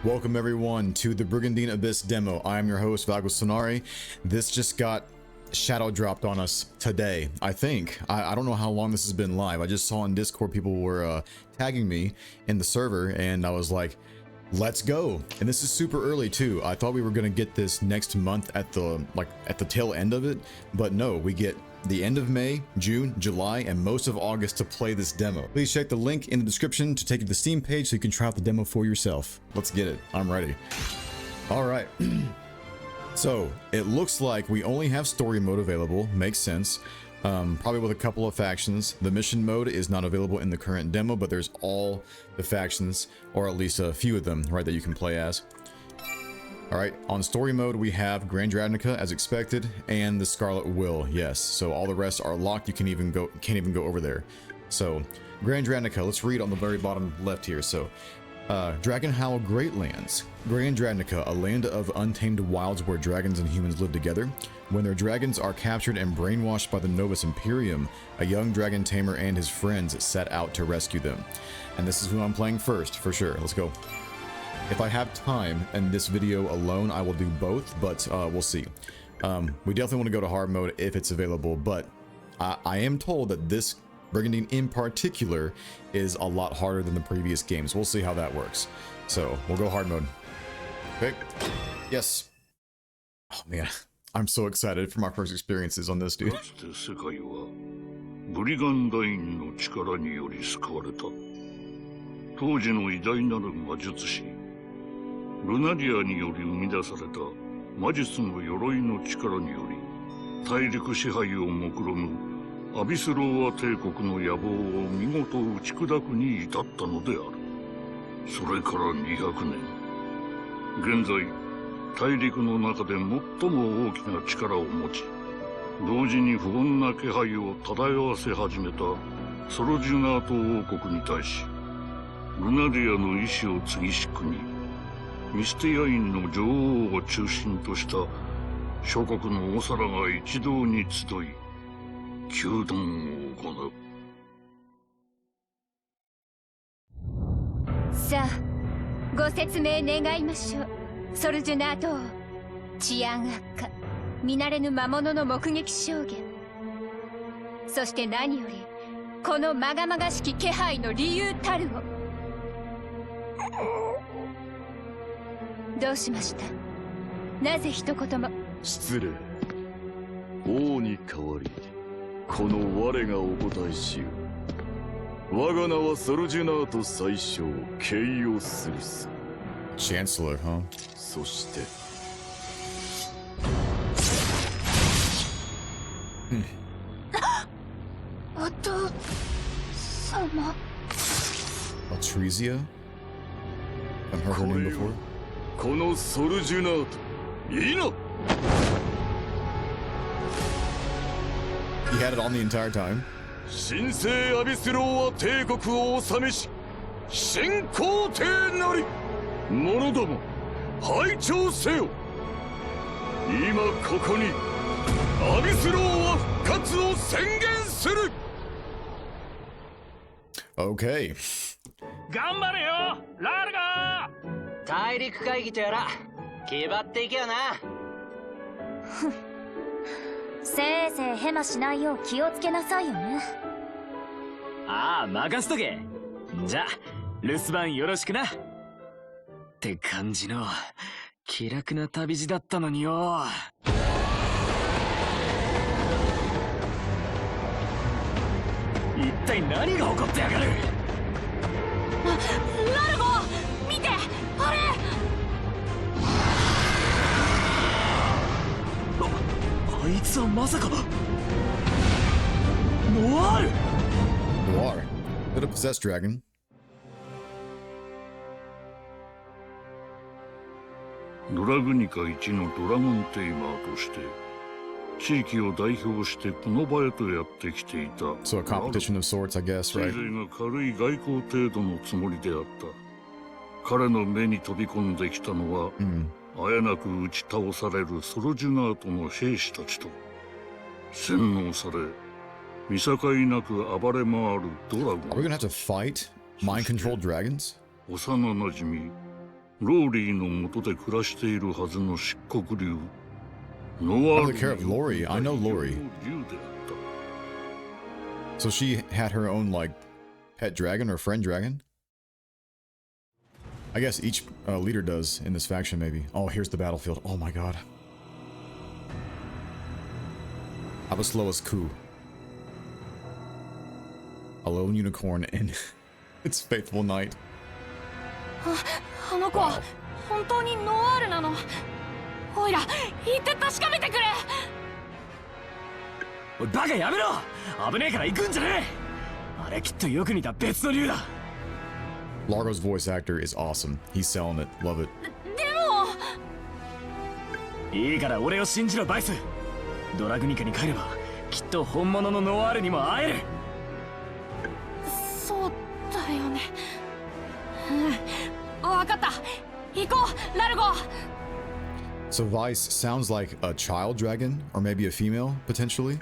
Welcome everyone to the Brigandine Abyss demo. I am your host, Valkos Lunari. This just got shadow dropped on us today, I think. I don't know how long this has been live. I just saw on Discord people were tagging me in the server, and I was like, let's go. And this is super early too. I thought we were gonna get this next month at the tail end of it, but no, we get the end of May, June, July, and most of August to play this demo. Please check the link in the description to take you to the Steam page so you can try out the demo for yourself. Let's get it. I'm ready. All right. So it looks like we only have story mode available. Makes sense. Probably with a couple of factions. The mission mode is not available in the current demo, but there's all the factions, or at least a few of them, right, that you can play as. All right, on story mode, we have Grand Radnica as expected, and the Scarlet Will, yes. So all the rest are locked. You can't even go over there. So Grand Radnica, let's read on the very bottom left here. So Dragon Howl Greatlands. Grand Radnica, a land of untamed wilds where dragons and humans live together. When their dragons are captured and brainwashed by the Novus Imperium, a young dragon tamer and his friends set out to rescue them. And this is who I'm playing first, for sure. Let's go. If I have time in this video alone, I will do both, but we'll see. We definitely want to go to hard mode if it's available, but I am told that this Brigandine in particular is a lot harder than the previous games. We'll see how that works. So we'll go hard mode. Okay. Yes. Oh man, I'm so excited for my first experiences on this, dude. Lunari により生み出された魔術の鎧の力により大陸支配を目論むアビスローア帝国の野望を見事打ち砕くに至ったのである。それから200年。現在大陸の中で最も大きな力を持ち、同時に不穏な気配を漂わせ始めたソロジュナート王国に対し、ルナディアの意志を継ぎし国、ミスティア院の女王を中心とした諸国の長皿が一堂に集い、糾弾を行う。さあ、ご説明願いましょう。ソルジュナート王、治安悪化、見慣れぬ魔物の目撃証言。そして何より、このまがまがしき気配の理由たるを。どうしました？なぜ一言も。失礼。王に代わりこの我がお答えしよう。我が名はソルジュナート宰相ケイオスリス。Chancellor, huh? そしてお父様。Altrizia? I've heard her name before. このソルジュナート、いいな。 He had it on the entire time. 神聖アビスローア帝国を治めし新皇帝なり、者ども拝聴せよ。今ここにアビスローア復活を宣言する。 Okay. 頑張れよ、ラルガー。大陸会議とやら気張っていけよな。せいぜいヘマしないよう気をつけなさいよね。ああ、任せとけ。じゃ留守番よろしくな。って感じの気楽な旅路だったのによ。一体何が起こってやがる。ラルゴ、見て、あれ。あいつはまさかノワール。 Noir. Bit of possessed dragon. ドラグニカ一のドラゴンテイマーとして地域を代表してこの場へとやってきていた。 So a competition of sorts, I guess, せい right? ぜいが軽い外交程度のつもりであった。彼の目に飛び込んできたのは、あやなく打ち倒されるソロジュナートの兵士たちと洗脳され見境なく暴れ回るドラゴン。 Are we gonna have to fight mind-controlled dragons? 幼なじみローリーの下で暮らしているはずの漆黒竜ノワー Oh, the care of Lori. I know Lori. 竜であった So she had her own, like, pet dragon or friend dragon? I guess each leader does in this faction, maybe. Oh, here's the battlefield. Oh my god. Abasloa's coup. A lone unicorn and its faithful knight. あの子は本当にノワールなの。おいら行って確かめてくれ。おいバカやめろ。危ねえから行くんじゃねえ。あれきっとよく似た別の竜だ。 Largo's voice actor is awesome. He's selling it. Love it. でもいいから俺を信じろバイス。ドラグニカに帰ればきっと本物のノワールにも会える。そうだよね。分かった。行こうラルゴ。 So Vice sounds like a child dragon, or maybe a female, potentially.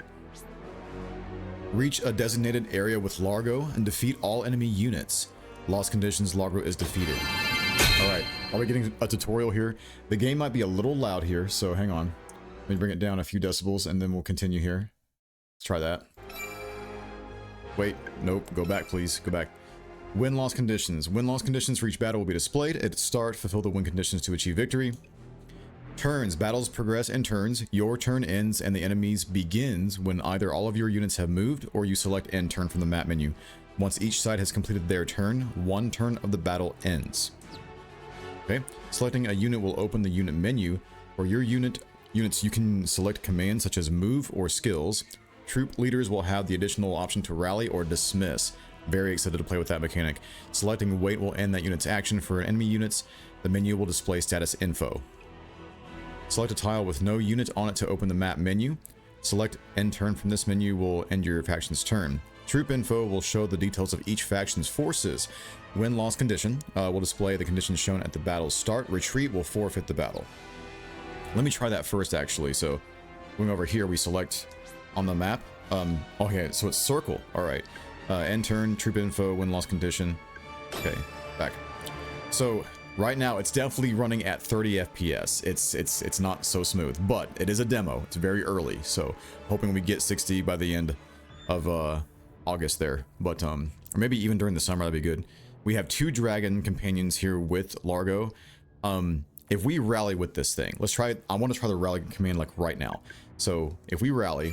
Reach a designated area with Largo and defeat all enemy units. Lost conditions, Largo is defeated. Alright, are we getting a tutorial here? The game might be a little loud here, so hang on. Let me bring it down a few decibels and then we'll continue here. Let's try that. Wait, nope, go back please, go back. Win-loss conditions. Win-loss conditions for each battle will be displayed. At its start, fulfill the win conditions to achieve victory. Turns. Battles progress in turns. Your turn ends and the enemy's begins when either all of your units have moved or you select end turn from the map menu. Once each side has completed their turn, one turn of the battle ends. Okay. Selecting a unit will open the unit menu. For your units, you can select commands such as move or skills. Troop leaders will have the additional option to rally or dismiss. Very excited to play with that mechanic. Selecting wait will end that unit's action. For enemy units, the menu will display status info. Select a tile with no unit on it to open the map menu. Select end turn from this menu will end your faction's turn. Troop info will show the details of each faction's forces. Win-loss condition will display the conditions shown at the battle's start. Retreat will forfeit the battle. Let me try that first actually. So going over here, we select on the map. Okay, so it's circle. All right. End turn, troop info, win-loss condition. Okay, back. So right now it's definitely running at 30 FPS. It's not so smooth, but it is a demo. It's very early, so hoping we get 60 by the end of August there. But or maybe even during the summer, that'd be good. We have 2 dragon companions here with Largo. If we rally with this thing, let's try it. I want to try the rally command like right now. So if we rally,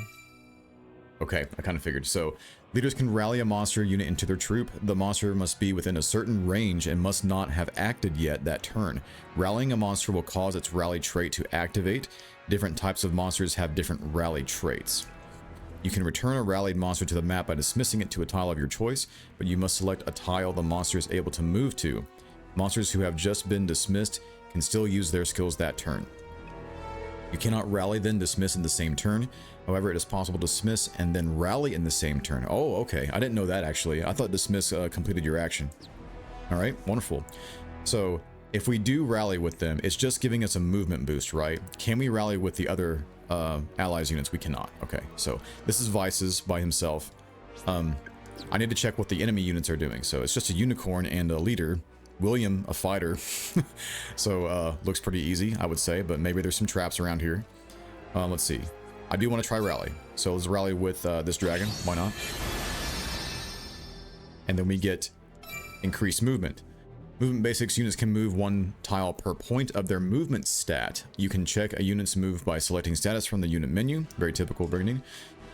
okay, I kind of figured. So leaders can rally a monster unit into their troop. The monster must be within a certain range and must not have acted yet that turn. Rallying a monster will cause its rally trait to activate. Different types of monsters have different rally traits. You can return a rallied monster to the map by dismissing it to a tile of your choice, but you must select a tile the monster is able to move to. Monsters who have just been dismissed can still use their skills that turn. You cannot rally then dismiss in the same turn. However, it is possible to dismiss and then rally in the same turn. Oh, okay. I didn't know that actually. I thought dismiss completed your action. All right, wonderful. So if we do rally with them, it's just giving us a movement boost, right? Can we rally with the other allies units? We cannot. Okay, so this is Vice's by himself. I need to check what the enemy units are doing. So it's just a unicorn and a leader. William, a fighter. So looks pretty easy, I would say, but maybe there's some traps around here. Let's see. I do want to try rally. So let's rally with this dragon. Why not? And then we get increased movement. Movement basics units can move 1 tile per point of their movement stat. You can check a unit's move by selecting status from the unit menu. Very typical Brigandine.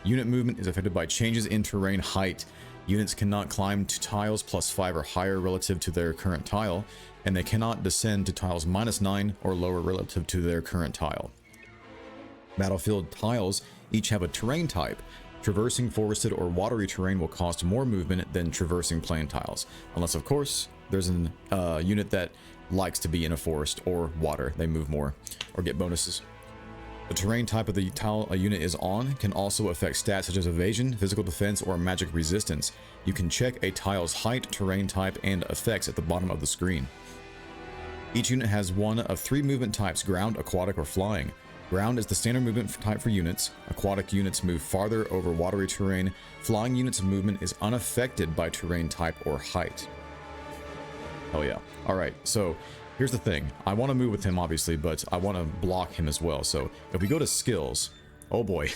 Unit movement is affected by changes in terrain height. Units cannot climb to tiles +5 or higher relative to their current tile, and they cannot descend to tiles -9 or lower relative to their current tile. Battlefield tiles each have a terrain type. Traversing forested or watery terrain will cost more movement than traversing plain tiles, unless of course there's an unit that likes to be in a forest or water. They move more or get bonuses. The terrain type of the tile a unit is on can also affect stats such as evasion, physical defense, or magic resistance. You can check a tile's height, terrain type, and effects at the bottom of the screen. Each unit has one of 3 movement types: ground, aquatic, or flying. Ground is the standard movement type for units. Aquatic units move farther over watery terrain. Flying units' movement is unaffected by terrain type or height. Oh yeah. Alright, so Here's the thing. I want to move with him, obviously, but I want to block him as well. So if we go to skills, oh boy,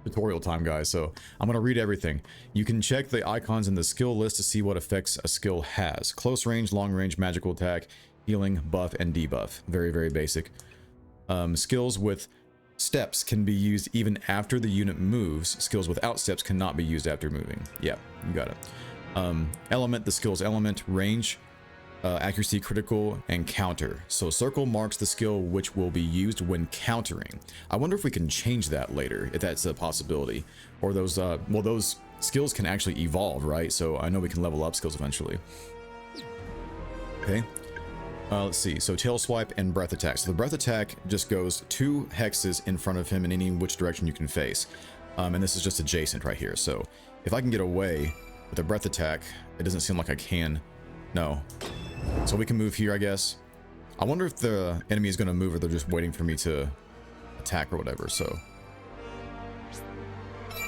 tutorial time, guys. So I'm going to read everything. You can check the icons in the skill list to see what effects a skill has. Close range, long range, magical attack, healing, buff, and debuff. Very, very basic. Skills with steps can be used even after the unit moves. Skills without steps cannot be used after moving. Yeah, you got it. Element, the skill's element, range, accuracy, critical, and counter. So circle marks the skill which will be used when countering. I wonder if we can change that later, if that's a possibility. Or those, well, those skills can actually evolve, right? So I know we can level up skills eventually. Okay. Let's see. So tail swipe and breath attack. So the breath attack just goes 2 hexes in front of him in any which direction you can face. And this is just adjacent right here. So if I can get away with a breath attack, it doesn't seem like I can. No. So we can move here, I guess. I wonder if the enemy is going to move or they're just waiting for me to attack or whatever. So,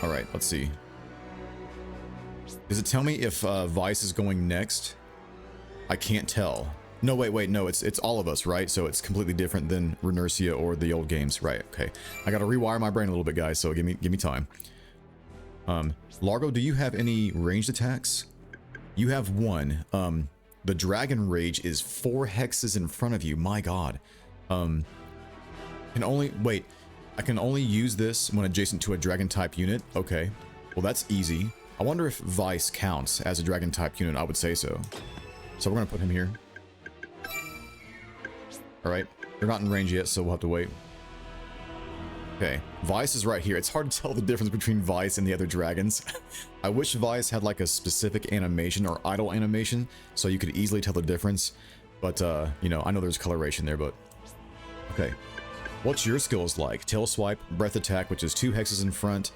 all right, let's see. Does it tell me if Vice is going next? I can't tell. No, wait, no, it's all of us, right? So it's completely different than Renercia or the old games, right? Okay, I got to rewire my brain a little bit, guys. So give me time. Largo, do you have any ranged attacks? You have 1. The Dragon Rage is 4 hexes in front of you. My God. I can only use this when adjacent to a Dragon type unit. Okay. Well, that's easy. I wonder if Vice counts as a Dragon type unit. I would say so. So we're going to put him here. All right. They're not in range yet, so we'll have to wait. Okay, Vice is right here. It's hard to tell the difference between Vice and the other dragons. I wish Vice had like a specific animation or idle animation so you could easily tell the difference. But, you know, I know there's coloration there, but... Okay. What's your skills like? Tail swipe, breath attack, which is 2 hexes in front.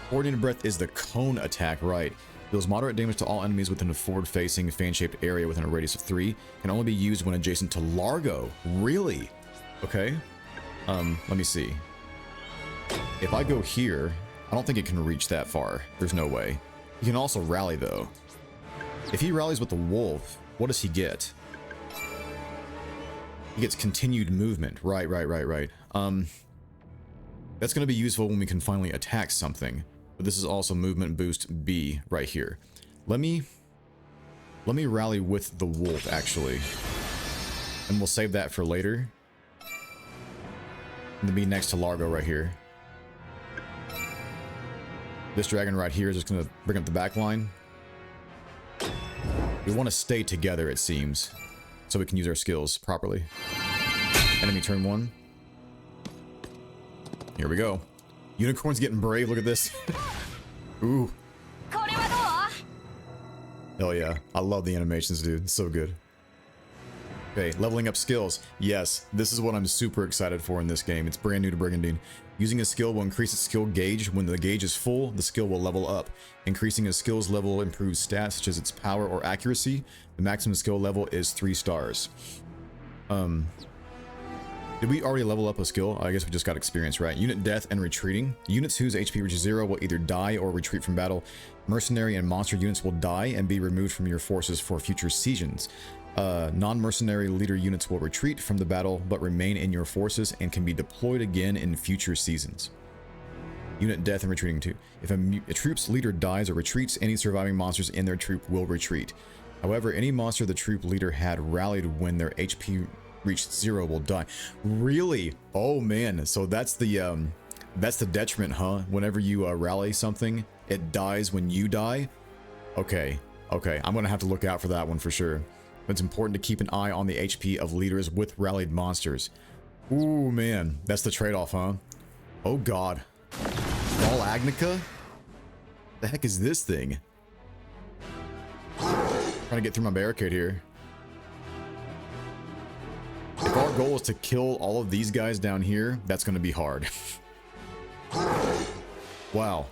Coordinated breath is the cone attack, right? Deals moderate damage to all enemies within a forward-facing, fan-shaped area within a radius of 3. Can only be used when adjacent to Largo. Really? Okay. Let me see. If I go here, I don't think it can reach that far. There's no way. He can also rally, though. If he rallies with the wolf, what does he get? He gets continued movement. Right. That's going to be useful when we can finally attack something. But this is also movement boost B right here. Let me rally with the wolf, actually. And we'll save that for later. And then be next to Largo right here. This dragon right here is just going to bring up the back line. We want to stay together, it seems, so we can use our skills properly. Enemy turn 1. Here we go. Unicorn's getting brave. Look at this. Ooh. Hell yeah. I love the animations, dude. It's so good. Okay, leveling up skills. Yes, this is what I'm super excited for in this game. It's brand new to Brigandine. Using a skill will increase its skill gauge. When the gauge is full, the skill will level up. Increasing a skill's level improves stats such as its power or accuracy. The maximum skill level is 3 stars. Did we already level up a skill? I guess we just got experience, right? Unit death and retreating. Units whose HP reaches 0 will either die or retreat from battle. Mercenary and monster units will die and be removed from your forces for future seasons. Non-mercenary leader units will retreat from the battle but remain in your forces and can be deployed again in future seasons. Unit death and retreating too. If a troop's leader dies or retreats, any surviving monsters in their troop will retreat. However, any monster the troop leader had rallied when their HP reached 0 will die. Really? Oh man, so that's the detriment, huh? Whenever you rally something, it dies when you die? Okay, I'm gonna have to look out for that one for sure. It's important to keep an eye on the HP of leaders with rallied monsters. Ooh, man. That's the trade-off, huh? Oh, God. Ball Agnica? The heck is this thing? Trying to get through my barricade here. If our goal is to kill all of these guys down here, that's going to be hard. Wow.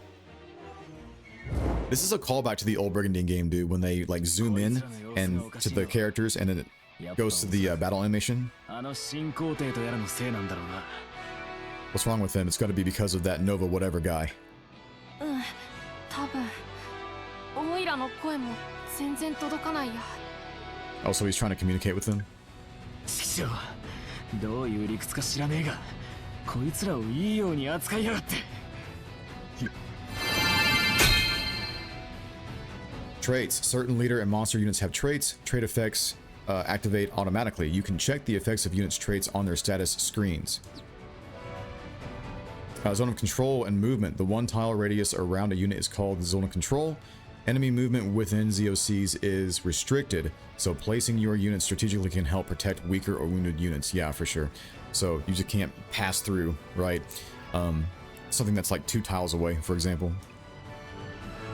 This is a callback to the old Brigandine game, dude, when they like zoom in and to the characters and then it goes to the battle animation. What's wrong with him? It's got to be because of that Nova whatever guy. Oh, so he's trying to communicate with them? ちくしょう、どういう理屈か知らねえが、こいつらをいいように扱いやがって。Traits. Certain leader and monster units have traits. Trait effects activate automatically. You can check the effects of units' traits on their status screens. Zone of control and movement. The one tile radius around a unit is called the zone of control. Enemy movement within ZOCs is restricted, so placing your unit strategically can help protect weaker or wounded units. Yeah, for sure. So you just can't pass through, right? Something that's like 2 tiles away, for example.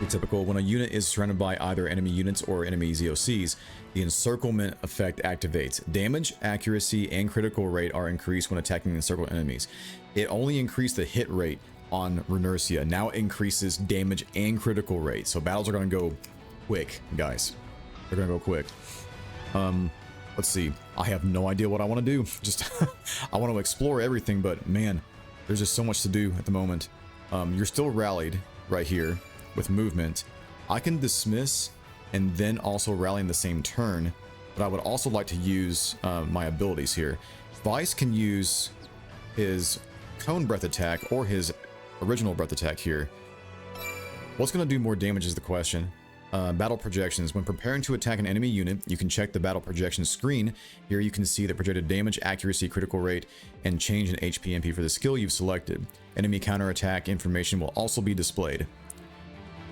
Typical. When a unit is surrounded by either enemy units or enemy ZOCs, the encirclement effect activates. Damage, accuracy, and critical rate are increased when attacking encircled enemies. It only increased the hit rate on Runercia. Now it increases damage and critical rate. So battles are going to go quick, guys. They're going to go quick. Let's see. I have no idea what I want to do. Just I want to explore everything, but man, there's just so much to do at the moment. You're still rallied right here with movement. I can dismiss and then also rally in the same turn, but I would also like to use my abilities here. Vice can use his cone breath attack or his original breath attack here. What's going to do more damage is the question. Battle projections. When preparing to attack an enemy unit, you can check the battle projection screen. Here you can see the projected damage, accuracy, critical rate, and change in HP MP for the skill you've selected. Enemy counterattack information will also be displayed.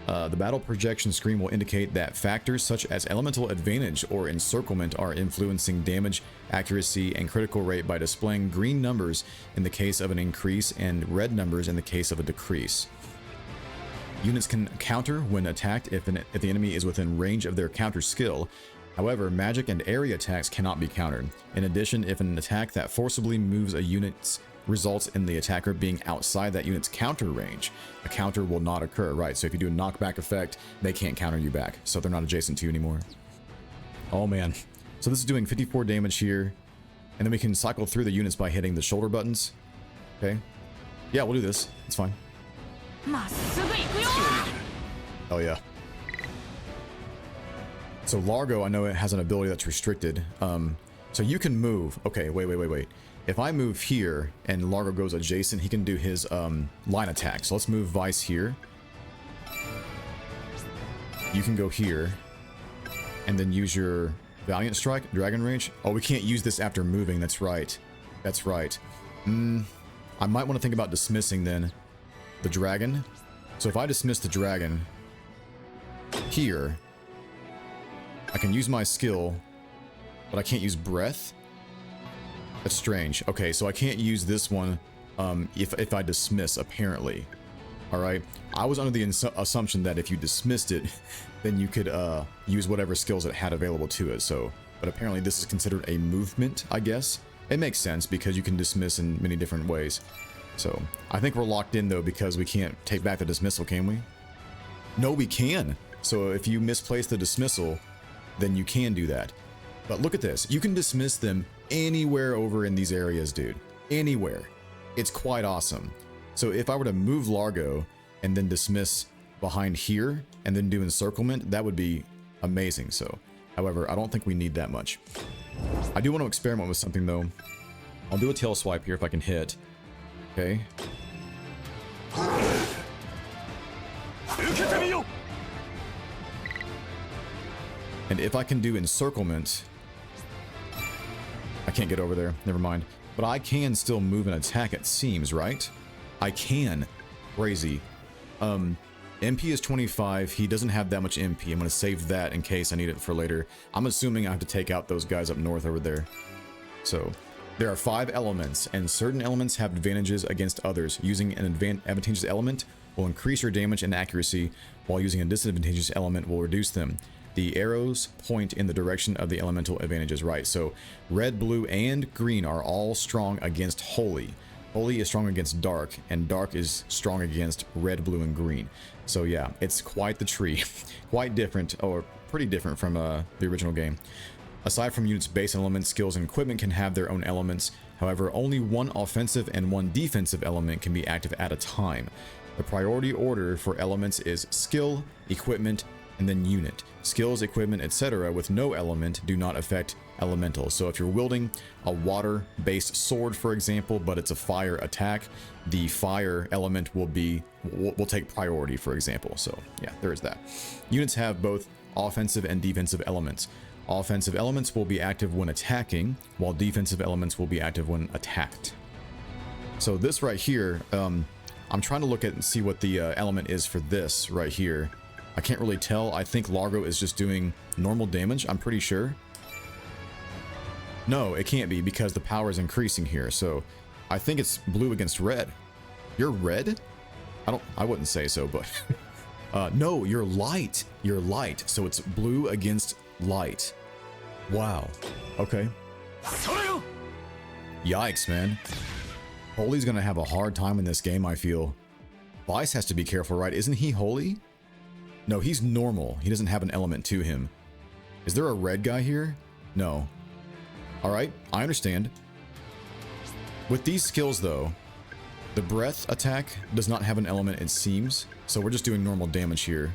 The battle projection screen will indicate that factors such as elemental advantage or encirclement are influencing damage, accuracy, and critical rate by displaying green numbers in the case of an increase and red numbers in the case of a decrease. Units can counter when attacked if the enemy is within range of their counter skill. However, magic and area attacks cannot be countered. In addition, if an attack that forcibly moves a unit results in the attacker being outside that unit's counter range, a counter will not occur, right? So if you do a knockback effect, they can't counter you back, so they're not adjacent to you anymore. Oh man. So this is doing 54 damage here, and then we can cycle through the units by hitting the shoulder buttons. Okay. Yeah, we'll do this. It's fine. Oh yeah. So Largo, I know it has an ability that's restricted. So you can move. Okay, wait. If I move here and Largo goes adjacent, he can do his line attack. So let's move Vice here. You can go here and then use your Valiant Strike, Dragon Rage. Oh, we can't use this after moving. That's right. That's right. I might want to think about dismissing then the dragon. So if I dismiss the dragon here, I can use my skill, but I can't use breath. That's strange. Okay, so I can't use this one if I dismiss, apparently. Alright, I was under the assumption that if you dismissed it, then you could use whatever skills it had available to it. So, but apparently this is considered a movement, I guess. It makes sense because you can dismiss in many different ways. So, I think we're locked in though because we can't take back the dismissal, can we? No, we can. So if you misplace the dismissal, then you can do that. But look at this. You can dismiss them anywhere over in these areas, dude. Anywhere. It's quite awesome. So if I were to move Largo and then dismiss behind here and then do encirclement, that would be amazing. So, however, I don't think we need that much. I do want to experiment with something though. I'll do a tail swipe here if I can hit. Okay. And if I can do encirclement, I can't get over there. Never mind. But I can still move and attack, it seems, right? I can. Crazy. MP is 25. He doesn't have that much MP. I'm going to save that in case I need it for later. I'm assuming I have to take out those guys up north over there. So, there are 5 elements, and certain elements have advantages against others. Using an advantageous element will increase your damage and accuracy, while using a disadvantageous element will reduce them. The arrows point in the direction of the elemental advantages, right? So, red, blue, and green are all strong against holy. Holy is strong against dark, and dark is strong against red, blue, and green. So yeah, it's quite the tree. Quite different, or pretty different from the original game. Aside from units' base elements, skills and equipment can have their own elements. However, only one offensive and one defensive element can be active at a time. The priority order for elements is skill, equipment, and then unit. Skills, equipment, etc. with no element do not affect elemental. So if you're wielding a water-based sword, for example, but it's a fire attack, the fire element will take priority, for example. So yeah, there is that. Units have both offensive and defensive elements. Offensive elements will be active when attacking, while defensive elements will be active when attacked. So this right here, I'm trying to look at and see what the element is for this right here. I can't really tell. I think Largo is just doing normal damage, I'm pretty sure. No, it can't be because the power is increasing here. So I think it's blue against red. You're red? I wouldn't say so, but no, you're light. You're light. So it's blue against light. Wow. Okay. Yikes, man. Holy's gonna have a hard time in this game, I feel. Vice has to be careful, right? Isn't he Holy? No, he's normal. He doesn't have an element to him. Is there a red guy here? No. Alright, I understand. With these skills, though, the breath attack does not have an element, it seems. So we're just doing normal damage here.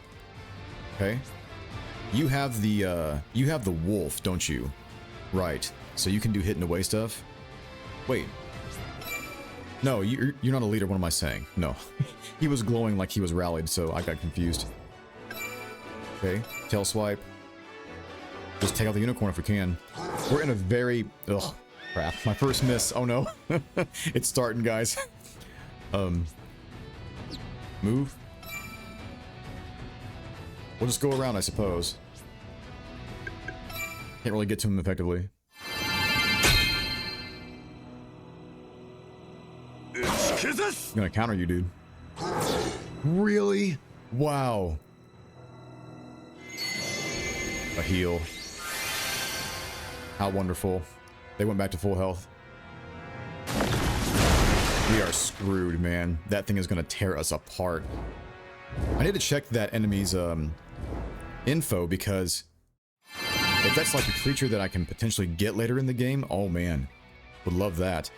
Okay. You have the wolf, don't you? Right. So you can do hit and away stuff? Wait. No, you're not a leader. What am I saying? No. He was glowing like he was rallied, so I got confused. Okay, tail swipe. Just take out the unicorn if we can. We're in a very... Ugh, crap. My first miss. Oh no. It's starting, guys. Move. We'll just go around, I suppose. Can't really get to him effectively. I'm gonna counter you, dude. Really? Wow. A heal. How wonderful. They went back to full health. We are screwed, man. That thing is gonna tear us apart. I need to check that enemy's info, because if that's like a creature that I can potentially get later in the game, oh man, would love that.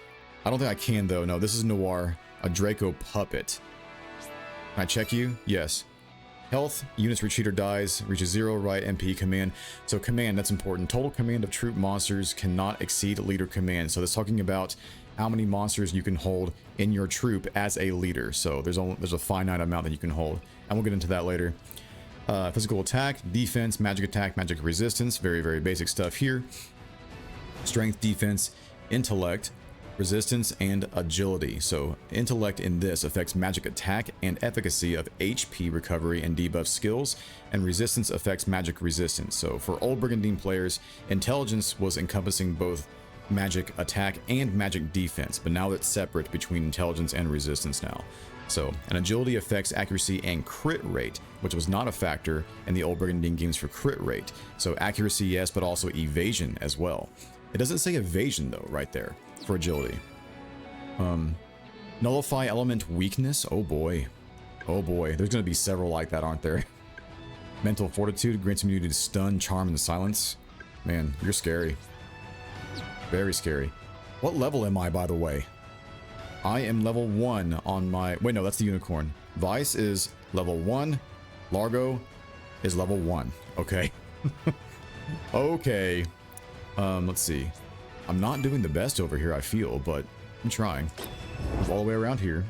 I don't think I can though. No, this is Noir, a Draco puppet. Can I check you? Yes. Health, units retreat or dies, reaches 0, right, MP, command. So command, that's important. Total command of troop monsters cannot exceed leader command. So that's talking about how many monsters you can hold in your troop as a leader. So there's a finite amount that you can hold, and we'll get into that later. Physical attack, defense, magic attack, magic resistance, very, very basic stuff here. Strength, defense, intellect, resistance, and agility. So intellect in this affects magic attack and efficacy of HP recovery and debuff skills, and resistance affects magic resistance. So for old Brigandine players, intelligence was encompassing both magic attack and magic defense, but now it's separate between intelligence and resistance now. So, and agility affects accuracy and crit rate, which was not a factor in the old Brigandine games for crit rate. So accuracy, yes, but also evasion as well. It doesn't say evasion though, right there, for agility. Nullify element weakness. Oh boy. Oh boy. There's going to be several like that, aren't there? Mental fortitude grants immunity to stun, charm, and silence. Man, you're scary. Very scary. What level am I, by the way? I am level 1 on my... Wait, no, that's the unicorn. Vice is level 1. Largo is level 1. Okay. Okay. Let's see. I'm not doing the best over here, I feel, but I'm trying. Move all the way around here.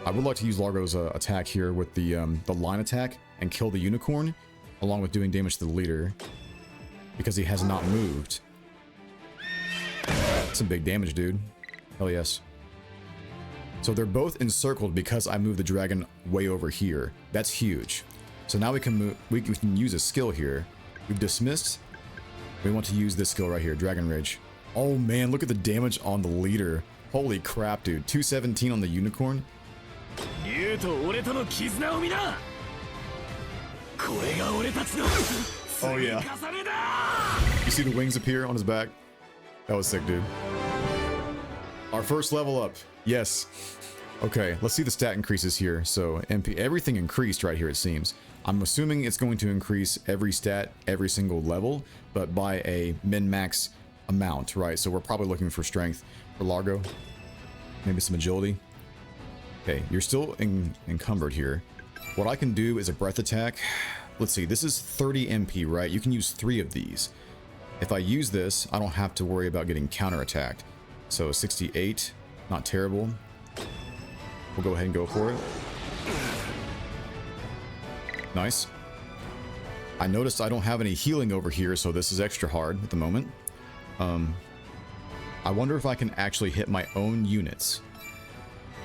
I would like to use Largo's attack here with the line attack and kill the unicorn, along with doing damage to the leader, because he has not moved. Some big damage, dude. Hell yes. So they're both encircled because I moved the dragon way over here. That's huge. So now we can move. We can use a skill here. We've dismissed. We want to use this skill right here, Dragon Rage. Oh man, look at the damage on the leader. Holy crap, dude. 217 on the unicorn. Oh yeah. You see the wings appear on his back? That was sick, dude. Our first level up. Yes. Okay, let's see the stat increases here. So MP, everything increased right here, it seems. I'm assuming it's going to increase every stat every single level, but by a min-max amount, right? So we're probably looking for strength for Largo. Maybe some agility. Okay, you're still encumbered here. What I can do is a breath attack. let's see, this is 30 MP, right? You can use 3 of these. If I use this, I don't have to worry about getting counterattacked. So 68, not terrible. We'll go ahead and go for it. Nice. I noticed I don't have any healing over here, so this is extra hard at the moment. I wonder if I can actually hit my own units.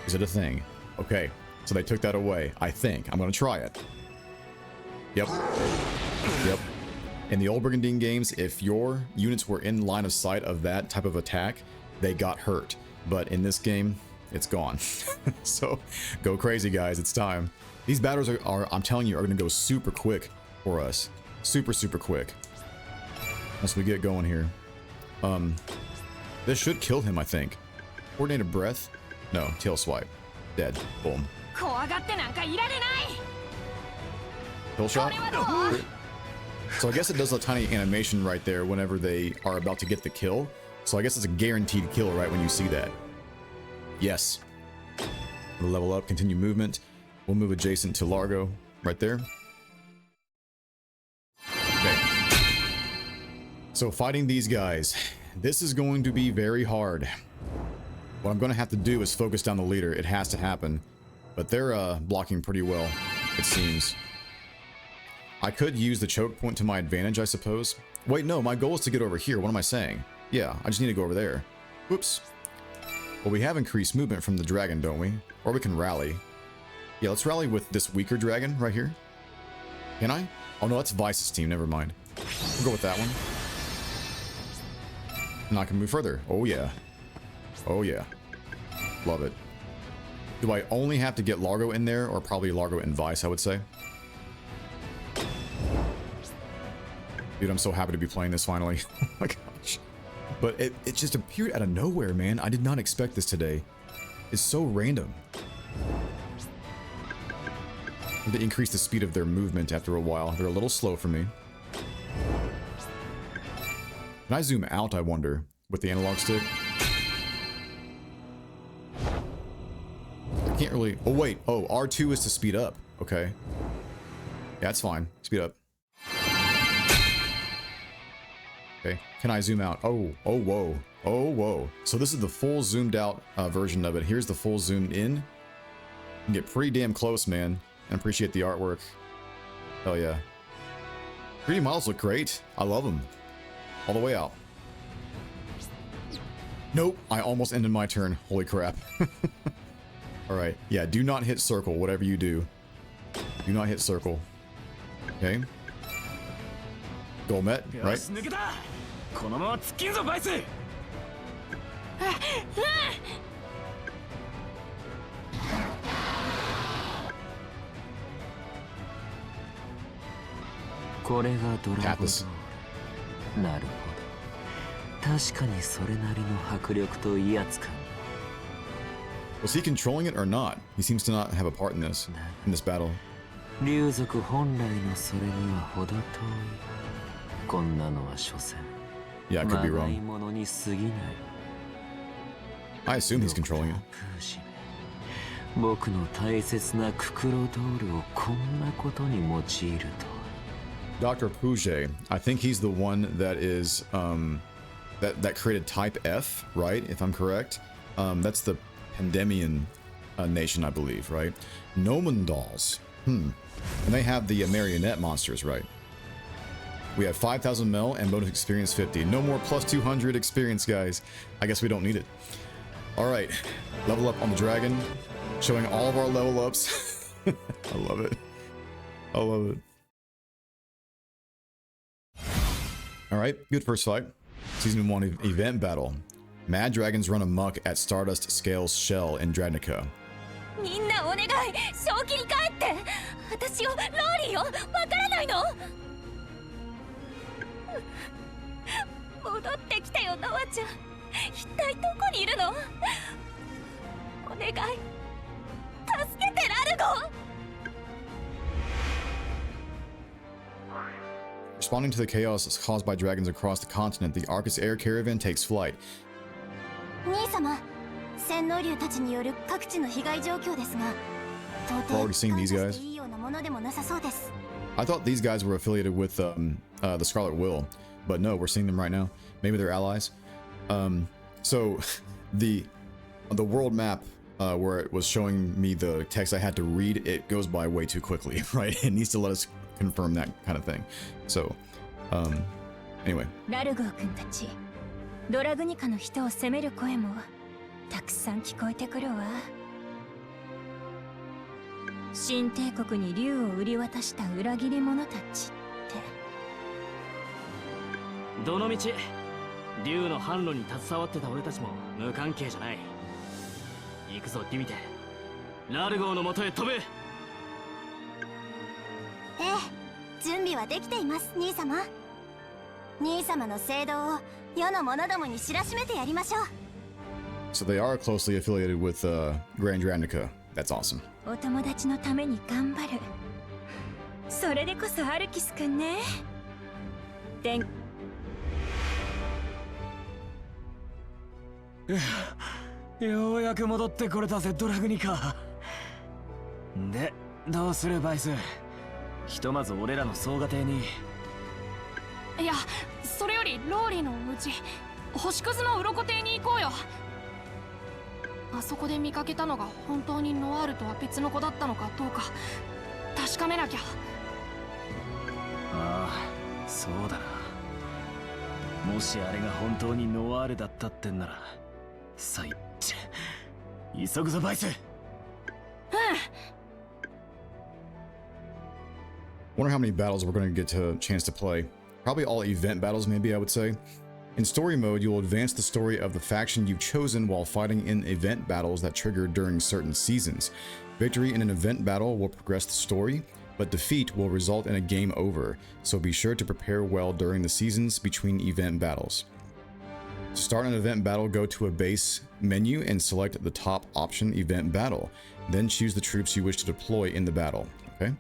Is it a thing? Okay, so they took that away, I think. I'm gonna try it. Yep. Yep. In the old Brigandine games, if your units were in line of sight of that type of attack, they got hurt. But in this game, it's gone. So, go crazy, guys. It's time. These battles are, I'm telling you, are going to go super quick for us. Super, super quick. Once we get going here. This should kill him, I think. Coordinated breath? No, tail swipe. Dead. Boom. Kill shot? So I guess it does a tiny animation right there whenever they are about to get the kill. So I guess it's a guaranteed kill right when you see that. Yes. We'll level up, continue movement. We'll move adjacent to Largo right there. Okay. So fighting these guys, this is going to be very hard. What I'm going to have to do is focus down the leader. It has to happen. But they're blocking pretty well, it seems. I could use the choke point to my advantage, I suppose. Wait, no, my goal is to get over here. What am I saying? Yeah, I just need to go over there. Whoops. Well, we have increased movement from the dragon, don't we? Or we can rally. Yeah, let's rally with this weaker dragon right here. Can I? Oh no, that's Vice's team. Never mind. We'll go with that one. I'm not gonna move further. Oh yeah. Oh yeah. Love it. Do I only have to get Largo in there, or probably Largo and Vice, I would say? Dude, I'm so happy to be playing this finally. Oh my gosh. But it just appeared out of nowhere, man. I did not expect this today. It's so random. They increase the speed of their movement after a while. They're a little slow for me. Can I zoom out, I wonder, with the analog stick? I can't really... Oh, wait. Oh, R2 is to speed up. Okay. Yeah, that's fine. Speed up. Okay. Can I zoom out? Oh, oh, whoa. Oh, whoa. So this is the full zoomed out version of it. Here's the full zoomed in. You can get pretty damn close, man. And appreciate the artwork. Hell yeah. 3D models look great. I love them. All the way out. Nope. I almost ended my turn. Holy crap. Alright. Yeah, do not hit circle, whatever you do. Do not hit circle. Okay. Goal met, right? Got this. Was he controlling it or not? He seems to not have a part in this battle. Yeah, I could be wrong. I assume he's controlling it. Dr. Puget, I think he's the one that is that created Type F, right? If I'm correct. That's the Pandemian nation, I believe, right? Nomandals. And they have the marionette monsters, right? We have 5,000 mil and bonus experience 50. No more plus 200 experience, guys. I guess we don't need it. All right, level up on the dragon, showing all of our level ups. I love it. I love it. All right, good first fight. Season 1 event battle. Mad dragons run amok at Stardust Scale's shell in Dradnica. Responding to the chaos caused by dragons across the continent, the Arcus Air Caravan takes flight. We're already seeing these guys. I thought these guys were affiliated with the Scarlet Will, but no, we're seeing them right now. Maybe they're allies. So the world map where it was showing me the text I had to read, it goes by way too quickly, right? It needs to let us confirm that kind of thing. So anyway. ラルゴー君たち、ドラグニカの人を責める声もたくさん聞こえてくるわ。新帝国に竜を売り渡した裏切り者たちって。どのみち竜の販路に携わってた俺たちも無関係じゃない。行くぞリミテ。ラルゴーの元へ飛べ。ええ、準備はできています、兄様。兄様の聖堂を世の者どもに知らしめてやりましょう。 So they are closely affiliated with Grand Ravnica. That's awesome. お友達のために頑張る。それでこそアルキス君ね。ようやく戻ってこれたぜドラグニカ。でどうするバイス。ひとまず俺らの総合艇に。いや、それよりローリーのお家、星屑の鱗亭に行こうよ。あそこで見かけたのが本当にノワールとは別の子だったのかどうか確かめなきゃ。ああ、そうだな。もしあれが本当にノワールだったってんならさい急ぐぞバイス。Wonder how many battles we're going to get a chance to play. Probably all event battles, maybe, I would say. In story mode, you'll advance the story of the faction you've chosen while fighting in event battles that trigger during certain seasons. Victory in an event battle will progress the story, but defeat will result in a game over, so be sure to prepare well during the seasons between event battles. To start an event battle, go to a base menu and select the top option, Event Battle. Then choose the troops you wish to deploy in the battle. Okay.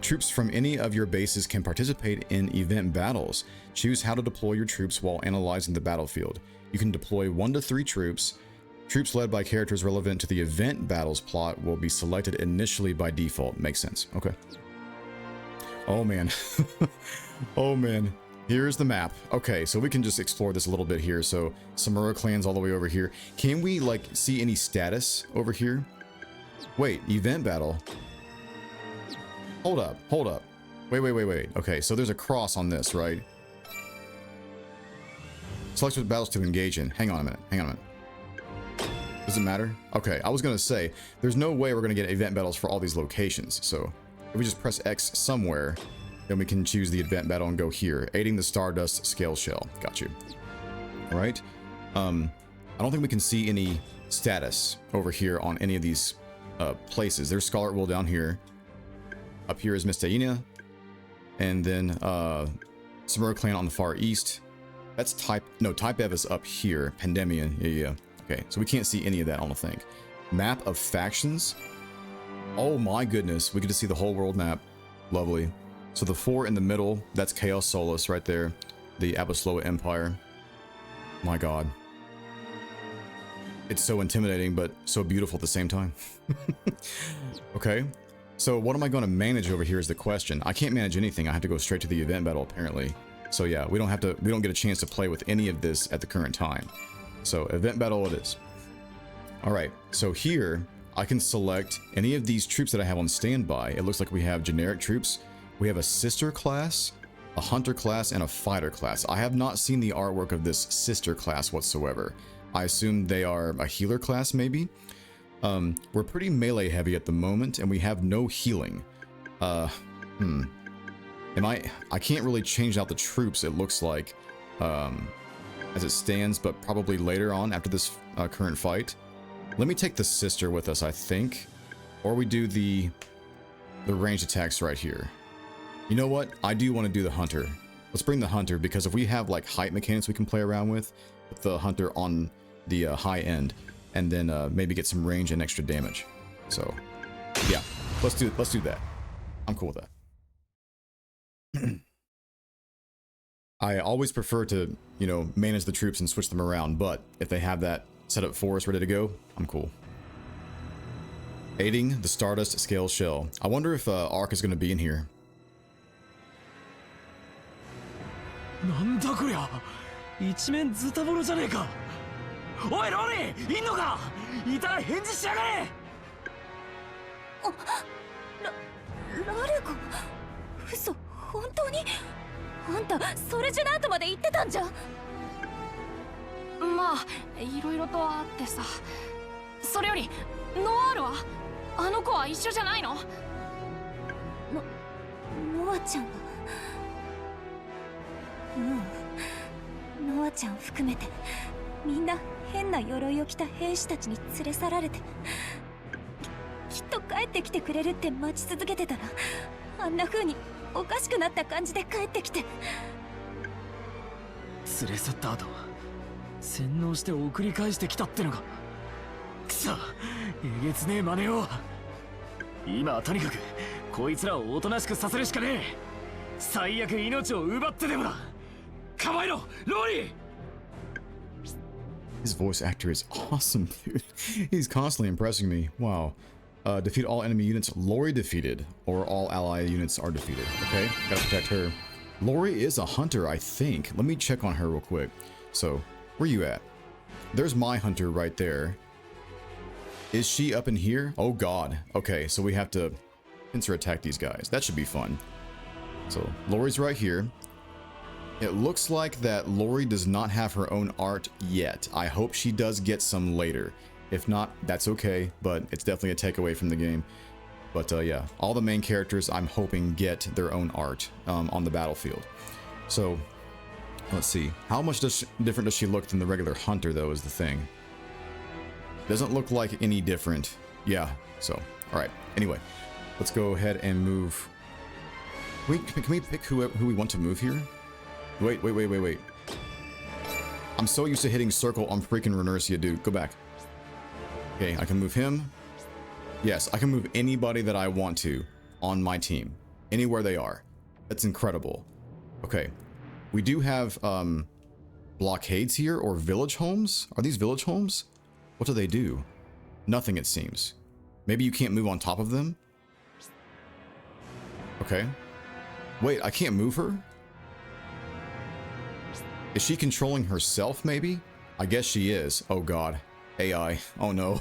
Troops from any of your bases can participate in event battles. Choose how to deploy your troops while analyzing the battlefield. You can deploy 1 to 3 troops. Troops led by characters relevant to the event battles plot will be selected initially by default. Makes sense. Okay. Oh man. Oh man. Here's the map. Okay, so we can just explore this a little bit here. So Samura clan's all the way over here. Can we like see any status over here? Wait, event battle. Hold up, hold up. Wait. Okay, so there's a cross on this, right? Select what battles to engage in. Hang on a minute. Does it matter? Okay, I was gonna say, there's no way we're gonna get event battles for all these locations. So if we just press X somewhere, then we can choose the event battle and go here. Aiding the Stardust Scale Shell. Got you. All right. I don't think we can see any status over here on any of these places. There's Scarlet Will down here. Up here is Mistaina. And then Samura Clan on the far east. That's Type Ev is up here. Pandemian. Yeah. Okay, so we can't see any of that, I don't think. Map of factions. Oh my goodness. We get to see the whole world map. Lovely. So the 4 in the middle, that's Chaos Solus right there. The Abasloa Empire. My god. It's so intimidating, but so beautiful at the same time. Okay. So what am I going to manage over here is the question. I can't manage anything. I have to go straight to the event battle apparently. So yeah, we don't get a chance to play with any of this at the current time. So event battle it is. All right. So here I can select any of these troops that I have on standby. It looks like we have generic troops. We have a sister class, a hunter class, and a fighter class. I have not seen the artwork of this sister class whatsoever. I assume they are a healer class, maybe. We're pretty melee heavy at the moment, and we have no healing. I can't really change out the troops, it looks like, as it stands, but probably later on after this current fight. Let me take the sister with us, I think. Or we do the ranged attacks right here. You know what? I do want to do the hunter. Let's bring the hunter, because if we have like height mechanics we can play around with, put the hunter on the high end, and then maybe get some range and extra damage. So yeah, let's do that. I'm cool with that. I always prefer to, you know, manage the troops and switch them around, but if they have that set up for us ready to go, I'm cool. Aiding the Stardust Scale Shell. I wonder if Ark is going to be in here. なんだこりゃ、一面ズタボロじゃねえか。おいローリー、いんのか。いたら返事しやがれ。ラルゴ、嘘、本当に？あんたソルジュナートまで行ってたんじゃ。まあいろいろとあってさ。それよりノアールは？あの子は一緒じゃないの？ノアちゃんは、ノアちゃん含めてみんな変な鎧を着た兵士たちに連れ去られて、きっと帰ってきてくれるって待ち続けてたら、あんな風におかしくなった感じで帰ってきて。連れ去った後洗脳して送り返してきたってのか。くそ、えげつねえ真似を。今はとにかくこいつらをおとなしくさせるしかねえ。最悪命を奪ってでもだ。構えろローリー。 His voice actor is awesome, dude. He's constantly impressing me. Wow. Defeat all enemy units. Lori defeated, or all ally units are defeated. Okay, gotta protect her. Lori is a hunter, I think. Let me check on her real quick. So, where you at? There's my hunter right there. Is she up in here? Oh god. Okay, so we have to pincer attack these guys. That should be fun. So, Lori's right here. It looks like that Lori does not have her own art yet. I hope she does get some later. If not, that's okay, but it's definitely a takeaway from the game. But yeah, all the main characters I'm hoping get their own art on the battlefield. So, let's see. How much different does she look than the regular hunter, though, is the thing. Doesn't look like any different. Yeah, so, alright. Anyway, let's go ahead and move. Can we pick who we want to move here? Wait. I'm so used to hitting circle on freaking Renercia, dude. Go back. Okay, I can move him. Yes, I can move anybody that I want to on my team. Anywhere they are. That's incredible. Okay. We do have blockades here, or village homes. Are these village homes? What do they do? Nothing, it seems. Maybe you can't move on top of them? Okay. Wait, I can't move her? Is she controlling herself, maybe? I guess she is. Oh god. AI. Oh no.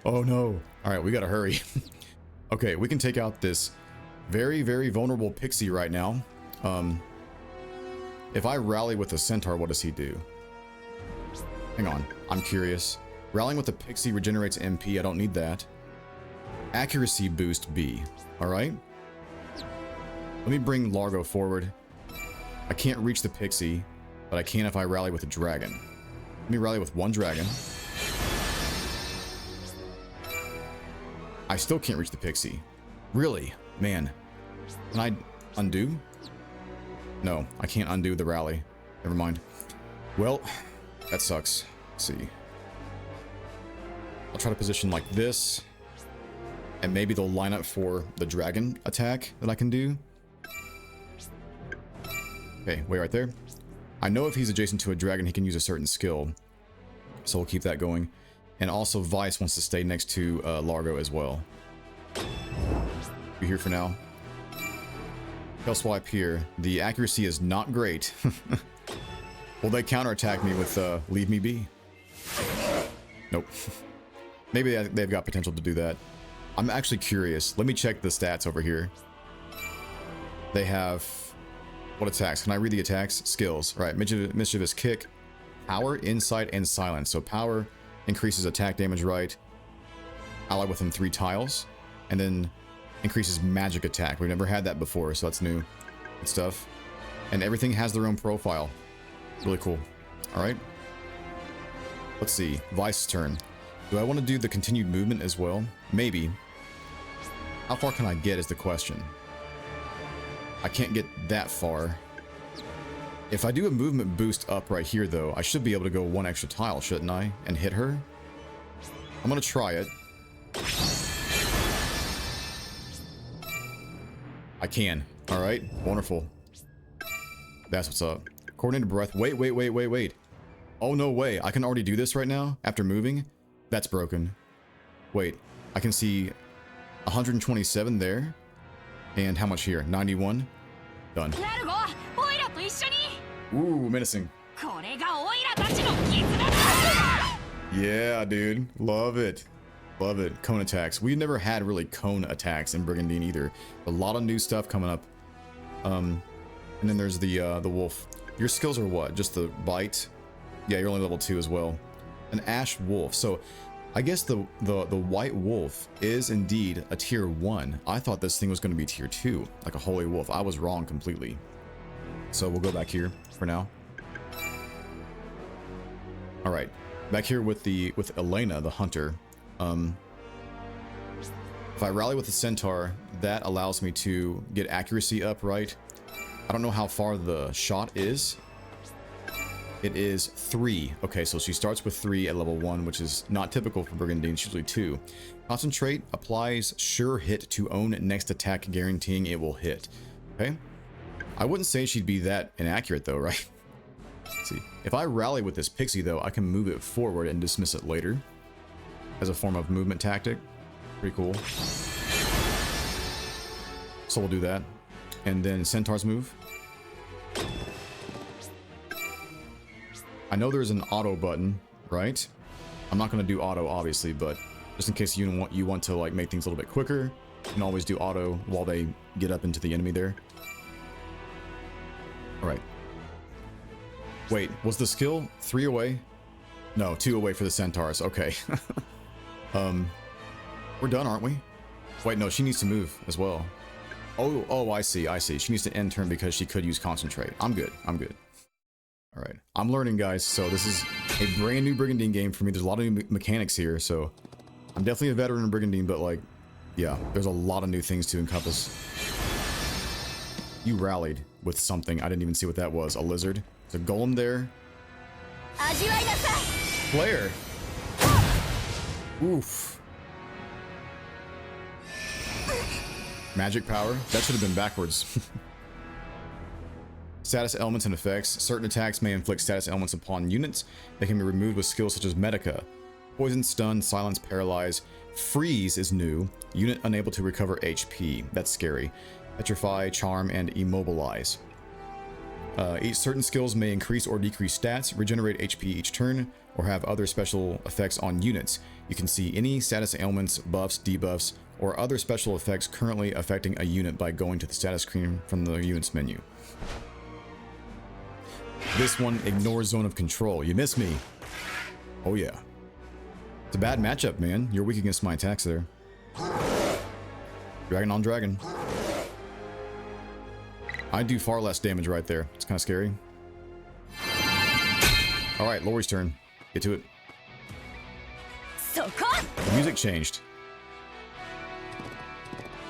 Oh no. Alright, we gotta hurry. Okay, we can take out this very, very vulnerable pixie right now. If I rally with a centaur, what does he do? Hang on. I'm curious. Rallying with a pixie regenerates MP. I don't need that. Accuracy boost B. Alright. Let me bring Largo forward. I can't reach the pixie, but I can if I rally with a dragon. Let me rally with one dragon. I still can't reach the pixie. Really? Man. Can I undo? No, I can't undo the rally. Never mind. Well, that sucks. Let's see. I'll try to position like this. And maybe they'll line up for the dragon attack that I can do. Okay, wait right there. I know if he's adjacent to a dragon, he can use a certain skill. So we'll keep that going. And also Vice wants to stay next to Largo as well. Be here for now. Tail swipe here. The accuracy is not great. Will they counterattack me with Leave Me Be? Nope. Maybe they've got potential to do that. I'm actually curious. Let me check the stats over here. They have... What attacks? Can I read the attacks? Skills. Right. Mischievous Kick. Power, Insight, and Silence. So power increases attack damage right. Ally within 3 tiles. And then increases magic attack. We've never had that before, so that's new. Good stuff. And everything has their own profile. Really cool. Alright. Let's see. Vice's turn. Do I want to do the continued movement as well? Maybe. How far can I get is the question. I can't get that far. If I do a movement boost up right here, though, I should be able to go 1 extra tile, shouldn't I? And hit her? I'm gonna try it. I can. Alright, wonderful. That's what's up. Coordinated breath. Wait. Oh, no way. I can already do this right now after moving? That's broken. Wait. I can see 127 there. And how much here? 91. Done. ラルゴ、オイラと一緒に。 Ooh, menacing. これがオイラたちの絆だ。 Yeah, dude. Love it. Love it. Cone attacks. We never had really cone attacks in Brigandine either. A lot of new stuff coming up. And then there's the wolf. Your skills are what? Just the bite? Yeah, you're only level 2 as well. An ash wolf. So I guess the white wolf is indeed a tier 1. I thought this thing was going to be tier 2, like a holy wolf. I was wrong completely. So we'll go back here for now. All right, back here with Elena, the hunter. If I rally with the centaur, that allows me to get accuracy up, right? I don't know how far the shot is. It is 3. Okay, so she starts with 3 at level 1, which is not typical for Brigandine. It's usually 2. Concentrate applies sure hit to own next attack, guaranteeing it will hit. Okay. I wouldn't say she'd be that inaccurate though, right? Let's see. If I rally with this pixie though, I can move it forward and dismiss it later as a form of movement tactic. Pretty cool. So we'll do that. And then Centaur's move. I know there's an auto button, right? I'm not going to do auto, obviously, but just in case you want to like make things a little bit quicker, you can always do auto while they get up into the enemy there. All right. Wait, was the skill 3 away? No, 2 away for the centaurs. Okay. We're done, aren't we? Wait, no, she needs to move as well. Oh, I see. She needs to end turn because she could use concentrate. I'm good. All right, I'm learning, guys. So this is a brand new Brigandine game for me. There's a lot of new mechanics here, so I'm definitely a veteran in Brigandine, but like, yeah, there's a lot of new things to encompass. You rallied with something. I didn't even see what that was. A lizard. There's a golem there. Player. Oof. Magic power. That should have been backwards. Status elements and effects. Certain attacks may inflict status elements upon units. They can be removed with skills such as Medica. Poison, stun, silence, paralyze. Freeze is new. Unit unable to recover HP. That's scary. Petrify, charm, and immobilize. Each certain skills may increase or decrease stats, regenerate HP each turn, or have other special effects on units. You can see any status ailments, buffs, debuffs, or other special effects currently affecting a unit by going to the status screen from the units menu. This one ignores zone of control. You miss me. Oh yeah. It's a bad matchup, man. You're weak against my attacks there. Dragon on dragon. I do far less damage right there. It's kind of scary. Alright, Lori's turn. Get to it. The music changed.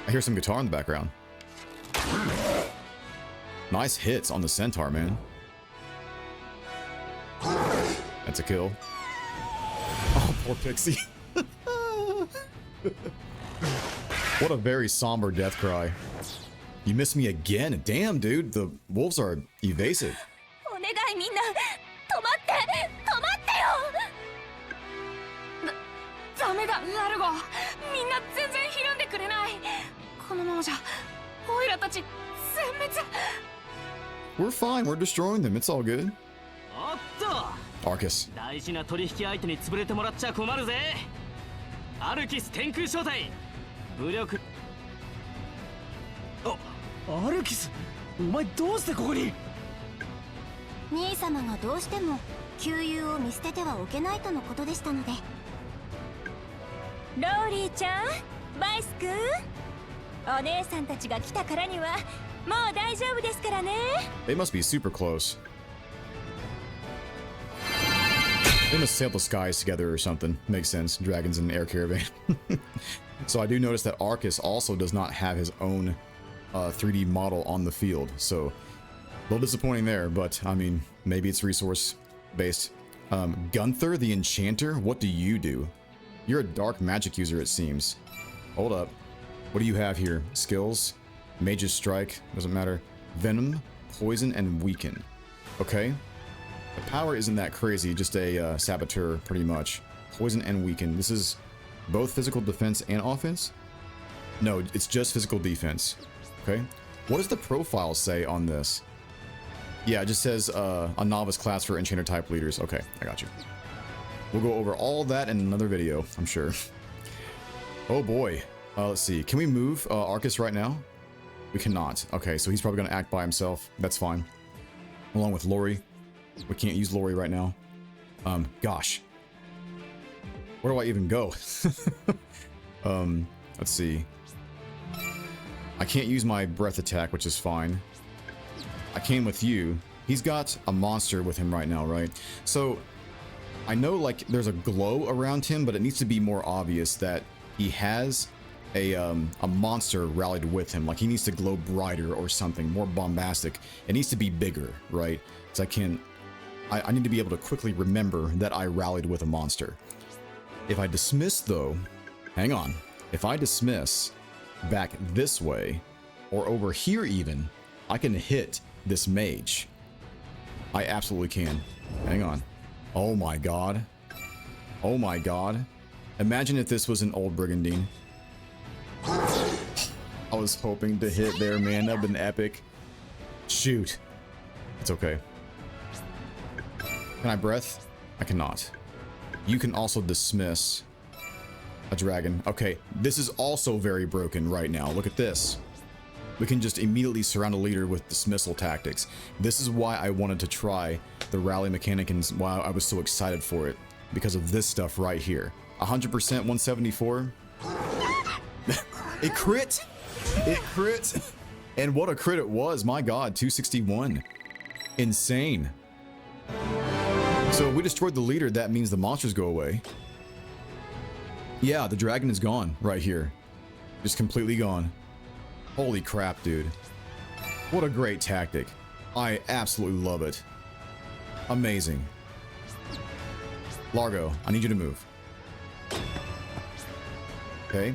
I hear some guitar in the background. Nice hits on the centaur, man. That's a kill. Oh, poor Pixie. What a very somber death cry. You missed me again. Damn, dude. The wolves are evasive. お願いみんな止まってよ。ダメだ、ラルゴ。みんな全然ひるんでくれない。このままじゃオイラたち全滅。 We're fine. We're destroying them. It's all good. おっと Arcus. 大事な取引相手に潰れてもらっちゃ困るぜ。アルキス天空招待武力。アルキス、お前どうしてここに？兄様がどうしても旧友を見捨ててはおけないとのことでしたので。ローリーちゃん、バイス君、お姉さんたちが来たからにはもう大丈夫ですからね。 They must be super close. They must sail the skies together or something. Makes sense. Dragons and air caravan. So I do notice that Arcus also does not have his own 3D model on the field. So a little disappointing there, but I mean, maybe it's resource based. Gunther the Enchanter, what do you do? You're a dark magic user, it seems. Hold up. What do you have here? Skills? Mage's Strike, doesn't matter. Venom, Poison, and Weaken. Okay. The power isn't that crazy, just a saboteur, pretty much. Poison and Weaken. This is Both physical defense and offense? No, it's just physical defense. Okay. What does the profile say on this? Yeah, it just says a novice class for enchanter type leaders. Okay, I got you. We'll go over all that in another video, I'm sure. Oh boy. Let's see. Can we move Arcus right now? We cannot. Okay, so he's probably going to act by himself. That's fine. Along with Lori. We can't use Lori right now. Gosh. Where do I even go? Let's see. I can't use my breath attack, which is fine. I came with you. He's got a monster with him right now, right? So I know like there's a glow around him, but it needs to be more obvious that he has a monster rallied with him. Like he needs to glow brighter or something more bombastic. It needs to be bigger, right? So I need to be able to quickly remember that I rallied with a monster. If I dismiss though, hang on. If I dismiss back this way or over here even, I can hit this mage. I absolutely can. Hang on. Oh my god. Oh my god. Imagine if this was an old Brigandine. I was hoping to hit there, man. That'd been epic. Shoot. It's okay. Can I breath? I cannot. You can also dismiss a dragon. Okay, this is also very broken right now. Look at this. We can just immediately surround a leader with dismissal tactics. This is why I wanted to try the rally mechanic and why I was so excited for it. Because of this stuff right here. 100% 174. It crit! It crit! And what a crit it was. My god, 261. Insane. So if we destroyed the leader, that means the monsters go away. Yeah, the dragon is gone right here. Just completely gone. Holy crap, dude. What a great tactic. I absolutely love it. Amazing. Largo, I need you to move. Okay.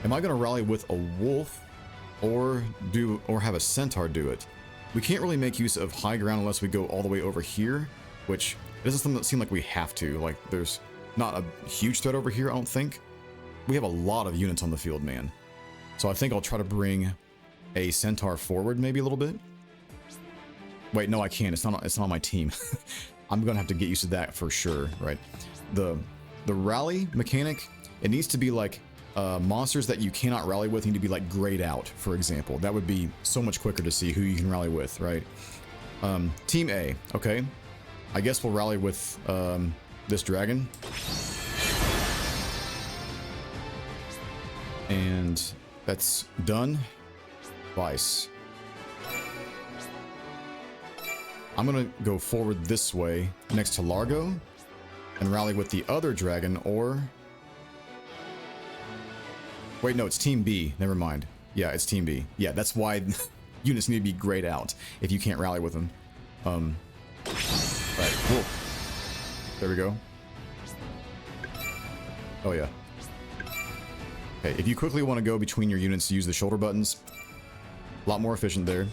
Am I gonna rally with a wolf or have a centaur do it? We can't really make use of high ground unless we go all the way over here, which it doesn't seem like we have to. Like there's not a huge threat over here, I don't think. We have a lot of units on the field, man. So I think I'll try to bring a centaur forward maybe a little bit. Wait, no, I can't. It's not on my team. I'm gonna have to get used to that for sure, right? The rally mechanic, it needs to be like monsters that you cannot rally with need to be like grayed out, for example. That would be so much quicker to see who you can rally with, right? Team A, okay. I guess we'll rally with this dragon. And that's done. Vice. I'm gonna go forward this way next to Largo and rally with the other dragon, or wait, no, it's Team B. Never mind. Yeah, it's Team B. Yeah, that's why units need to be grayed out if you can't rally with them. Right. Whoa. There we go. Oh yeah. Okay, if you quickly want to go between your units, use the shoulder buttons. A lot more efficient there.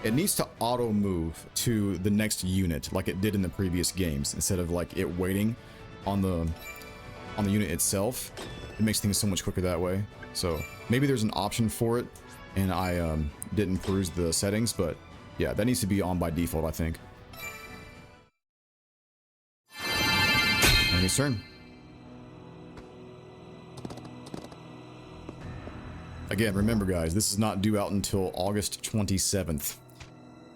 It needs to auto move to the next unit like it did in the previous games instead of like it waiting on the unit itself. It makes things so much quicker that way. So maybe there's an option for it and I didn't peruse the settings, but yeah, that needs to be on by default, I think. And his turn. Again, remember guys, this is not due out until August 27th.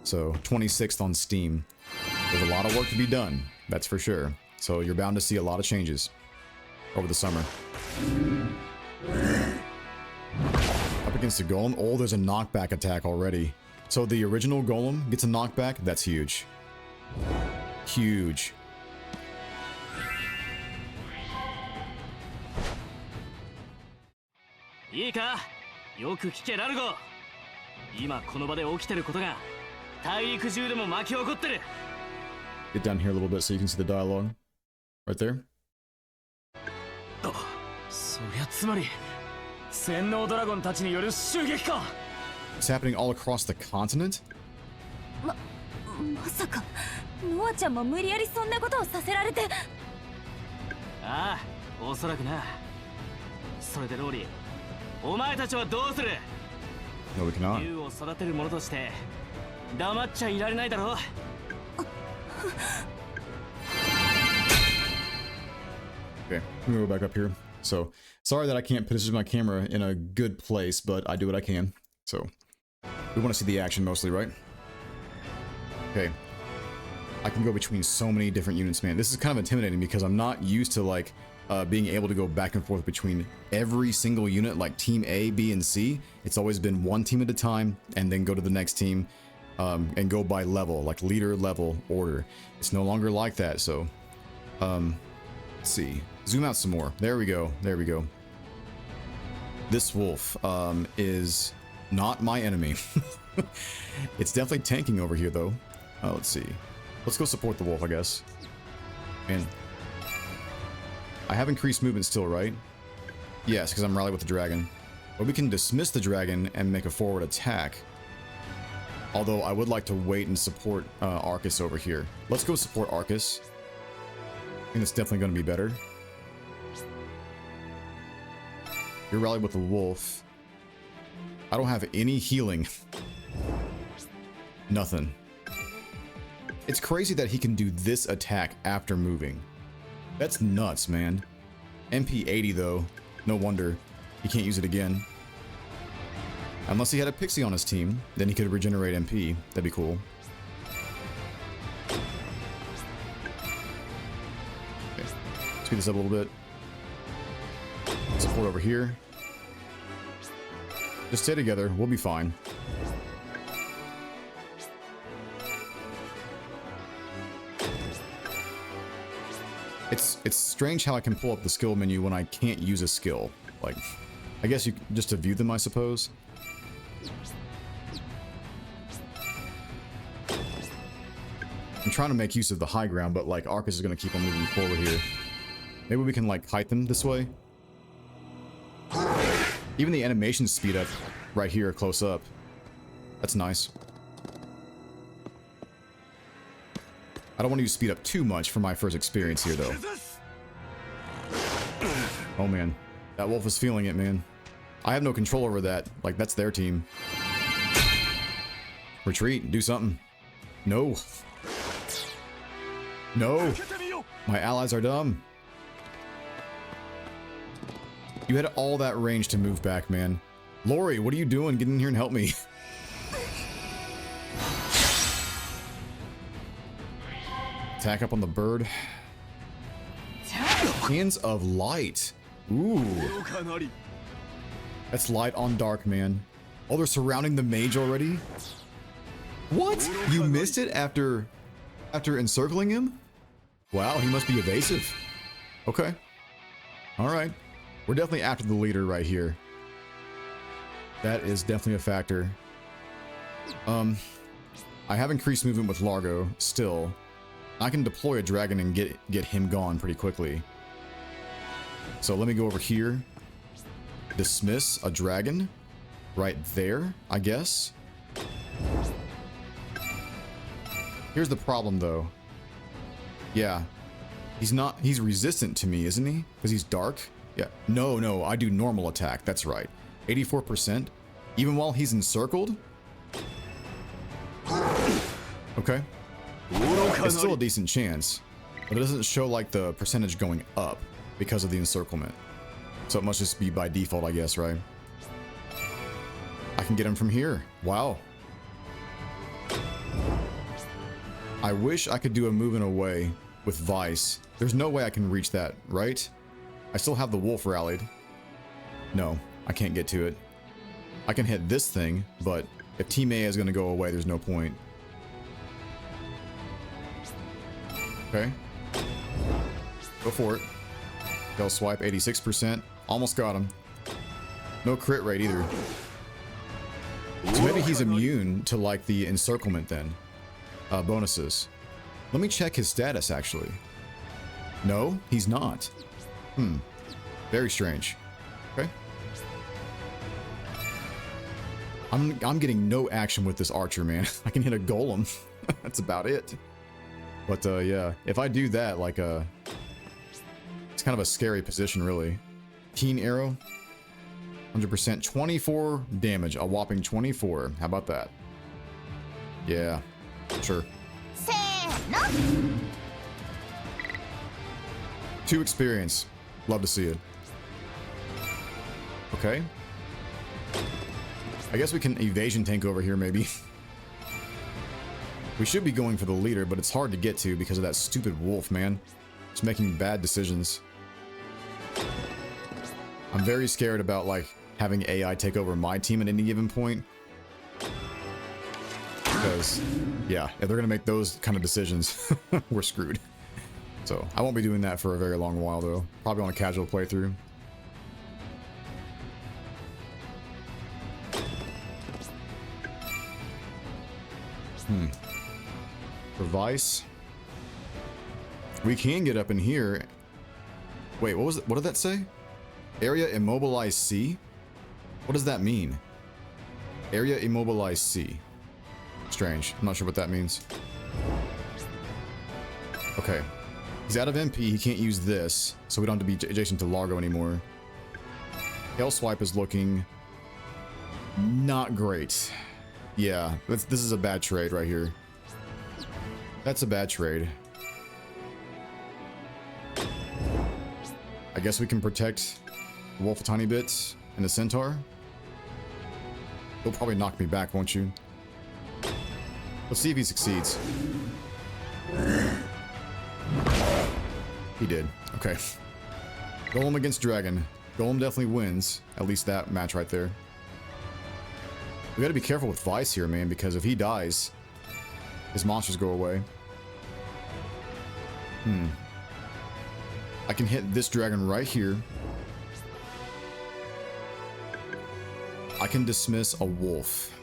So 26th on Steam. There's a lot of work to be done, that's for sure. So you're bound to see a lot of changes over the summer. Up against the golem. Oh, there's a knockback attack already. So the original golem gets a knockback. That's huge. Huge. Get down here a little bit so you can see the dialogue. Right there. It's happening all across the continent? まさかノアちゃんも無理やりそんなことをさせられて。ああ、おそらくな。それでローリー、お前たちはどうする？ No, we cannot. 竜を育てる者として黙っちゃいられないだろう。Okay, I'm gonna go back up here. So, sorry that I can't position my camera in a good place, but I do what I can. So, we want to see the action mostly, right? Okay. I can go between so many different units, man. This is kind of intimidating because I'm not used to, like, being able to go back and forth between every single unit, like Team A, B, and C. It's always been one team at a time, and then go to the next team, and go by level, like leader, level, order. It's no longer like that, so... let's see. Zoom out some more. There we go. There we go. This wolf is not my enemy. It's definitely tanking over here, though. Let's see. Let's go support the wolf, I guess. And I have increased movement still, right? Yes, because I'm rallied with the dragon. But we can dismiss the dragon and make a forward attack. Although I would like to wait and support Arcus over here. Let's go support Arcus. I think it's definitely going to be better. You're rallied with the wolf. I don't have any healing. Nothing. It's crazy that he can do this attack after moving. That's nuts, man. MP 80 though. No wonder he can't use it again. Unless he had a pixie on his team, then he could regenerate MP. That'd be cool. Okay. Speed this up a little bit. Support over here. Just stay together. We'll be fine. It's strange how I can pull up the skill menu when I can't use a skill. Like, I guess you just to view them, I suppose. I'm trying to make use of the high ground, but like Arcus is going to keep on moving forward here. Maybe we can like kite them this way. Even the animations speed up right here close up. That's nice. I don't want to use speed up too much for my first experience here, though. Oh, man. That wolf is feeling it, man. I have no control over that. Like, that's their team. Retreat. Do something. No. No. My allies are dumb. You had all that range to move back, man. Lori, what are you doing? Get in here and help me. Attack up on the bird. Hands of light. Ooh. That's light on dark, man. Oh, they're surrounding the mage already? What? You missed it after encircling him? Wow, he must be evasive. Okay. Alright. We're definitely after the leader right here. That is definitely a factor. I have increased movement with Largo still. I can deploy a dragon and get him gone pretty quickly. So let me go over here. Dismiss a dragon. Right there, I guess. Here's the problem though. Yeah. He's resistant to me, isn't he? Because he's dark? Yeah. No, I do normal attack. That's right. 84%. Even while he's encircled? Okay. It's still a decent chance, but it doesn't show like the percentage going up because of the encirclement. So it must just be by default, I guess, right? I can get him from here. Wow. I wish I could do a move in a way with Vice. There's no way I can reach that, right? I still have the wolf rallied. No, I can't get to it. I can hit this thing, but if Team A is going to go away, there's no point. Okay. Go for it. They'll swipe 86%. Almost got him. No crit rate either. So maybe he's immune to like the encirclement then. Bonuses. Let me check his status actually. No, he's not. Very strange. Okay. I'm getting no action with this archer, man. I can hit a golem. That's about it. But yeah, if I do that, like it's kind of a scary position, really. Keen arrow, 100%, 24 damage, a whopping 24. How about that? Yeah, sure. 2 experience. Love to see it. Okay. I guess we can evasion tank over here, maybe. We should be going for the leader, but it's hard to get to because of that stupid wolf, man. It's making bad decisions. I'm very scared about, like, having AI take over my team at any given point. Because, yeah, if they're gonna make those kind of decisions, we're screwed. So, I won't be doing that for a very long while, though. Probably on a casual playthrough. For Vice, we can get up in here. Wait, what was it? What did that say? Area immobilized C? What does that mean? Area immobilized C. Strange. I'm not sure what that means. Okay. He's out of MP. He can't use this, so we don't have to be adjacent to Largo anymore. Hell Swipe is looking not great. Yeah, this is a bad trade right here. That's a bad trade. I guess we can protect the Wolf a tiny bit and the Centaur. He'll probably knock me back, won't you? Let's see if he succeeds. He did. Okay. Golem against Dragon. Golem definitely wins. At least that match right there. We gotta be careful with Vice here, man, because if he dies, his monsters go away. I can hit this dragon right here. I can dismiss a wolf.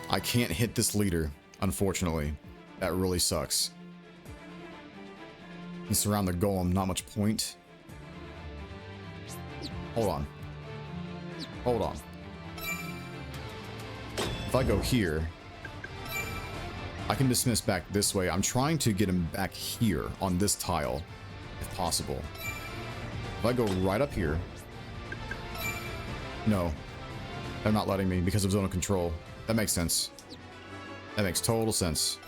I can't hit this leader, unfortunately. That really sucks. And surround the golem, not much point. Hold on. Hold on. If I go here, I can dismiss back this way. I'm trying to get him back here on this tile, if possible. If I go right up here... No. They're not letting me because of zone of control. That makes sense. That makes total sense.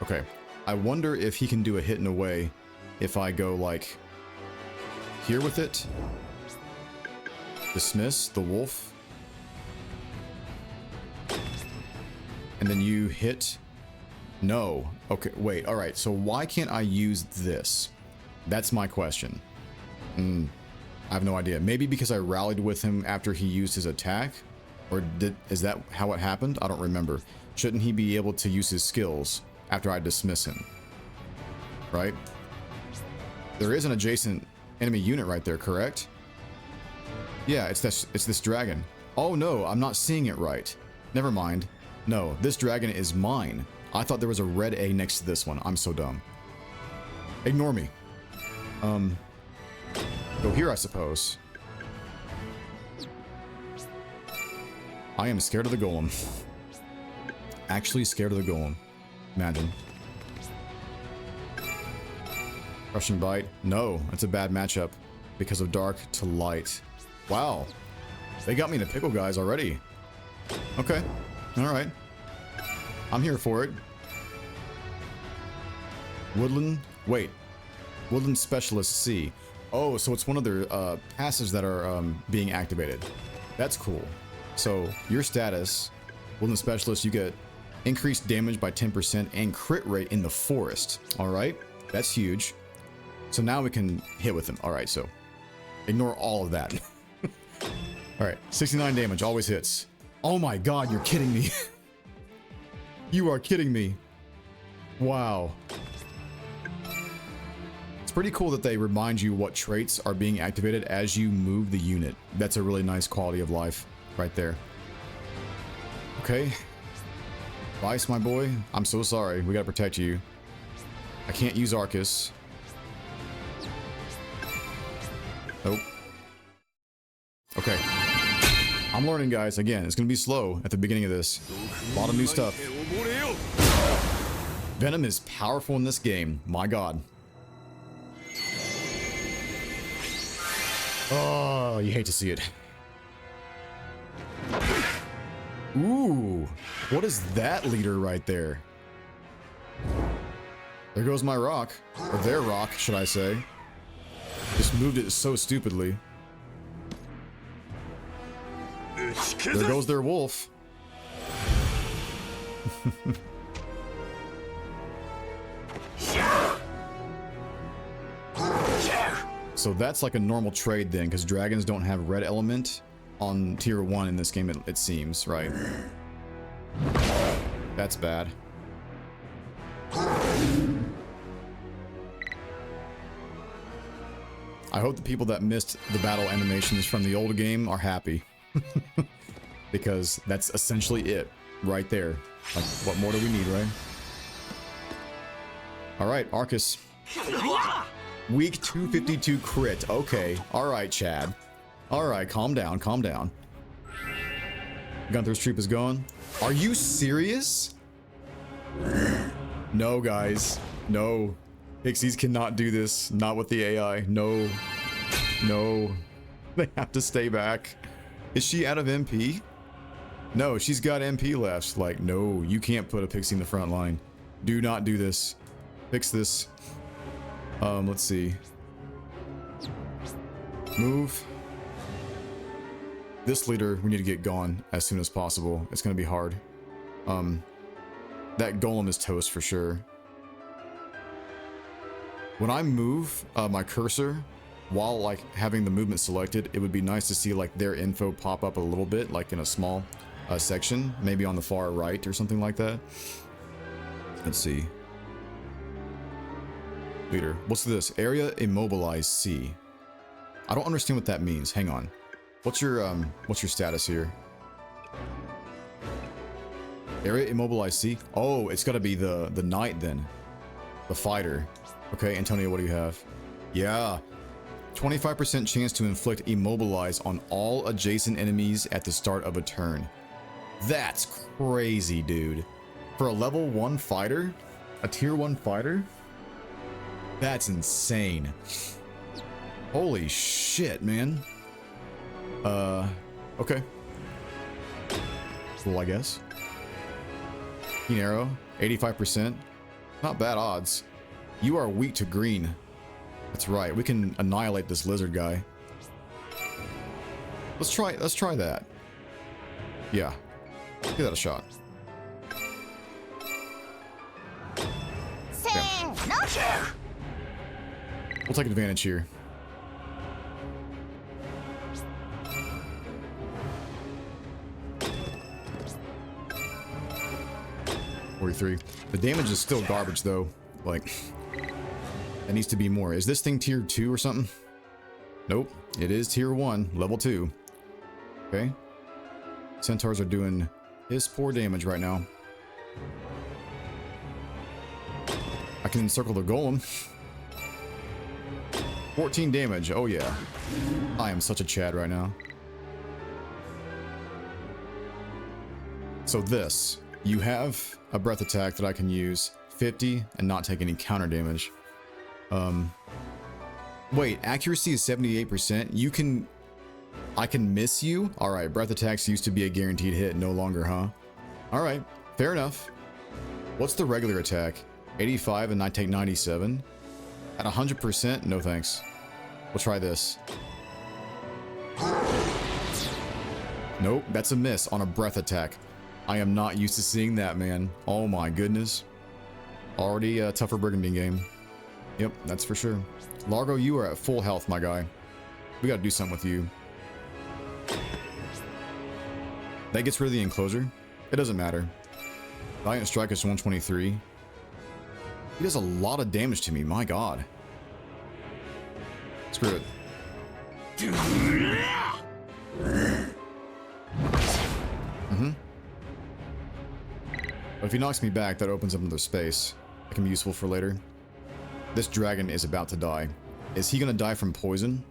Okay. I wonder if he can do a hit and away if I go, like, here with it. Dismiss the wolf. And then you hit... No. Okay, wait. Alright, so why can't I use this? That's my question. I have no idea. Maybe because I rallied with him after he used his attack? Or is that how it happened? I don't remember. Shouldn't he be able to use his skills after I dismiss him? Right? There is an adjacent enemy unit right there, correct? Yeah, it's this dragon. Oh no, I'm not seeing it right. Never mind. No, this dragon is mine. I thought there was a red A next to this one. I'm so dumb. Ignore me. Go here, I suppose. I am scared of the golem. Actually scared of the golem. Imagine. Crushing Bite. No, that's a bad matchup. Because of dark to light. Wow. They got me in a pickle, guys, already. Okay. Alright. I'm here for it. Woodland. Wait. Woodland Specialist C. Oh, so it's one of their passives that are being activated. That's cool. So, your status, Woodland Specialist, you get increased damage by 10% and crit rate in the forest. Alright, that's huge. So now we can hit with him. Alright, so ignore all of that. Alright, 69 damage, always hits. Oh my god, you're kidding me. You are kidding me. Wow. It's pretty cool that they remind you what traits are being activated as you move the unit. That's a really nice quality of life right there. Okay. Vice, my boy, I'm so sorry. We gotta protect you. I can't use Arcus. Nope. Okay. I'm learning, guys. Again, it's gonna be slow at the beginning of this. A lot of new stuff. Venom is powerful in this game. My god. Oh, you hate to see it. Ooh, what is that leader right there? There goes my rock. Or their rock, should I say. Just moved it so stupidly. There goes their wolf. So that's like a normal trade then, because dragons don't have red element on tier 1 in this game, it seems, right? That's bad. I hope the people that missed the battle animations from the old game are happy. Because that's essentially it, right there. Like, what more do we need, right? Alright, Arcus. Week 252 crit. Okay. Alright, Chad. Alright, calm down, calm down. Gunther's troop is gone. Are you serious? No, guys. No. Pixies cannot do this. Not with the AI. No. No. They have to stay back. Is she out of MP? No, she's got MP left. Like, no, you can't put a Pixie in the front line. Do not do this. Fix this. Let's see. Move. This leader, we need to get gone as soon as possible. It's gonna be hard. That golem is toast for sure. When I move my cursor, while like having the movement selected, it would be nice to see like their info pop up a little bit, like in a small section, maybe on the far right or something like that. Let's see. Leader, what's this? Area immobilized C. I don't understand what that means. Hang on. What's your status here? Area immobilized C. Oh, it's got to be the knight then, the fighter. Okay, Antonio, what do you have? Yeah. 25% chance to inflict immobilize on all adjacent enemies at the start of a turn. That's crazy, dude. For a level 1 fighter? A tier 1 fighter? That's insane. Holy shit, man. Okay. Cool, I guess. Keen arrow, 85%. Not bad odds. You are weak to green. That's right, we can annihilate this lizard guy. Let's try that. Yeah. Give that a shot. Okay. We'll take advantage here. The damage is still garbage though. Like, it needs to be more. Is this thing tier 2 or something? Nope. It is tier 1, level 2. Okay. Centaurs are doing his poor damage right now. I can encircle the golem. 14 damage. Oh yeah. I am such a Chad right now. So this. You have a breath attack that I can use 50 and not take any counter damage. Wait, accuracy is 78%. I can miss you? Alright, breath attacks used to be a guaranteed hit, no longer, huh? Alright, fair enough. What's the regular attack? 85 and I take 97. At 100%? No thanks. We'll try this. Nope, that's a miss on a breath attack. I am not used to seeing that, man. Oh my goodness. Already a tougher Brigandine game. Yep, that's for sure. Largo, you are at full health, my guy. We gotta do something with you. That gets rid of the enclosure. It doesn't matter. Valiant Strike is 123. He does a lot of damage to me, my god. Screw it. But if he knocks me back, that opens up another space. That can be useful for later. This dragon is about to die. Is he gonna die from poison?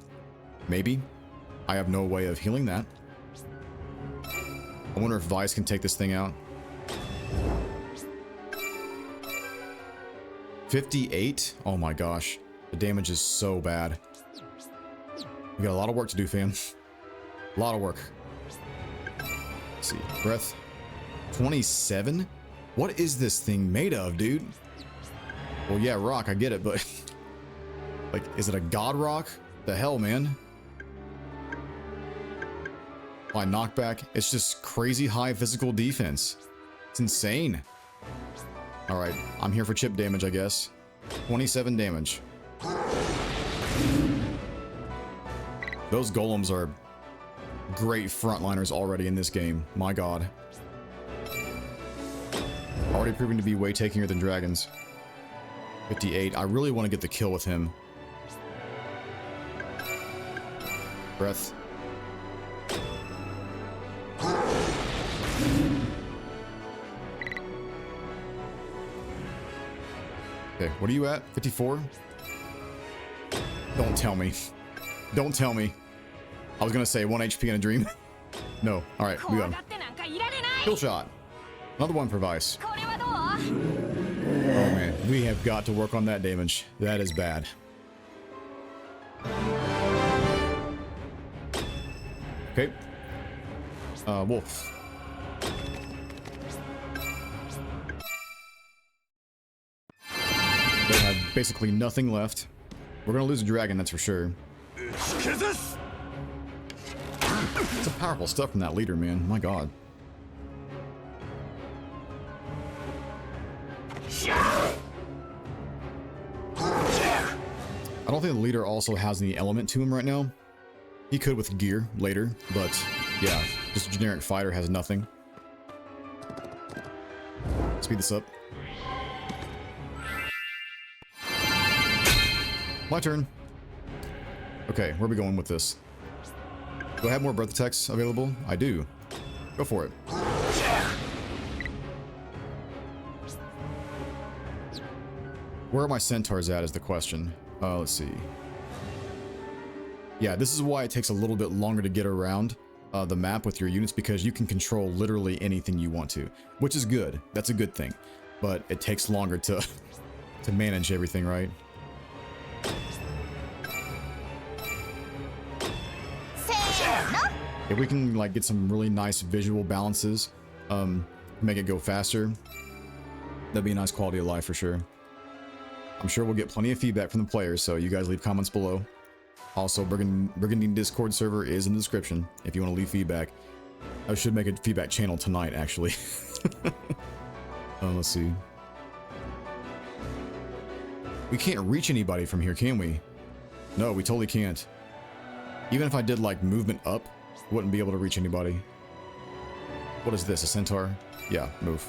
Maybe. I have no way of healing that. I wonder if Vice can take this thing out. 58? Oh my gosh. The damage is so bad. We got a lot of work to do, fam. A lot of work. Let's see. Breath. 27? What is this thing made of, dude? Well, yeah, rock, I get it, but... like, is it a god rock? The hell, man? My knockback, it's just crazy high physical defense. It's insane. Alright, I'm here for chip damage, I guess. 27 damage. Those golems are great frontliners already in this game. My god. Already proving to be way takier than dragons. 58. I really want to get the kill with him. Breath. Okay, what are you at? 54? Don't tell me. Don't tell me. I was gonna say 1 HP in a dream. No. Alright, we got him. Kill shot. Another one for Vice. Oh man, we have got to work on that damage. That is bad. Okay. Wolf. They have basically nothing left. We're gonna lose a dragon, that's for sure. Some powerful stuff from that leader, man. My god. I don't think the leader also has any element to him right now. He could with gear later, but yeah, just a generic fighter has nothing. Speed this up. My turn. Okay, where are we going with this? Do I have more breath attacks available? I do. Go for it. Where are my centaurs at is the question. Let's see. Yeah, this is why it takes a little bit longer to get around the map with your units, because you can control literally anything you want to, which is good. That's a good thing. But it takes longer to to manage everything, right? If we can like get some really nice visual balances, make it go faster, that'd be a nice quality of life for sure. I'm sure we'll get plenty of feedback from the players, so you guys leave comments below. Also, Brigandine Discord server is in the description if you want to leave feedback. I should make a feedback channel tonight, actually. Let's see. We can't reach anybody from here, can we? No, we totally can't. Even if I did like movement up, wouldn't be able to reach anybody. What is this, a centaur? Yeah, move.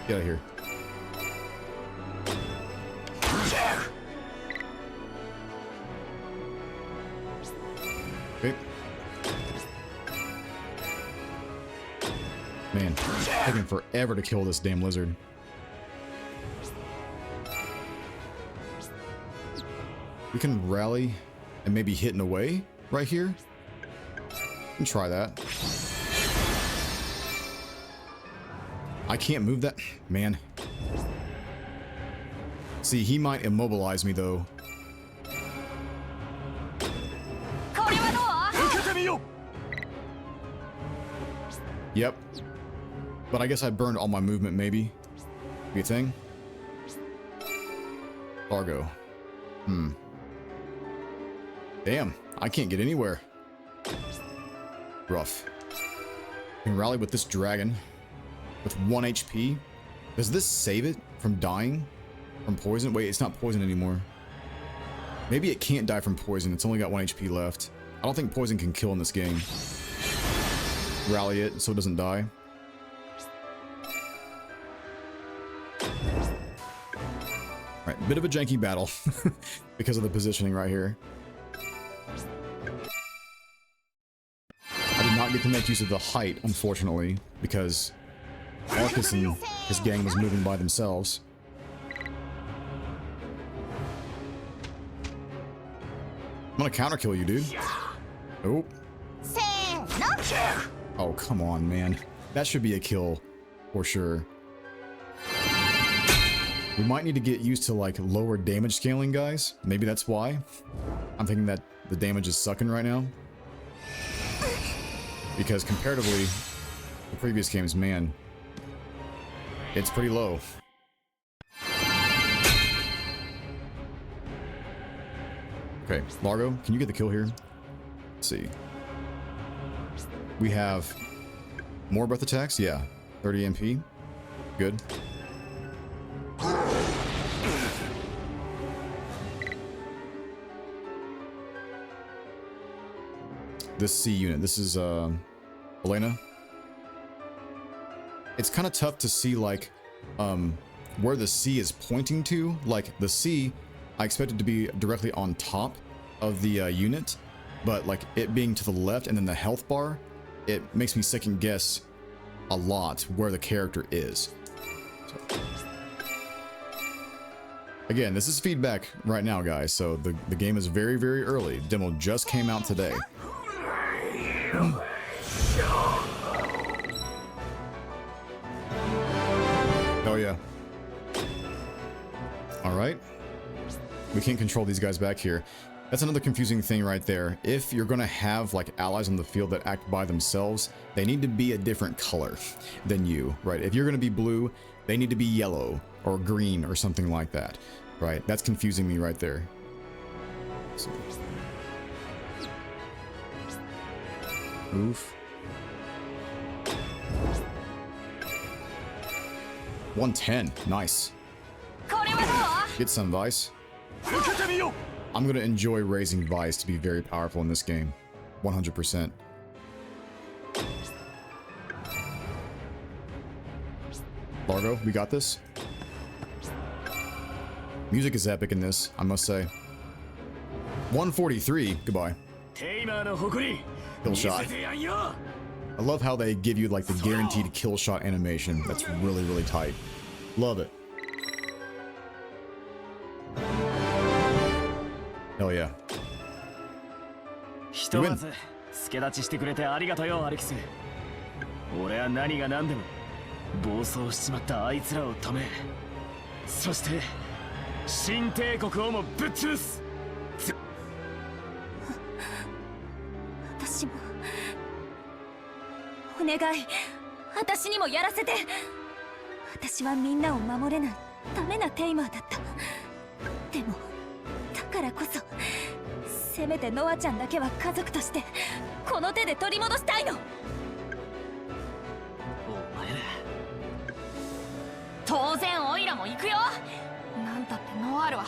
Get out of here. Okay. Man, it's taking forever to kill this damn lizard. We can rally and maybe hit in a way right here. We can try that. I can't move that. Man. See, he might immobilize me though. Yep. But I guess I burned all my movement, maybe. Be a thing? Largo. Damn, I can't get anywhere. Rough. Can rally with this dragon. With 1 HP. Does this save it from dying? From poison? Wait, it's not poison anymore. Maybe it can't die from poison. It's only got 1 HP left. I don't think poison can kill in this game. Rally it so it doesn't die. Alright, bit of a janky battle. Because of the positioning right here. I did not get to make use of the height, unfortunately, because Valkos and his gang was moving by themselves. I'm gonna counter kill you, dude. Oh. Oh, come on, man. That should be a kill for sure. We might need to get used to like lower damage scaling, guys. Maybe that's why. I'm thinking that the damage is sucking right now. Because comparatively, the previous games, man, it's pretty low. Okay, Largo, can you get the kill here? Let's see. We have more breath attacks? Yeah. 30 MP. Good. This C unit. This is Elena. It's kind of tough to see like where the C is pointing to. Like the C, I expect it to be directly on top of the unit, but like it being to the left and then the health bar, it makes me second guess a lot where the character is. So. Again, this is feedback right now, guys, so the game is very, very early. Demo just came out today. Oh yeah. All right. We can't control these guys back here. That's another confusing thing right there. If you're gonna have like allies on the field that act by themselves, they need to be a different color than you, right? If you're gonna be blue, they need to be yellow or green or something like that, right? That's confusing me right there. So. Oof. 110. Nice. Get some Vice. I'm gonna enjoy raising Vice to be very powerful in this game. 100%. Largo, we got this. Music is epic in this, I must say. 143. Goodbye. Kill shot. I love how they give you like the guaranteed kill shot animation. That's really, really tight. Love it. Hell yeah. You win. 助立ちしてくれてありがとうよ、アレキス。俺は何が何でも暴走しちまったあいつらを止め、そして新帝国をもぶっ潰す。私もお願い、私にもやらせて。私はみんなを守れないダメなテイマーだった。でもだからこそせめてノアちゃんだけは家族としてこの手で取り戻したいの。お前ら当然オイラも行くよ。なんたってノアールは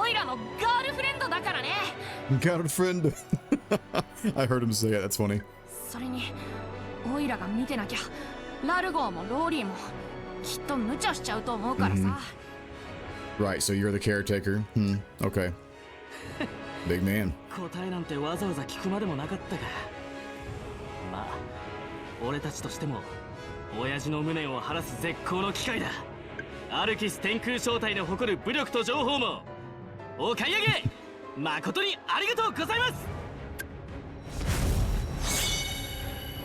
オイラのガールフレンドだからね。Girlfriend. I heard him say it. That's funny. それにオイラが見てなきゃラルゴーもローリーもきっと無茶しちゃうと思うからさ。Right, so you're the caretaker. Okay. Big man. 答えなんてわざわざ聞くまでもなかったか。まあ、俺たちとしても親父の無念を晴らす絶好の機会だ。アルキス天空小隊の誇る武力と情報もお買い上げ誠にありがとうございます。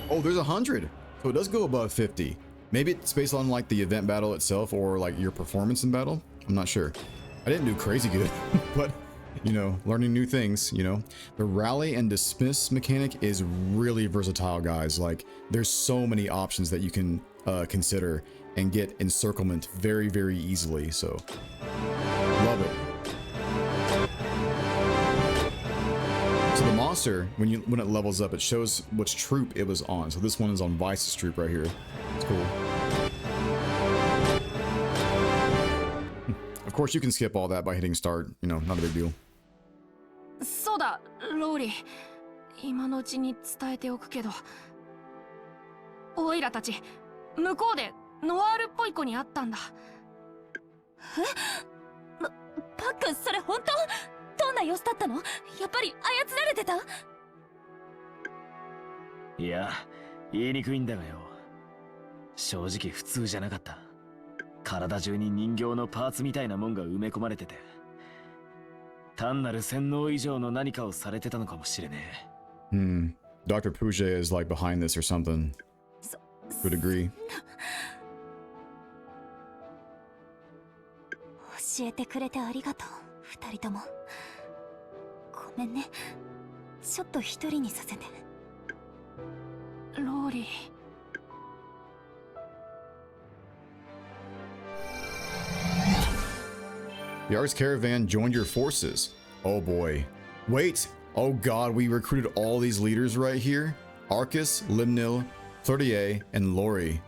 Oh, there's 100. So it does go above 50. Maybe it's based on like the event battle itself or like your performance in battle. I'm not sure. I didn't do crazy good, but you know, learning new things, you know. The rally and dismiss mechanic is really versatile, guys. Like there's so many options that you can consider and get encirclement very, very easily. So love it. So the monster, when it levels up, it shows which troop it was on. So this one is on Vice's troop right here. It's cool. Of course, you can skip all that by hitting start. You know, not a big deal. そうだ、ローリー。今のうちに伝えておくけど、オイラたち向こうでノワールっぽい子に会ったんだ。パックン、それ本当？どんな様子だったの？やっぱり操られてた？いや、言いにくいんだがよ。正直普通じゃなかった。体中に人形のパーツみたいなもんが埋め込まれてて、単なる洗脳以上の何かをされてたのかもしれねえ。Dr. Puget is like behind this or something to a degree. 教えてくれてありがとう、二人とも。ごめんね。ちょっと一人にさせて。ローリー。 The Arx caravan joined your forces. Oh boy. Wait. Oh god, we recruited all these leaders right here? Arcus, Limnil, Flirtier, and Lori.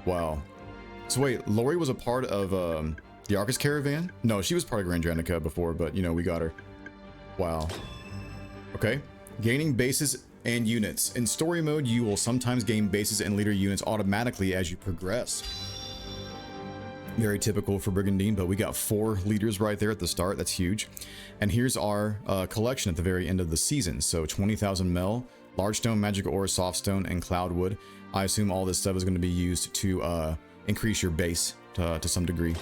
Wow. So wait, Lori was a part of the Arcus caravan? No, she was part of Grand Dranica before, but you know, we got her. Wow. Okay. Gaining bases and units. In story mode, you will sometimes gain bases and leader units automatically as you progress. Very typical for Brigandine, but we got 4 leaders right there at the start. That's huge. And here's our collection at the very end of the season. So 20,000 mel, large stone, magic ore, soft stone, and cloudwood. I assume all this stuff is going to be used to increase your base to some degree.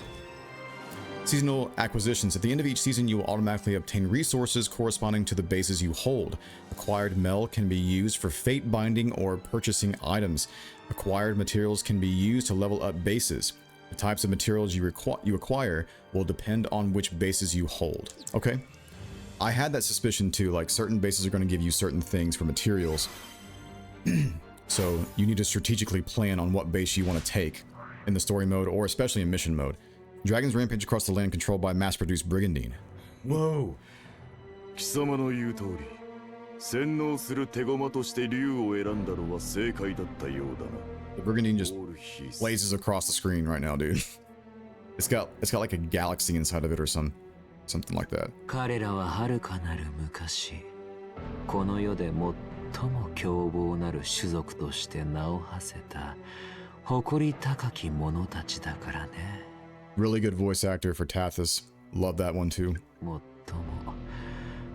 Seasonal acquisitions. At the end of each season, you will automatically obtain resources corresponding to the bases you hold. Acquired mel can be used for fate binding or purchasing items. Acquired materials can be used to level up bases. The types of materials you acquire will depend on which bases you hold. Okay. I had that suspicion too, like certain bases are going to give you certain things for materials. So you need to strategically plan on what base you want to take in the story mode or especially in mission mode. Dragons rampage across the land controlled by mass-produced Brigandine. Whoa. 貴様の言う通り、洗脳する手駒として竜を選んだのは正解だったようだな。 The Brigandine just blazes across the screen right now, dude. It's got like a galaxy inside of it or something like that. 彼らは遥かなる昔、この世で最も凶暴なる種族として名を馳せた誇り高き者たちだからね。 Really good voice actor for Tathis. Love that one too. もっとも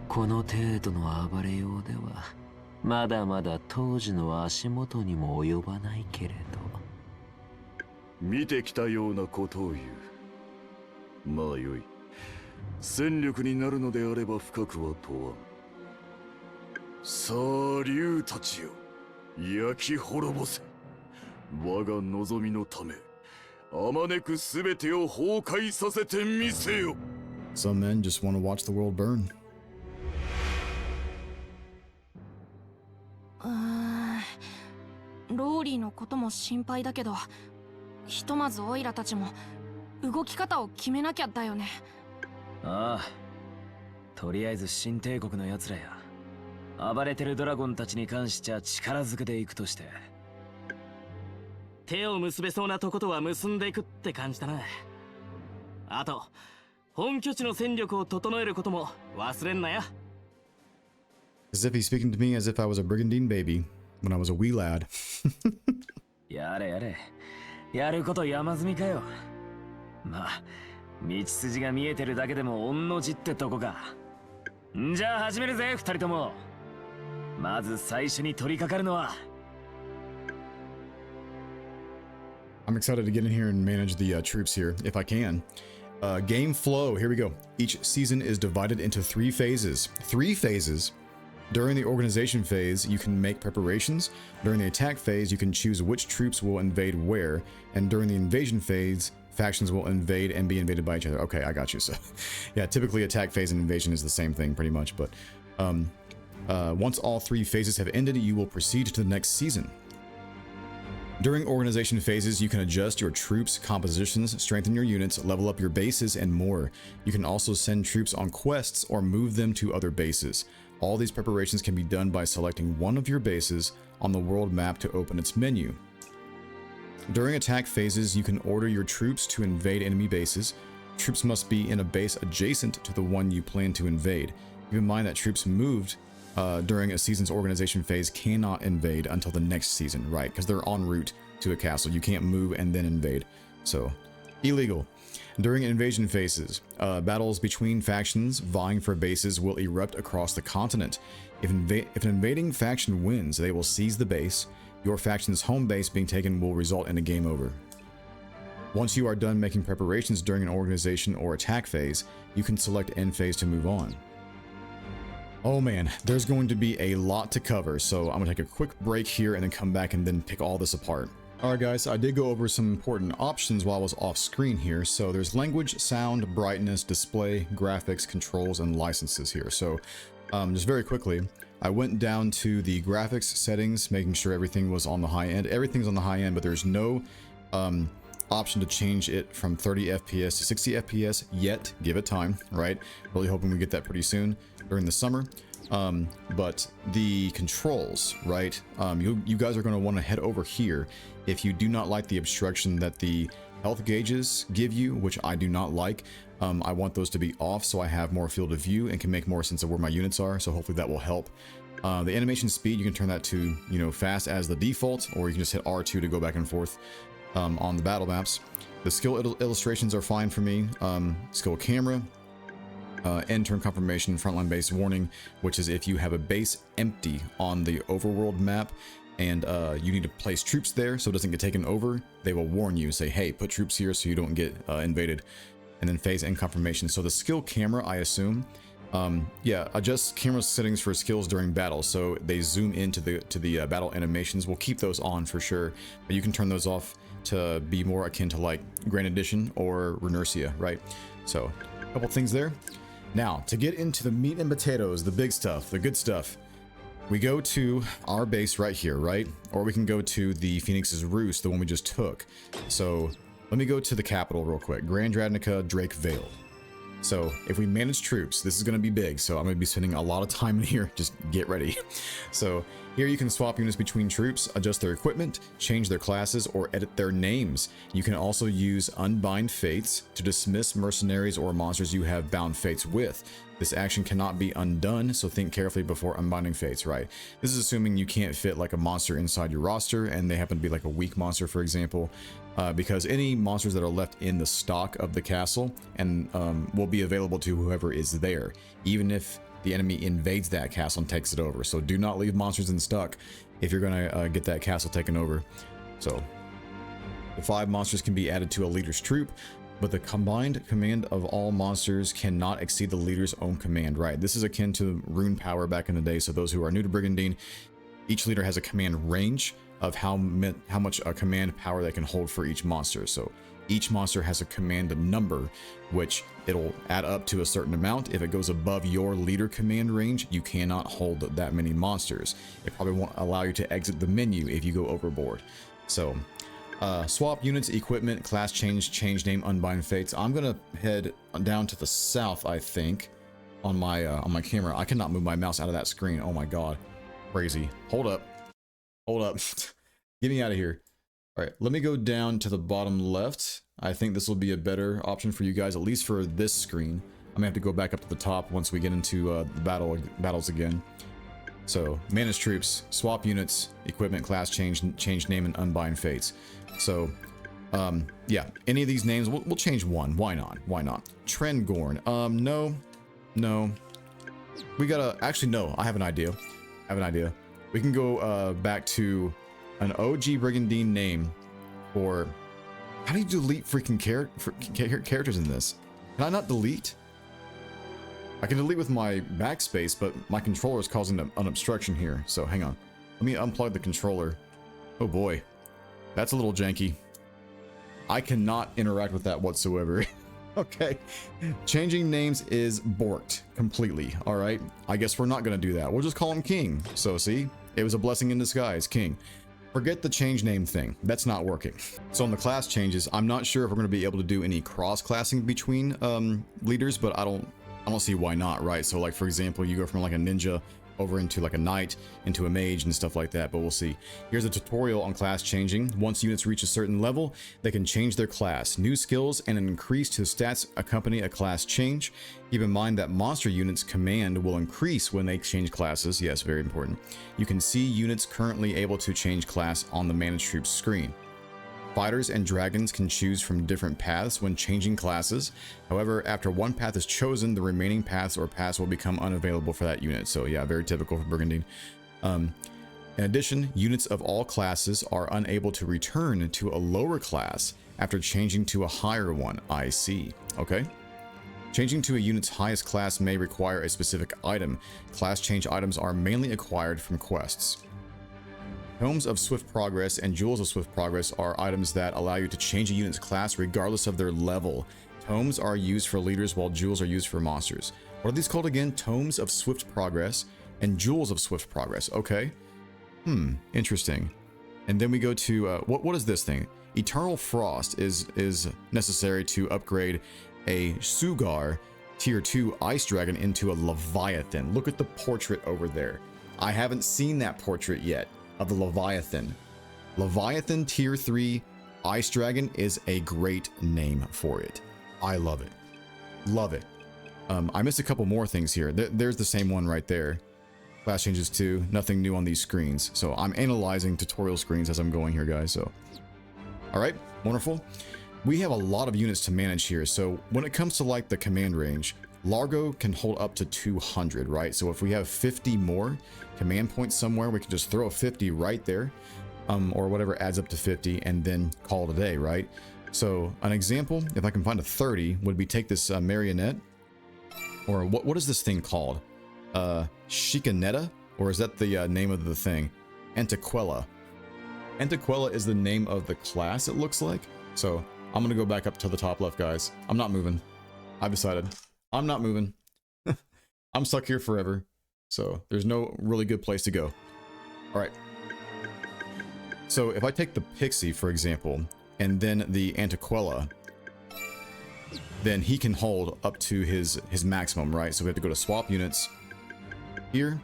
この程度の暴れようではまだまだ当時の足元にも及ばないけれど。見てきたようなことを言う。まあよい。戦力になるのであれば深くは問わん。さあ竜たちよ、焼き滅ぼせ。我が望みのため、あまねくすべてを崩壊させてみせよ。Some men just want to watch the world burn. ローリーのことも心配だけど、ひとまずオイラたちも動き方を決めなきゃだよね。ああ、とりあえず新帝国のやつらや暴れてるドラゴンたちに関しちゃ力ずくでいくとして、手を結べそうなとことは結んでいくって感じだな。あと本拠地の戦力を整えることも忘れんなや。 As if he's speaking to me as if I was a Brigandine baby when I was a wee lad. やれやれ、やること山積みかよ。まあ道筋が見えてるだけでも御の字ってとこか。んじゃあ始めるぜ、二人とも。まず最初に取り掛かるのは。 I'm excited to get in here and manage the troops here if I can. Game flow, here we go. Each season is divided into 3 phases. 3 phases. During the organization phase, you can make preparations. During the attack phase, you can choose which troops will invade where. And during the invasion phase, factions will invade and be invaded by each other. Okay, I got you. So, yeah, typically attack phase and invasion is the same thing pretty much. But once all 3 phases have ended, you will proceed to the next season. During organization phases, you can adjust your troops' compositions, strengthen your units, level up your bases, and more. You can also send troops on quests or move them to other bases. All these preparations can be done by selecting one of your bases on the world map to open its menu. During attack phases, you can order your troops to invade enemy bases. Troops must be in a base adjacent to the one you plan to invade. Keep in mind that troops moved during a season's organization phase cannot invade until the next season, right? Because they're en route to a castle. You can't move and then invade. So, illegal. During invasion phases, battles between factions vying for bases will erupt across the continent. If an invading faction wins, they will seize the base. Your faction's home base being taken will result in a game over. Once you are done making preparations during an organization or attack phase, you can select end phase to move on. Oh man, there's going to be a lot to cover, so I'm gonna take a quick break here and then come back and then pick all this apart. Alright guys, I did go over some important options while I was off screen here. So there's language, sound, brightness, display, graphics, controls, and licenses here. So just very quickly, I went down to the graphics settings, making sure everything was on the high end. Everything's on the high end, but there's no option to change it from 30 FPS to 60 FPS yet. Give it time, right? Really hoping we get that pretty soon during the summer. But the controls, right? You guys are going to want to head over here if you do not like the obstruction that the health gauges give you, which I do not like. I want those to be off so I have more field of view and can make more sense of where my units are. So hopefully that will help. The animation speed, you can turn that to, you know, fast as the default, or you can just hit R2 to go back and forth on the battle maps. The skill illustrations are fine for me. Skill camera, end turn confirmation, frontline base warning, which is if you have a base empty on the overworld map and you need to place troops there so it doesn't get taken over, they will warn you, say, hey, put troops here so you don't get invaded. And then phase end confirmation. So the skill camera, I assume, yeah, adjust camera settings for skills during battle, so they zoom into the battle animations. We'll keep those on for sure, but you can turn those off to be more akin to like Grand Edition or Renercia, right? So a couple things there. Now to get into the meat and potatoes, the big stuff, the good stuff, we go to our base right here, right? Or we can go to the Phoenix's Roost, the one we just took. So let me go to the capital real quick. Grand Radnica, Drake Vale. So if we manage troops, this is going to be big, so I'm going to be spending a lot of time in here. Just get ready. So here you can swap units between troops, adjust their equipment, change their classes, or edit their names. You can also use Unbind Fates to dismiss mercenaries or monsters you have bound fates with. This action cannot be undone, so think carefully before unbinding fates, right? This is assuming you can't fit like a monster inside your roster and they happen to be like a weak monster, for example. Because any monsters that are left in the stock of the castle and will be available to whoever is there, even if the enemy invades that castle and takes it over. So do not leave monsters in stock if you're going to get that castle taken over. So the 5 monsters can be added to a leader's troop, but the combined command of all monsters cannot exceed the leader's own command, right? This is akin to rune power back in the day. So those who are new to Brigandine, each leader has a command range of how much command power they can hold for each monster. So each monster has a command number, which it'll add up to a certain amount. If it goes above your leader command range, you cannot hold that many monsters. It probably won't allow you to exit the menu if you go overboard. So swap units, equipment, class change name, unbind fates. I'm gonna head down to the south, I think, on my camera. I cannot move my mouse out of that screen. Oh my god, crazy. Hold up. Get me out of here. All right, let me go down to the bottom left. I think this will be a better option for you guys, at least for this screen. I'm gonna have to go back up to the top once we get into the battles again. So manage troops, swap units, equipment, class change name, and unbind fates. So yeah, any of these names, we'll change one. Why not? Why not? Trendgorn. No. We gotta, actually no, I have an idea. We can go back to an OG Brigandine name, or how do you delete freaking characters in this? Can I not delete? I can delete with my backspace, but my controller is causing an obstruction here. So hang on, let me unplug the controller. Oh boy, that's a little janky. I cannot interact with that whatsoever. Okay, changing names is borked completely. All right, I guess we're not gonna do that. We'll just call him King. So see, it was a blessing in disguise, King. Forget the change name thing. That's not working. So on the class changes, I'm not sure if we're gonna be able to do any cross-classing between leaders, but I don't see why not, right? So like, for example, you go from like a ninja over into like a knight, into a mage and stuff like that, but we'll see. Here's a tutorial on class changing. Once units reach a certain level, they can change their class. New skills and an increase to stats accompany a class change. Keep in mind that monster units command will increase when they change classes. Yes, very important. You can see units currently able to change class on the manage troops screen. Fighters and dragons can choose from different paths when changing classes. However, after one path is chosen, the remaining paths or paths will become unavailable for that unit. So yeah, very typical for Brigandine. In addition, units of all classes are unable to return to a lower class after changing to a higher one. I see. Okay. Changing to a unit's highest class may require a specific item. Class change items are mainly acquired from quests. Tomes of Swift Progress and Jewels of Swift Progress are items that allow you to change a unit's class regardless of their level. Tomes are used for leaders while Jewels are used for monsters. What are these called again? Tomes of Swift Progress and Jewels of Swift Progress. Okay. Interesting. And then we go to, what is this thing? Eternal Frost is necessary to upgrade a Sugar tier 2 ice dragon into a Leviathan. Look at the portrait over there. I haven't seen that portrait yet of the Leviathan. Leviathan tier 3 ice dragon is a great name for it. I love it. Love it. I missed a couple more things here. There's the same one right there. Class changes too. Nothing new on these screens. So I'm analyzing tutorial screens as I'm going here, guys. So, all right, wonderful. We have a lot of units to manage here. So when it comes to like the command range, Largo can hold up to 200, right? So if we have 50 more command points somewhere, we can just throw a 50 right there, or whatever adds up to 50, and then call it a day, right? So an example, if I can find a 30, would be take this marionette, or what is this thing called? Shikanetta? Or is that the name of the thing? Antiquella. Antiquella is the name of the class, it looks like. So I'm gonna go back up to the top left, guys. I'm not moving. I've decided. I'm not moving. I'm stuck here forever. So there's no really good place to go. All right. So if I take the Pixie, for example, and then the Antiquella, then he can hold up to his maximum, right? So we have to go to swap units here,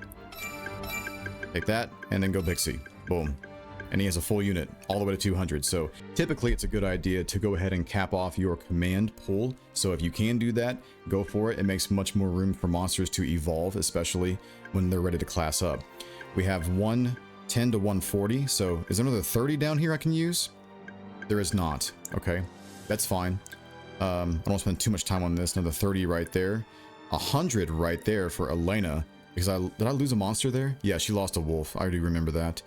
take that, and then go Pixie. Boom. And he has a full unit all the way to 200. So typically it's a good idea to go ahead and cap off your command pool. So if you can do that, go for it. It makes much more room for monsters to evolve, especially when they're ready to class up. We have 110 to 140. So is there another 30 down here I can use? There is not. Okay, that's fine. I don't want to spend too much time on this. Another 30 right there. 100 right there for Elena. Because did I lose a monster there? Yeah, she lost a wolf. I already remember that.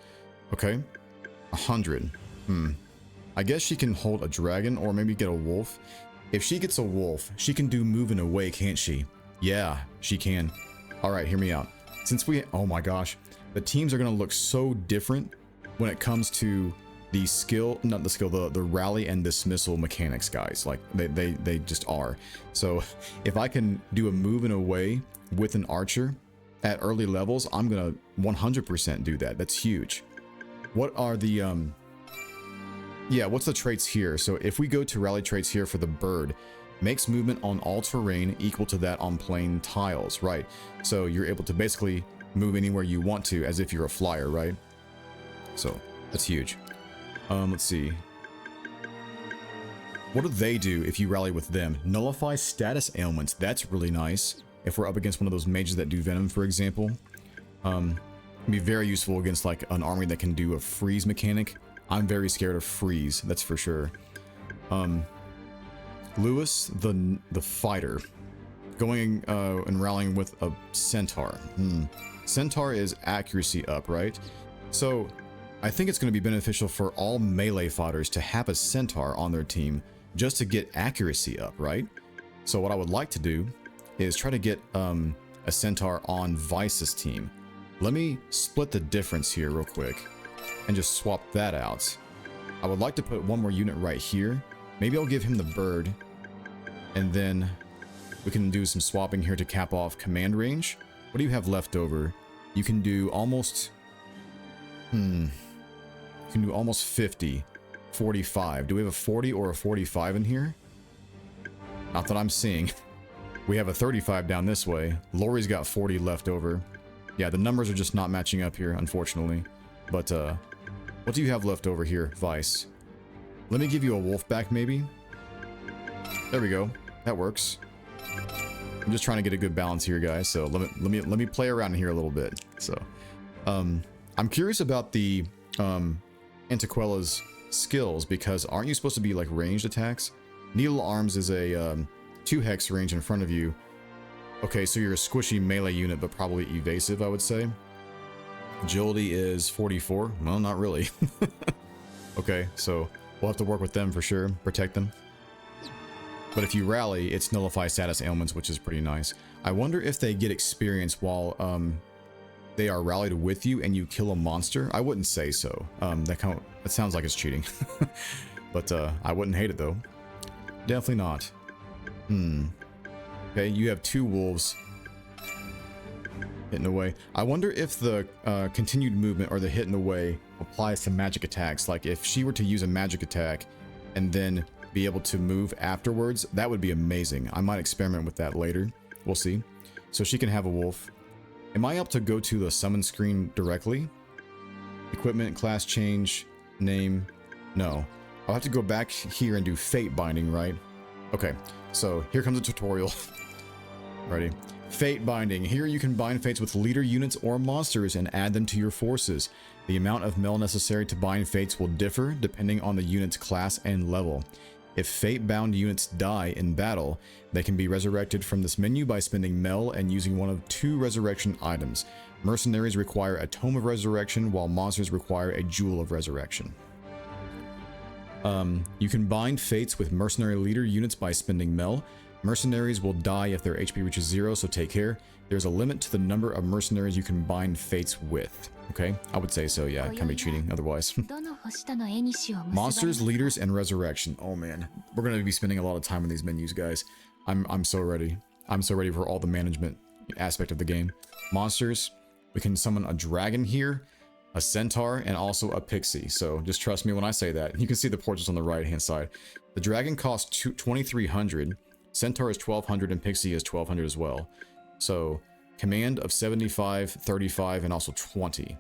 Okay. 100. I guess she can hold a dragon or maybe get a wolf. If she gets a wolf, she can do moving away, can't she? Yeah, she can. All right, hear me out. Since oh my gosh, the teams are going to look so different when it comes to the skill, not the skill, the rally and dismissal mechanics, guys. Like they just are. So if I can do a moving away with an archer at early levels, I'm going to 100% do that. That's huge. What are the, what's the traits here? So if we go to rally traits here for the bird, makes movement on all terrain equal to that on plain tiles, right? So you're able to basically move anywhere you want to as if you're a flyer, right? So that's huge. Let's see. What do they do if you rally with them? Nullify status ailments. That's really nice. If we're up against one of those mages that do venom, for example. Be very useful against like an army that can do a freeze mechanic. I'm very scared of freeze, that's for sure. Lewis, the fighter, going and rallying with a centaur. Centaur is accuracy up, right? So I think it's going to be beneficial for all melee fighters to have a centaur on their team just to get accuracy up, right? So what I would like to do is try to get a centaur on Vice's team. Let me split the difference here real quick and just swap that out. I would like to put one more unit right here. Maybe I'll give him the bird, and then we can do some swapping here to cap off command range. What do you have left over? You can do almost... You can do almost 50. 45. Do we have a 40 or a 45 in here? Not that I'm seeing. We have a 35 down this way. Lori's got 40 left over. Yeah, the numbers are just not matching up here, unfortunately. But, what do you have left over here, Vice? Let me give you a wolf back, maybe? There we go. That works. I'm just trying to get a good balance here, guys. So let me play around here a little bit. So, I'm curious about the Antiquella's skills, because aren't you supposed to be like ranged attacks? Needle Arms is a 2 hex range in front of you. Okay, so you're a squishy melee unit, but probably evasive, I would say. Agility is 44. Well, not really. Okay, so we'll have to work with them for sure. Protect them. But if you rally, it's nullify status ailments, which is pretty nice. I wonder if they get experience while they are rallied with you and you kill a monster. I wouldn't say so. That sounds like it's cheating. But I wouldn't hate it though. Definitely not. Okay, you have 2 wolves hitting away. I wonder if the continued movement or the hitting away applies to magic attacks. Like if she were to use a magic attack and then be able to move afterwards, that would be amazing. I might experiment with that later. We'll see. So she can have a wolf. Am I up to go to the summon screen directly? Equipment, class change, name. No. I'll have to go back here and do fate binding, right? Okay, so here comes a tutorial. Ready? Fate binding. Here you can bind fates with leader units or monsters and add them to your forces. The amount of mel necessary to bind fates will differ depending on the unit's class and level. If fate-bound units die in battle, they can be resurrected from this menu by spending mel and using one of 2 resurrection items. Mercenaries require a Tome of Resurrection, while monsters require a Jewel of Resurrection. You can bind fates with mercenary leader units by spending mel. Mercenaries will die if their HP reaches 0, so take care. There's a limit to the number of mercenaries you can bind fates with. Okay, I would say so, yeah, it can be cheating otherwise. Monsters, leaders, and resurrection. Oh man, we're gonna be spending a lot of time on these menus, guys. I'm so ready. I'm so ready for all the management aspect of the game. Monsters, we can summon a dragon here, a centaur, and also a pixie. So just trust me when I say that. You can see the portraits on the right hand side. The dragon costs 2,300, centaur is 1,200, and pixie is 1,200 as well. So command of 75, 35, and also 20.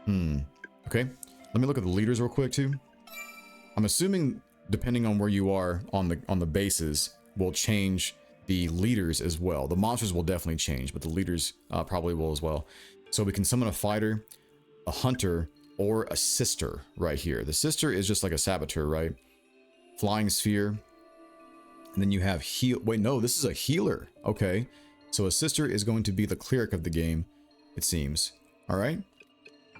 Okay, let me look at the leaders real quick too. I'm assuming depending on where you are on the bases will change the leaders as well. The monsters will definitely change, but the leaders probably will as well. So we can summon a fighter, a hunter, or a sister right here. The sister is just like a saboteur, right? Flying sphere. And then you have heal. Wait, no, this is a healer. Okay. So a sister is going to be the cleric of the game, it seems. All right.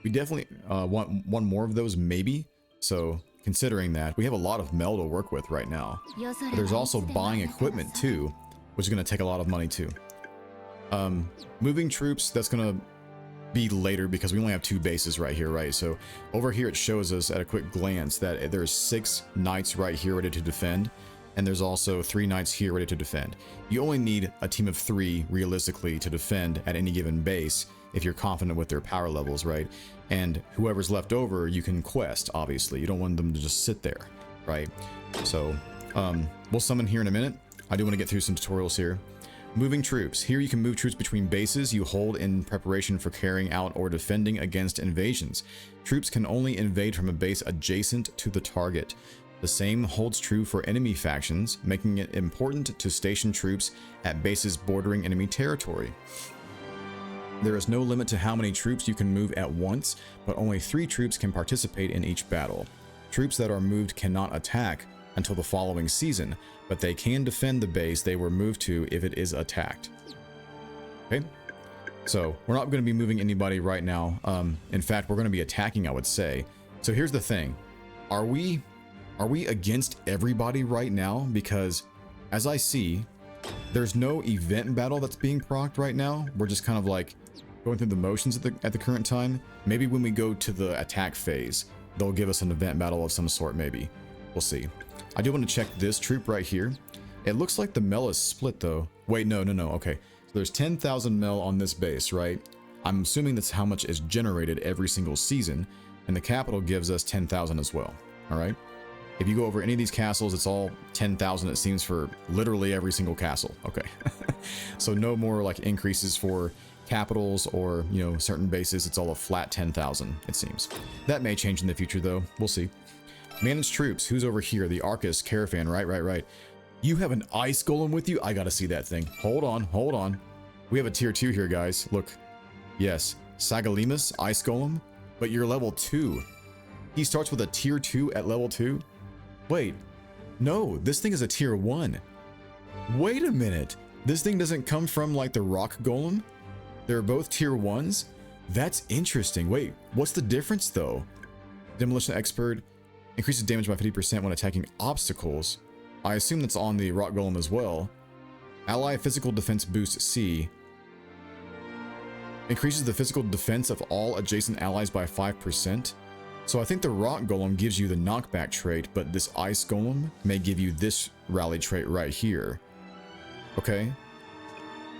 We definitely want one more of those, maybe. So considering that, we have a lot of mel to work with right now. But there's also buying equipment too, which is going to take a lot of money too. Moving troops, that's going to be later because we only have 2 bases right here, right? So over here it shows us at a quick glance that there's 6 knights right here ready to defend. And there's also 3 knights here ready to defend. You only need a team of 3 realistically to defend at any given base if you're confident with their power levels, right? And whoever's left over, you can quest, obviously. You don't want them to just sit there, right? So we'll summon here in a minute. I do want to get through some tutorials here. Moving troops. Here you can move troops between bases you hold in preparation for carrying out or defending against invasions. Troops can only invade from a base adjacent to the target. The same holds true for enemy factions, making it important to station troops at bases bordering enemy territory. There is no limit to how many troops you can move at once, but only 3 troops can participate in each battle. Troops that are moved cannot attack until the following season, but they can defend the base they were moved to if it is attacked. Okay, so we're not going to be moving anybody right now. In fact, we're going to be attacking, I would say. So here's the thing. Are we against everybody right now? Because as I see, there's no event battle that's being procced right now. We're just kind of like going through the motions at the current time. Maybe when we go to the attack phase, they'll give us an event battle of some sort, maybe. We'll see. I do want to check this troop right here. It looks like the mel is split though. Wait, no. Okay. So there's 10,000 mel on this base, right? I'm assuming that's how much is generated every single season. And the capital gives us 10,000 as well. All right. If you go over any of these castles, it's all 10,000, it seems, for literally every single castle. Okay. So no more like increases for capitals or, you know, certain bases. It's all a flat 10,000, it seems. That may change in the future, though. We'll see. Managed troops. Who's over here? The Arcus Caravan. Right. You have an ice golem with you? I gotta see that thing. Hold on. We have a tier 2 here, guys. Look. Yes. Sagalimus, ice golem. But you're level 2. He starts with a tier 2 at level 2? Wait, no, this thing is a tier 1. Wait a minute. This thing doesn't come from like the rock golem? They're both tier 1s? That's interesting. Wait, what's the difference though? Demolition expert increases damage by 50% when attacking obstacles. I assume that's on the Rock Golem as well. Ally physical defense boost C. Increases the physical defense of all adjacent allies by 5%. So I think the Rock Golem gives you the knockback trait, but this Ice Golem may give you this rally trait right here. Okay.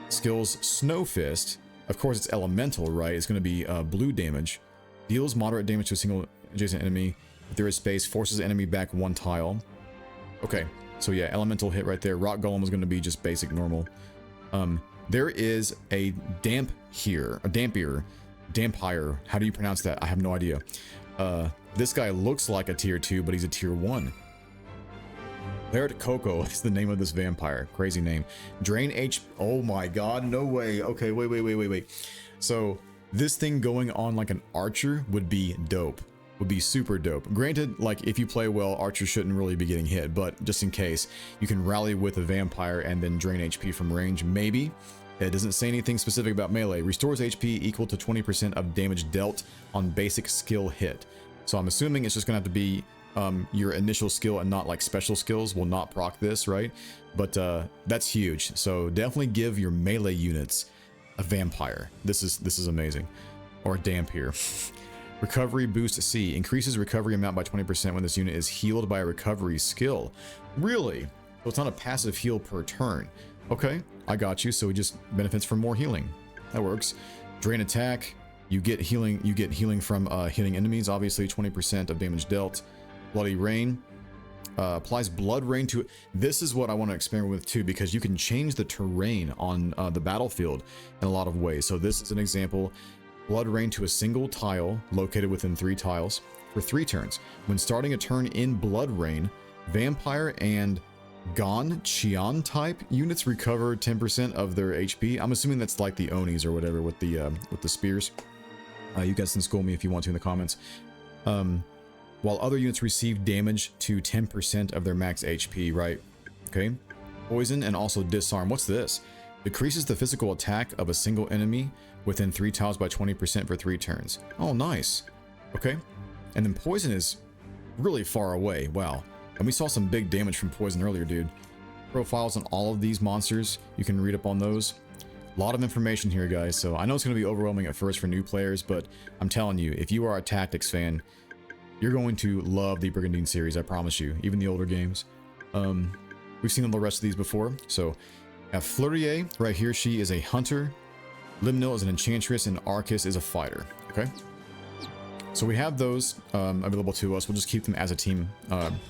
Skills Snow Fist. Of course, it's elemental, right? It's going to be blue damage. Deals moderate damage to a single adjacent enemy. If there is space, forces the enemy back 1 tile. Okay. So yeah, elemental hit right there. Rock Golem is going to be just basic normal. There is a damp here, a dampier, dampire. How do you pronounce that? I have no idea. This guy looks like a tier 2, but he's a tier 1. Laird Coco is the name of this vampire. Crazy name. Drain H. Oh my god, no way. Okay, wait. So this thing going on like an archer would be dope. Would be super dope. Granted, like if you play well, archers shouldn't really be getting hit, but just in case, you can rally with a vampire and then drain HP from range, maybe. It doesn't say anything specific about melee. Restores HP equal to 20% of damage dealt on basic skill hit. So I'm assuming it's just gonna have to be your initial skill and not like special skills will not proc this, right? But that's huge. So definitely give your melee units a vampire. This is amazing. Or a dampier. Recovery boost C. Increases recovery amount by 20% when this unit is healed by a recovery skill. Really? So it's not a passive heal per turn. Okay, I got you. So he just benefits from more healing. That works. Drain attack. You get healing from hitting enemies. Obviously, 20% of damage dealt. Bloody Rain. Applies Blood Rain to it. This is what I want to experiment with too, because you can change the terrain on the battlefield in a lot of ways. So this is an example. Blood Rain to a single tile located within 3 tiles for 3 turns. When starting a turn in Blood Rain, Vampire and Gon Qian type units recover 10% of their HP. I'm assuming that's like the Onis or whatever with the spears. You guys can school me if you want to in the comments. While other units receive damage to 10% of their max HP, right? Okay. Poison and also Disarm. What's this? Decreases the physical attack of a single enemy within 3 tiles by 20% for 3 turns. Oh, nice. Okay. And then Poison is really far away. Wow. And we saw some big damage from Poison earlier, dude. Profiles on all of these monsters. You can read up on those. A lot of information here, guys. So I know it's going to be overwhelming at first for new players, but I'm telling you, if you are a Tactics fan, you're going to love the Brigandine series, I promise you. Even the older games. We've seen all the rest of these before. So, Flirtier, right here, she is a hunter. Limnil is an enchantress, and Arcus is a fighter. Okay? So we have those available to us. We'll just keep them as a team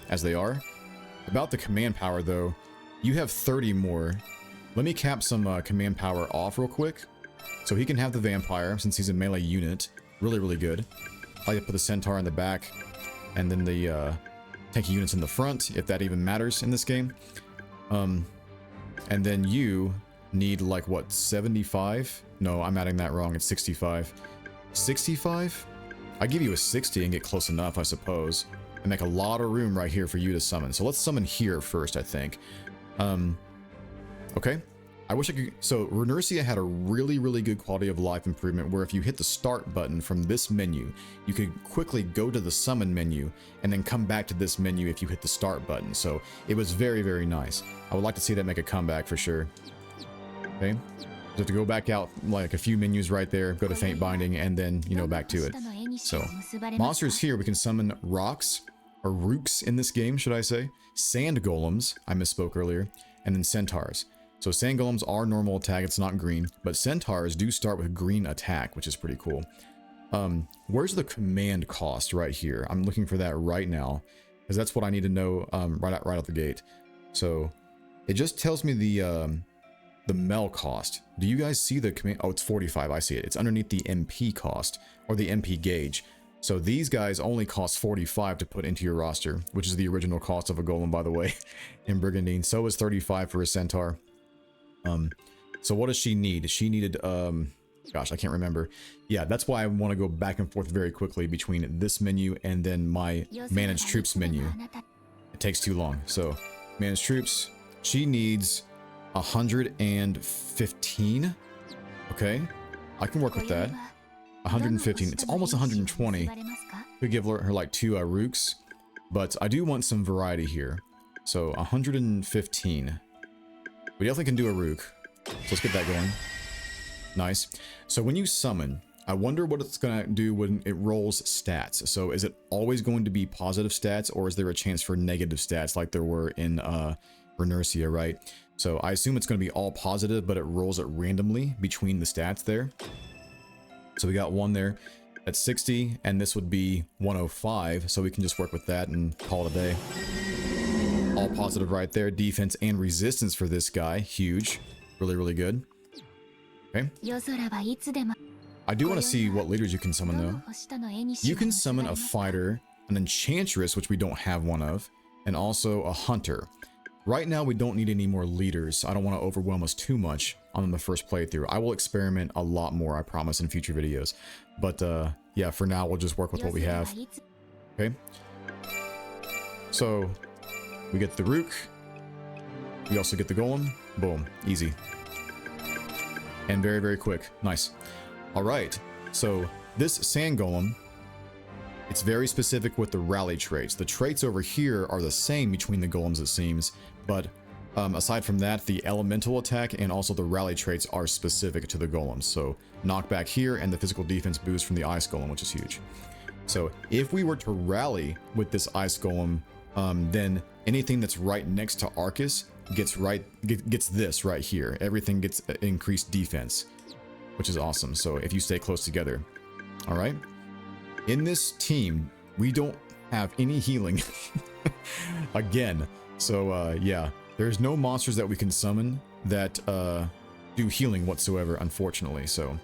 as they are. About the command power, though, you have 30 more. Let me cap some command power off real quick. So he can have the vampire, since he's a melee unit. Really, really good. I like to put the centaur in the back, and then the tanky units in the front, if that even matters in this game. And then you need like what, 75? No, I'm adding that wrong. It's 65. 65? I give you a 60 and get close enough, I suppose, and make a lot of room right here for you to summon. So let's summon here first, I think. Okay. I wish I could. So Renurcia had a really, really good quality of life improvement where if you hit the start button from this menu, you could quickly go to the summon menu and then come back to this menu if you hit the start button. So it was very, very nice. I would like to see that make a comeback for sure. Okay. So to go back out like a few menus right there, go to Faint Binding, and then, you know, back to it. So monsters here, we can summon rocks, or rooks in this game, should I say. Sand golems, I misspoke earlier, and then centaurs. So sand golems are normal attack, it's not green, but centaurs do start with green attack, which is pretty cool. Where's the command cost right here? I'm looking for that right now, because that's what I need to know right out the gate. So it just tells me the Mel cost. Do you guys see the command? Oh, it's 45, I see it. It's underneath the MP cost, or the MP gauge. So these guys only cost 45 to put into your roster, which is the original cost of a golem, by the way, in Brigandine. So is 35 for a centaur. So what does she need? She needed, gosh, I can't remember. Yeah, that's why I want to go back and forth very quickly between this menu and then my managed troops menu. It takes too long. So managed troops, she needs 115. Okay, I can work with that. 115. It's almost 120. Could give her like 2 rooks, but I do want some variety here. So 115. We definitely can do a Rook. So let's get that going. Nice. So when you summon, I wonder what it's going to do when it rolls stats. So is it always going to be positive stats, or is there a chance for negative stats like there were in Renercia, right? So I assume it's going to be all positive, but it rolls it randomly between the stats there. So we got one there at 60, and this would be 105. So we can just work with that and call it a day. All positive right there. Defense and resistance for this guy. Huge. Really, really good. Okay. I do want to see what leaders you can summon though. You can summon a fighter, an enchantress, which we don't have one of, and also a hunter. Right now we don't need any more leaders. I don't want to overwhelm us too much on the first playthrough. I will experiment a lot more, I promise, in future videos. But yeah, for now we'll just work with what we have. Okay. So we get the Rook. We also get the Golem. Boom. Easy. And very, very quick. Nice. Alright, so this Sand Golem, it's very specific with the rally traits. The traits over here are the same between the golems, it seems, but aside from that, the elemental attack and also the rally traits are specific to the golems. So knockback here and the physical defense boost from the Ice Golem, which is huge. So if we were to rally with this Ice Golem, then anything that's right next to Arcus gets this right here. Everything gets increased defense, which is awesome. So if you stay close together. All right. In this team, we don't have any healing again. So yeah, there's no monsters that we can summon that do healing whatsoever, unfortunately. So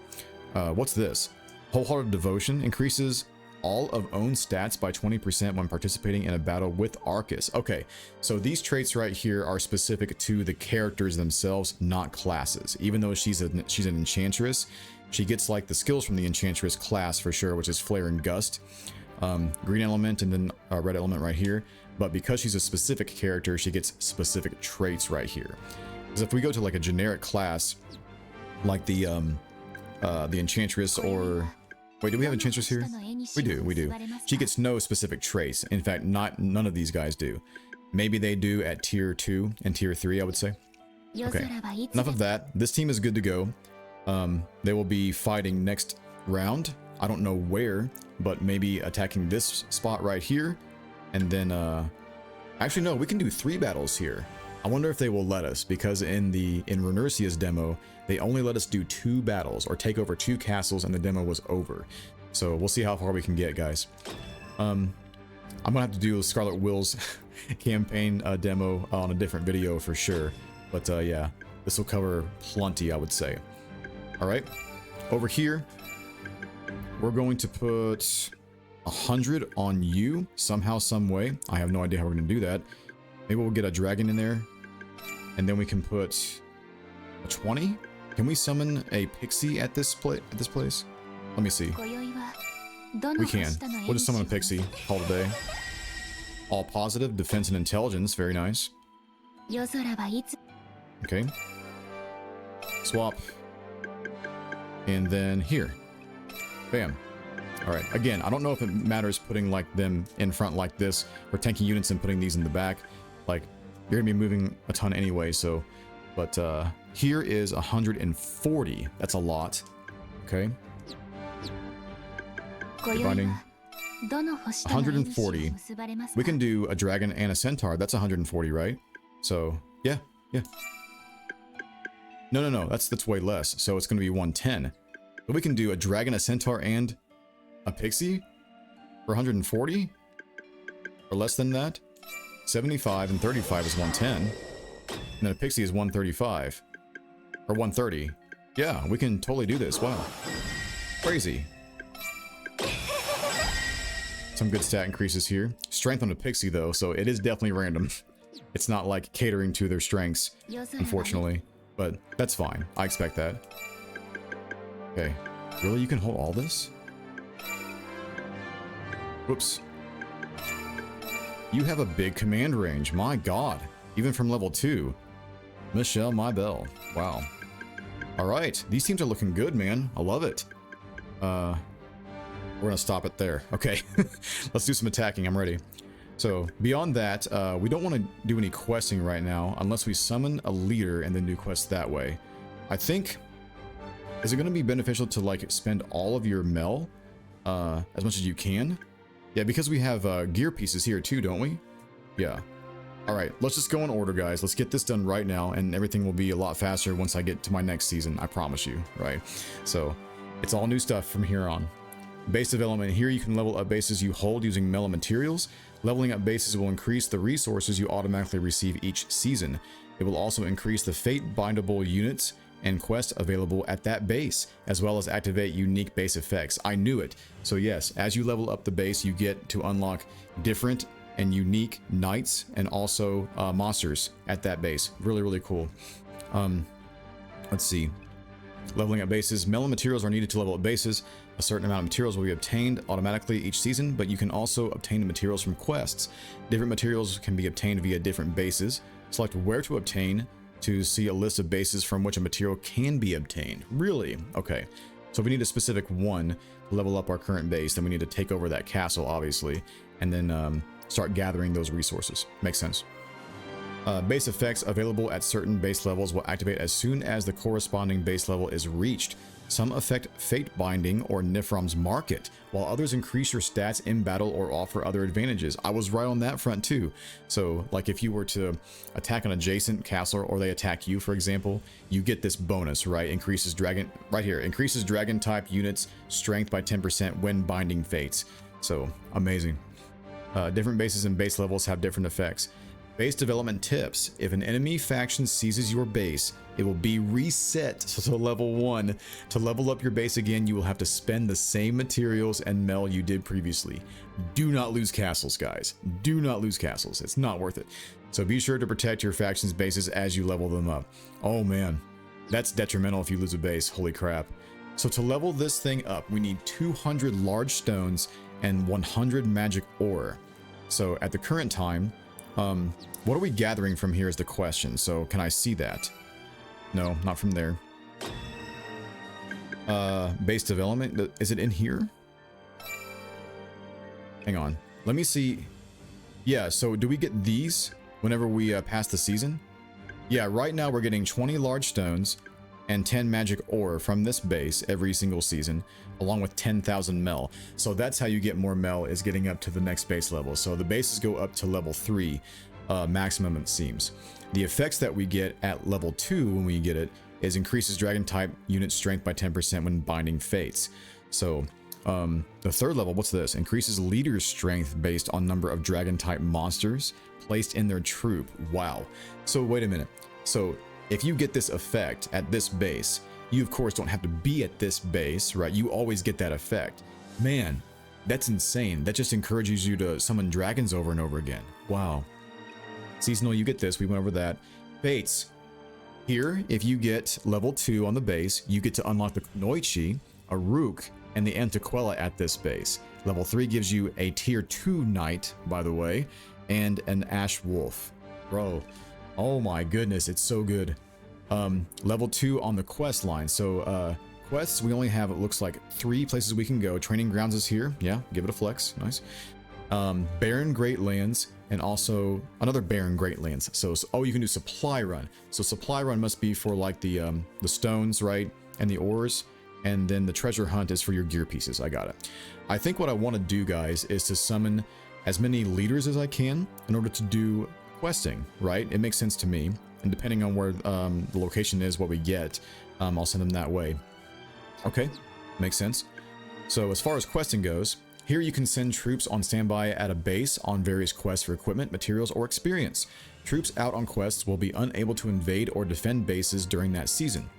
what's this? Wholehearted Devotion increases all of own stats by 20% when participating in a battle with Arcus. Okay, so these traits right here are specific to the characters themselves, not classes. Even though she's an enchantress, she gets like the skills from the enchantress class for sure, which is Flare and Gust, green element, and then red element right here. But because she's a specific character, she gets specific traits right here. Because if we go to like a generic class, like the enchantress, or wait, do we have enchantress here? We do. She gets no specific traits. In fact, none of these guys do. Maybe they do at tier 2 and tier 3, I would say. Okay, enough of that. This team is good to go. They will be fighting next round. I don't know where, but maybe attacking this spot right here. And then, actually no, we can do 3 battles here. I wonder if they will let us, because in Renercia's demo, they only let us do 2 battles or take over 2 castles, and the demo was over. So we'll see how far we can get, guys. I'm gonna have to do Scarlet Will's campaign demo on a different video for sure. But yeah, this will cover plenty, I would say. All right, over here, we're going to put 100 on you somehow, some way. I have no idea how we're gonna do that. Maybe we'll get a dragon in there, and then we can put a 20. Can we summon a pixie at this place? Let me see. We can. We'll just summon a pixie. Call it a day. All positive, defense and intelligence. Very nice. Okay. Swap. And then here. Bam. Alright, again, I don't know if it matters putting like them in front like this, or tanking units and putting these in the back. Like, you're gonna be moving a ton anyway, so. But here is 140. That's a lot. Okay. Binding. 140. We can do a dragon and a centaur. That's 140, right? So yeah. No. That's way less. So it's gonna be 110. But we can do a dragon, a centaur, and a pixie for 140, or less than that. 75 and 35 is 110, and then a pixie is 135 or 130. Yeah, we can totally do this. Wow, crazy. Some good stat increases here. Strength on a pixie though, so it is definitely random. It's not like catering to their strengths, unfortunately, but that's fine. I expect that. Okay, really, you can hold all this? Whoops. You have a big command range. My god. Even from level 2. Michelle, my bell. Wow. Alright. These teams are looking good, man. I love it. We're gonna stop it there. Okay. Let's do some attacking. I'm ready. So beyond that, we don't want to do any questing right now unless we summon a leader and then do quests that way. I think, is it going to be beneficial to like spend all of your mel as much as you can? Yeah, because we have gear pieces here too, don't we? Yeah. All right, let's just go in order, guys. Let's get this done right now, and everything will be a lot faster once I get to my next season. I promise you, right? So it's all new stuff from here on. Base development. Here you can level up bases you hold using mellow materials. Leveling up bases will increase the resources you automatically receive each season. It will also increase the fate bindable units and quests available at that base, as well as activate unique base effects. I knew it. So yes, as you level up the base, you get to unlock different and unique knights and also monsters at that base. Really, really cool. Let's see. Leveling up bases. Mellow materials are needed to level up bases. A certain amount of materials will be obtained automatically each season, but you can also obtain the materials from quests. Different materials can be obtained via different bases. Select where to obtain to see a list of bases from which a material can be obtained. Really? Okay. So if we need a specific one to level up our current base, then we need to take over that castle, obviously, and then start gathering those resources. Makes sense. Base effects available at certain base levels will activate as soon as the corresponding base level is reached. Some affect Fate Binding or Nifrom's Market, while others increase your stats in battle or offer other advantages. I was right on that front too. So like if you were to attack an adjacent castle or they attack you, for example, you get this bonus, right? Increases dragon, right here, increases dragon type units strength by 10% when binding fates. So amazing. Different bases and base levels have different effects. Base development tips. If an enemy faction seizes your base, it will be reset to level 1. To level up your base again, you will have to spend the same materials and mel you did previously. Do not lose castles, guys. Do not lose castles. It's not worth it. So be sure to protect your faction's bases as you level them up. Oh man, that's detrimental if you lose a base. Holy crap. So to level this thing up, we need 200 large stones and 100 magic ore. So at the current time, what are we gathering from here is the question. So can I see that? No, not from there. Base development, is it in here? Hang on, let me see. Yeah, so do we get these whenever we pass the season? Yeah, right now we're getting 20 large stones and 10 magic ore from this base every single season, along with 10,000 mel. So that's how you get more mel, is getting up to the next base level. So the bases go up to level 3 maximum, it seems. The effects that we get at level 2 when we get it is increases dragon type unit strength by 10% when binding fates. So the third level, what's this? Increases leader's strength based on number of dragon type monsters placed in their troop. Wow. So wait a minute. So if you get this effect at this base, you of course don't have to be at this base, right? You always get that effect. Man, that's insane. That just encourages you to summon dragons over and over again. Wow. Seasonal, you get this. We went over that. Fates. Here, if you get level 2 on the base, you get to unlock the Noichi, a Rook, and the Antiquella at this base. Level 3 gives you a tier 2 knight, by the way, and an Ash Wolf. Bro, oh my goodness, it's so good. Level 2 on the quest line. So quests, we only have, it looks like, 3 places we can go. Training grounds is here. Yeah, give it a flex. Nice. Barren Great Lands, and also another Barren Great Lands. So oh, you can do supply run. So supply run must be for like the stones, right, and the ores, and then the treasure hunt is for your gear pieces. I got it. I think what I want to do, guys, is to summon as many leaders as I can in order to do questing, right? It makes sense to me, and depending on where the location is, what we get, I'll send them that way. Okay, makes sense. So as far as questing goes, here you can send troops on standby at a base on various quests for equipment, materials, or experience. Troops out on quests will be unable to invade or defend bases during that season.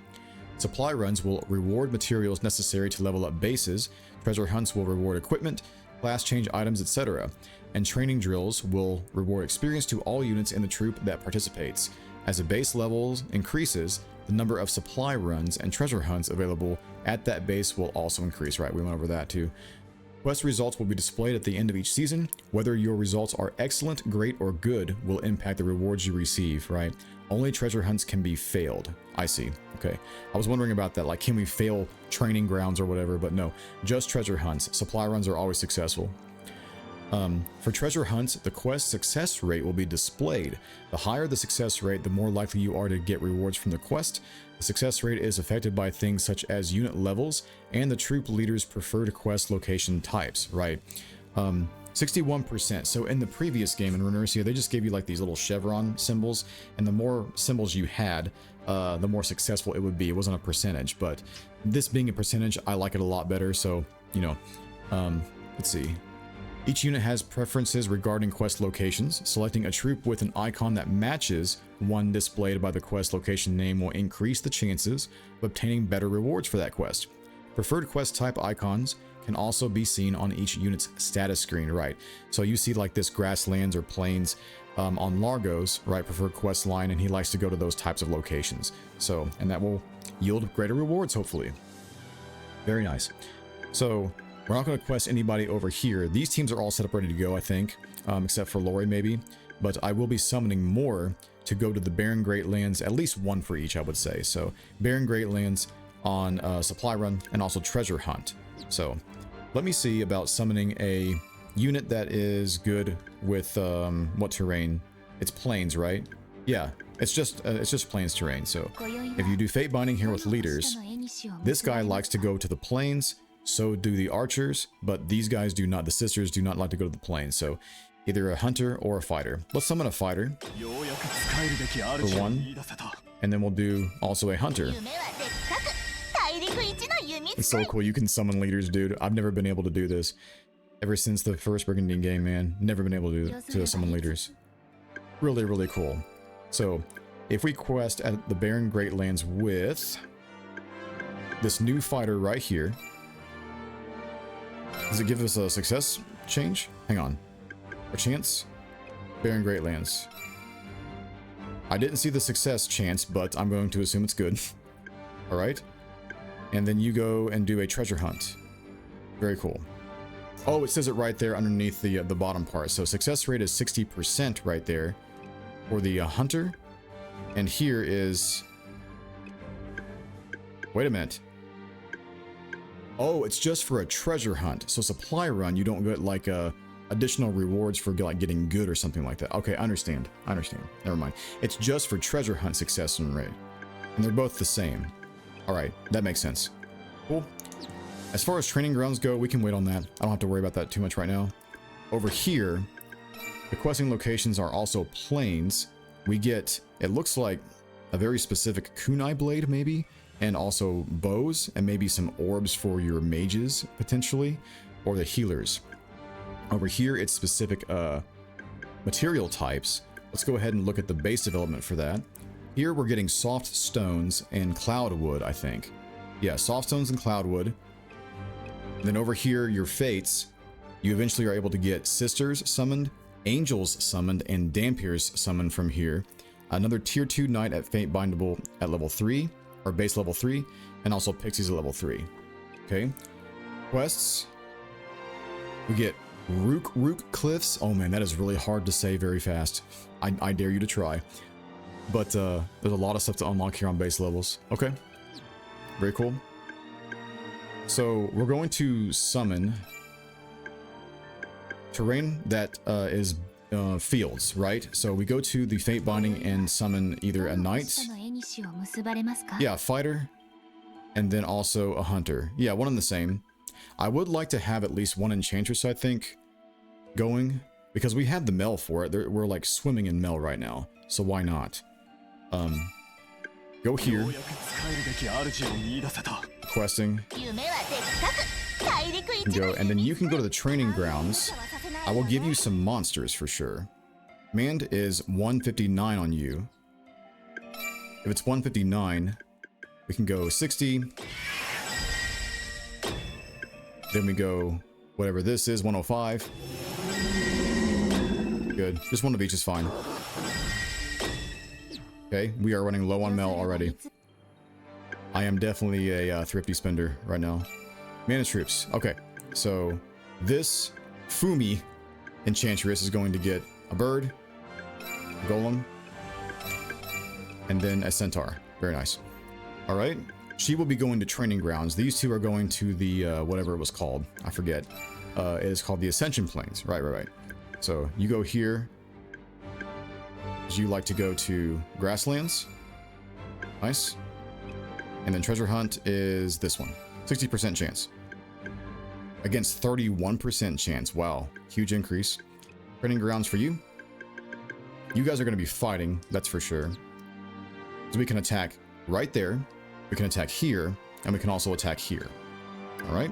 Supply runs will reward materials necessary to level up bases, treasure hunts will reward equipment, class change items, etc. And training drills will reward experience to all units in the troop that participates. As the base levels increases, the number of supply runs and treasure hunts available at that base will also increase. Right, we went over that too. Quest results will be displayed at the end of each season. Whether your results are excellent, great, or good will impact the rewards you receive, right? Only treasure hunts can be failed. I see. Okay. I was wondering about that. Like, can we fail training grounds or whatever? But no, just treasure hunts. Supply runs are always successful. For treasure hunts, the quest success rate will be displayed. The higher the success rate, the more likely you are to get rewards from the quest. The success rate is affected by things such as unit levels and the troop leader's preferred quest location types, right? 61%. So in the previous game in Runercia, they just gave you like these little chevron symbols, and the more symbols you had, the more successful it would be. It wasn't a percentage, but this being a percentage, I like it a lot better. So, you know, let's see. Each unit has preferences regarding quest locations. Selecting a troop with an icon that matches one displayed by the quest location name will increase the chances of obtaining better rewards for that quest. Preferred quest type icons can also be seen on each unit's status screen, right? So you see like this grasslands or plains on Largos, right? Preferred quest line, and he likes to go to those types of locations. So, and that will yield greater rewards, hopefully. Very nice. So, we're not going to quest anybody over here. These teams are all set up ready to go, I think, except for Lori maybe. But I will be summoning more to go to the Barren Great Lands, at least one for each, I would say. So Barren Great Lands on Supply Run and also Treasure Hunt. So let me see about summoning a unit that is good with what terrain? It's plains, right? Yeah, it's just plains terrain. So if you do Fate Binding here with leaders, this guy likes to go to the plains. So do the archers, but these guys do not. The sisters do not like to go to the plains. So either a hunter or a fighter. Let's summon a fighter for one, and then we'll do also a hunter. It's so cool. You can summon leaders, dude. I've never been able to do this ever since the first Brigandine game, man. Never been able to summon leaders. Really, really cool. So if we quest at the Barren Great Lands with this new fighter right here, does it give us a success change? Hang on. A chance? Barren Great Lands. I didn't see the success chance, but I'm going to assume it's good. Alright. And then you go and do a treasure hunt. Very cool. Oh, it says it right there underneath the bottom part. So success rate is 60% right there for the hunter. And here is... Wait a minute. Oh, it's just for a treasure hunt. So supply run, you don't get like additional rewards for like getting good or something like that. Okay, I understand. Never mind. It's just for treasure hunt success rate. And they're both the same. All right, that makes sense. Cool. As far as training grounds go, we can wait on that. I don't have to worry about that too much right now. Over here, the questing locations are also plains. We get, it looks like a very specific kunai blade maybe, and also bows, and maybe some orbs for your mages, potentially, or the healers. Over here, it's specific material types. Let's go ahead and look at the base development for that. Here, we're getting soft stones and cloudwood, I think. Yeah, soft stones and cloudwood. Then over here, your fates, you eventually are able to get sisters summoned, angels summoned, and dampiers summoned from here. Another tier 2 knight at fate bindable at level 3. Or base level 3, and also pixies at level 3. Okay. Quests. We get Rook Cliffs. Oh man, that is really hard to say very fast. I dare you to try. But there's a lot of stuff to unlock here on base levels. Okay. Very cool. So we're going to summon terrain that is fields, right? So we go to the Fate Binding and summon either a knight. Yeah, fighter, and then also a hunter. Yeah, one and the same. I would like to have at least one enchantress, I think, going, because we have the Mel for it. We're like swimming in Mel right now, so why not? Go here. Questing. Go, and then you can go to the training grounds. I will give you some monsters for sure. Command is 159 on you. If it's 159, we can go 60. Then we go whatever this is, 105. Good. Just one of each is fine. Okay, we are running low on Mel already. I am definitely a thrifty spender right now. Mana troops. Okay, so this Fumi enchantress is going to get a bird, a golem, and then a centaur. Very nice. All right. She will be going to training grounds. These two are going to the, whatever it was called. I forget. it is called the Ascension Plains. Right. So you go here. You like to go to Grasslands. Nice. And then Treasure Hunt is this one. 60% chance. Against 31% chance. Wow. Huge increase. Training grounds for you. You guys are going to be fighting, that's for sure. So we can attack right there. We can attack here. And we can also attack here. Alright.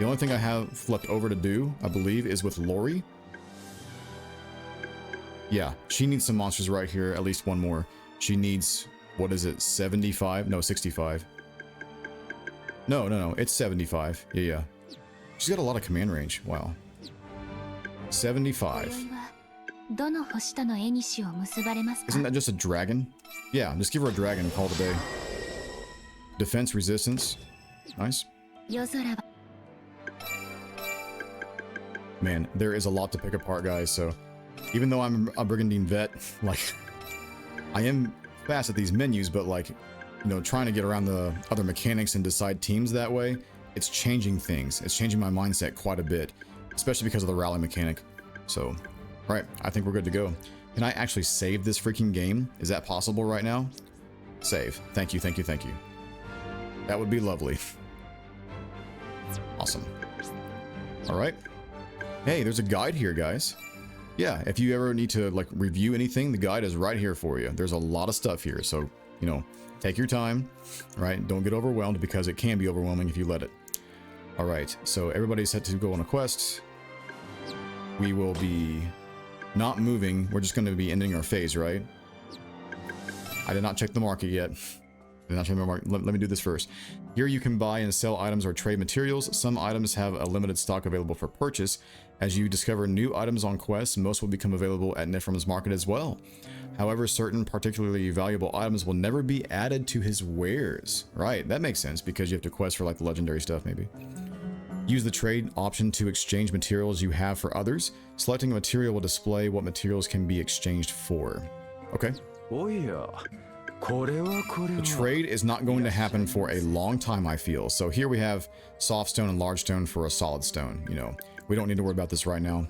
The only thing I have left over to do, I believe, is with Lori. Yeah, she needs some monsters right here. At least one more. She needs, what is it, 75? No, 65. No, it's 75. Yeah. She's got a lot of command range. Wow. 75. Isn't that just a dragon? Yeah, just give her a dragon and call it a day. Defense, resistance. Nice. Man, there is a lot to pick apart, guys, so even though I'm a Brigandine vet, like, I am fast at these menus, but like, you know, trying to get around the other mechanics and decide teams that way, it's changing things. It's changing my mindset quite a bit, especially because of the rally mechanic. So, right, I think we're good to go. Can I actually save this freaking game? Is that possible right now? Save. Thank you. That would be lovely. Awesome. All right. Hey, there's a guide here, guys. Yeah, if you ever need to like review anything, the guide is right here for you. There's a lot of stuff here, so, you know, take your time, right? Don't get overwhelmed because it can be overwhelming if you let it. All right, so everybody's set to go on a quest. We will be not moving. We're just going to be ending our phase, right? I did not check the market yet. Let me do this first. Here you can buy and sell items or trade materials. Some items have a limited stock available for purchase. As you discover new items on quests, most will become available at Nifrim's market as well. However, certain particularly valuable items will never be added to his wares. Right, that makes sense because you have to quest for like the legendary stuff maybe. Use the trade option to exchange materials you have for others. Selecting a material will display what materials can be exchanged for. Okay. Oh yeah. The trade is not going to happen for a long time, I feel. So here we have soft stone and large stone for a solid stone. You know, we don't need to worry about this right now.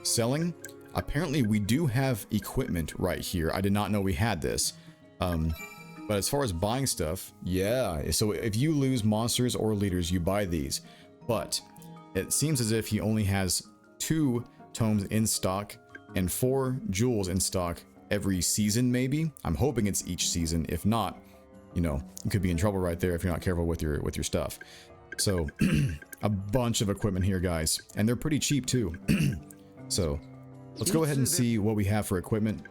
Selling. Apparently we do have equipment right here. I did not know we had this. But as far as buying stuff, yeah. So if you lose monsters or leaders, you buy these. But it seems as if he only has 2 tomes in stock and 4 jewels in stock every season, maybe. I'm hoping it's each season. If not, you know, you could be in trouble right there if you're not careful with your stuff. So a bunch of equipment here, guys, and they're pretty cheap too. So let's go ahead and see what we have for equipment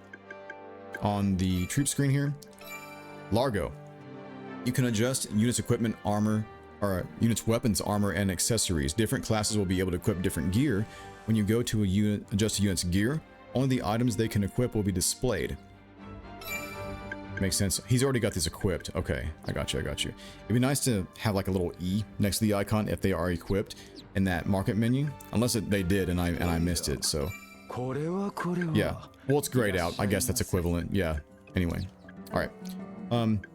on the troop screen here. Largo. You can adjust units equipment, armor, or units weapons, armor, and accessories. Different classes will be able to equip different gear. When you go to a unit, adjust a unit's gear, only the items they can equip will be displayed. Makes sense. He's already got these equipped. Okay, I got you. It'd be nice to have like a little E next to the icon if they are equipped in that market menu. Unless they did and I missed it, so. Yeah, well, it's grayed out. I guess that's equivalent. Yeah, anyway. All right.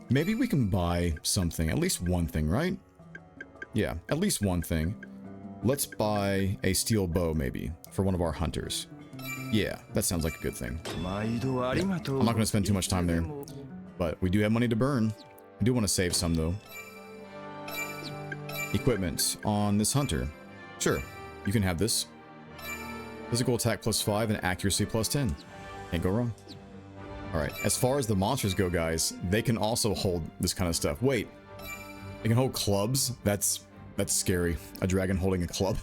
Maybe we can buy something. At least one thing, right? Yeah, at least one thing. Let's buy a steel bow, maybe, for one of our hunters. Yeah, that sounds like a good thing. Yeah. I'm not going to spend too much time there, but we do have money to burn. I do want to save some, though. Equipment on this hunter. Sure, you can have this. Physical attack +5 and accuracy +10. Can't go wrong. Alright, as far as the monsters go, guys, they can also hold this kind of stuff. Wait, they can hold clubs? That's scary. A dragon holding a club.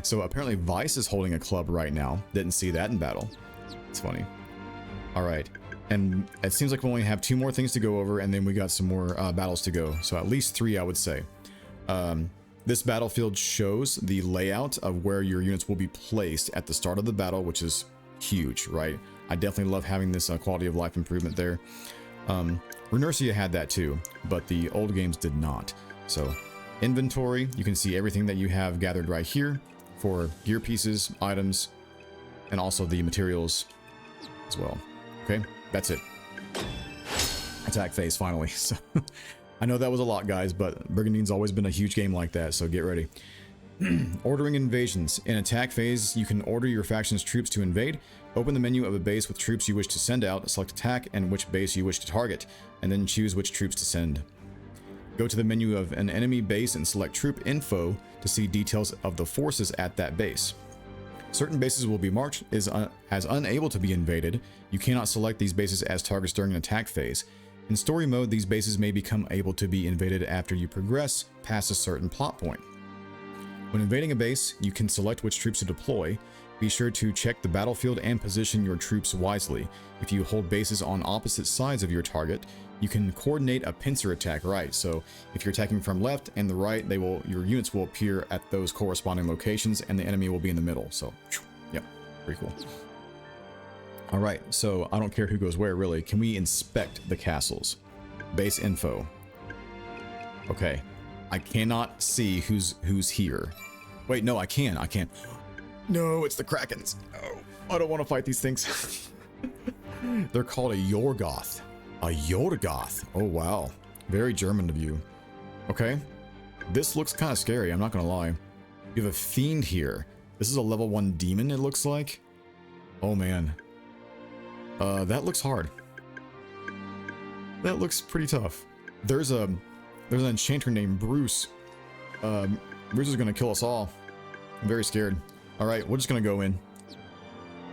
So apparently Vice is holding a club right now. Didn't see that in battle. It's funny. Alright, and it seems like we only have 2 more things to go over, and then we got some more battles to go. So at least 3, I would say. This battlefield shows the layout of where your units will be placed at the start of the battle, which is huge, right? I definitely love having this quality of life improvement there. Renercia had that too, but the old games did not. So inventory, you can see everything that you have gathered right here for gear pieces, items, and also the materials as well. Okay, that's it. Attack phase finally. So I know that was a lot, guys, but Brigandine's always been a huge game like that, so get ready. Ordering invasions. In attack phase, you can order your faction's troops to invade. Open the menu of a base with troops you wish to send out, select attack and which base you wish to target, and then choose which troops to send. Go to the menu of an enemy base and select troop info to see details of the forces at that base. Certain bases will be marked as unable to be invaded. You cannot select these bases as targets during an attack phase. In story mode, these bases may become able to be invaded after you progress past a certain plot point. When invading a base, you can select which troops to deploy. Be sure to check the battlefield and position your troops wisely. If you hold bases on opposite sides of your target, you can coordinate a pincer attack, right? So if you're attacking from left and the right, your units will appear at those corresponding locations and the enemy will be in the middle. So, yep, pretty cool. All right, so I don't care who goes where, really. Can we inspect the castles? Base info. Okay, I cannot see who's here. Wait, no, I can. No, it's the Krakens. Oh, I don't want to fight these things. They're called a Yorgoth. A Yorgoth. Oh, wow. Very German of you. Okay, this looks kind of scary, I'm not gonna lie. You have a fiend here. This is a level 1 demon, it looks like. Oh, man. That looks hard. That looks pretty tough. There's an enchanter named Bruce. Bruce is gonna kill us all. I'm very scared. All right, we're just gonna go in.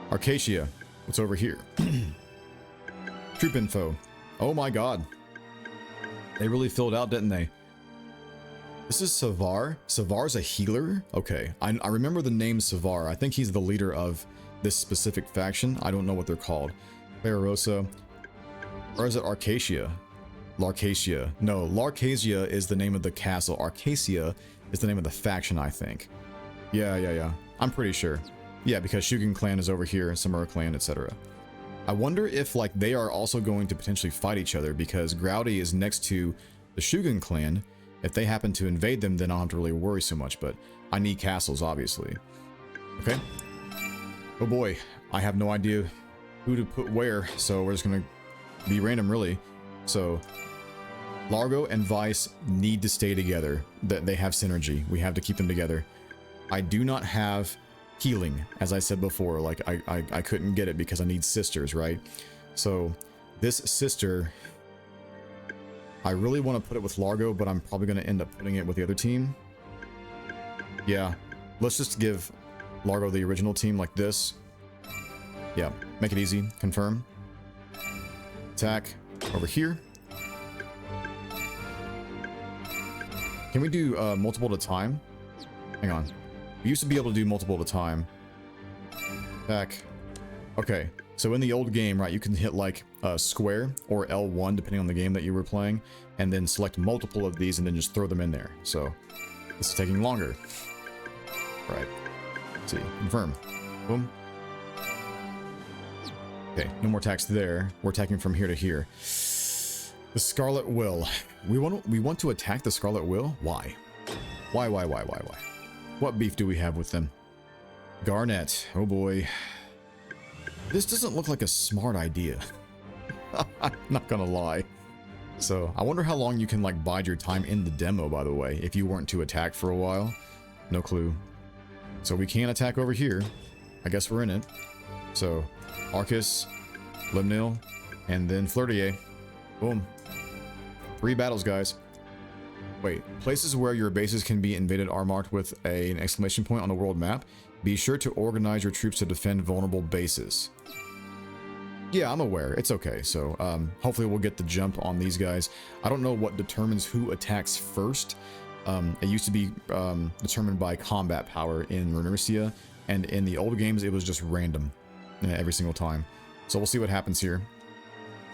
Arcacia, what's over here? Troop info. Oh my god. They really filled out, didn't they? This is Savar. Savar's a healer? Okay, I remember the name Savar. I think he's the leader of this specific faction. I don't know what they're called. Clarosa. Or is it Arcacia? Larcacia. No, Larcasia is the name of the castle. Arcacia is the name of the faction, I think. Yeah. I'm pretty sure. Yeah, because Shugen clan is over here, Samura clan, etc. I wonder if like they are also going to potentially fight each other because Growdy is next to the Shugen clan. If they happen to invade them, then I don't have to really worry so much, but I need castles, obviously. Okay. Oh boy, I have no idea who to put where, so we're just gonna be random, really. So Largo and Vice need to stay together. They have synergy. We have to keep them together. I do not have healing, as I said before. Like I couldn't get it because I need sisters, right? So this sister, I really want to put it with Largo, but I'm probably going to end up putting it with the other team. Yeah, let's just give Largo the original team like this. Yeah, make it easy. Confirm. Attack over here. Can we do multiple at a time? Hang on. We used to be able to do multiple at a time. Attack. Okay, so in the old game, right, you can hit like square or L1 depending on the game that you were playing, and then select multiple of these and then just throw them in there. So this is taking longer. Right. Let's see. Confirm. Boom. Okay, no more attacks there. We're attacking from here to here. The Scarlet Will. We want to attack the Scarlet Will? Why? Why? What beef do we have with them? Garnet. Oh boy. This doesn't look like a smart idea. I'm not gonna lie. So, I wonder how long you can like bide your time in the demo, by the way, if you weren't to attack for a while. No clue. So we can attack over here. I guess we're in it. So, Arcus, Limnil, and then Flirtier. Boom. 3 battles, guys. Wait, places where your bases can be invaded are marked with an exclamation point on the world map. Be sure to organize your troops to defend vulnerable bases. Yeah, I'm aware. It's okay. So, hopefully we'll get the jump on these guys. I don't know what determines who attacks first. It used to be determined by combat power in Runercia, and in the old games it was just random every single time. So we'll see what happens here.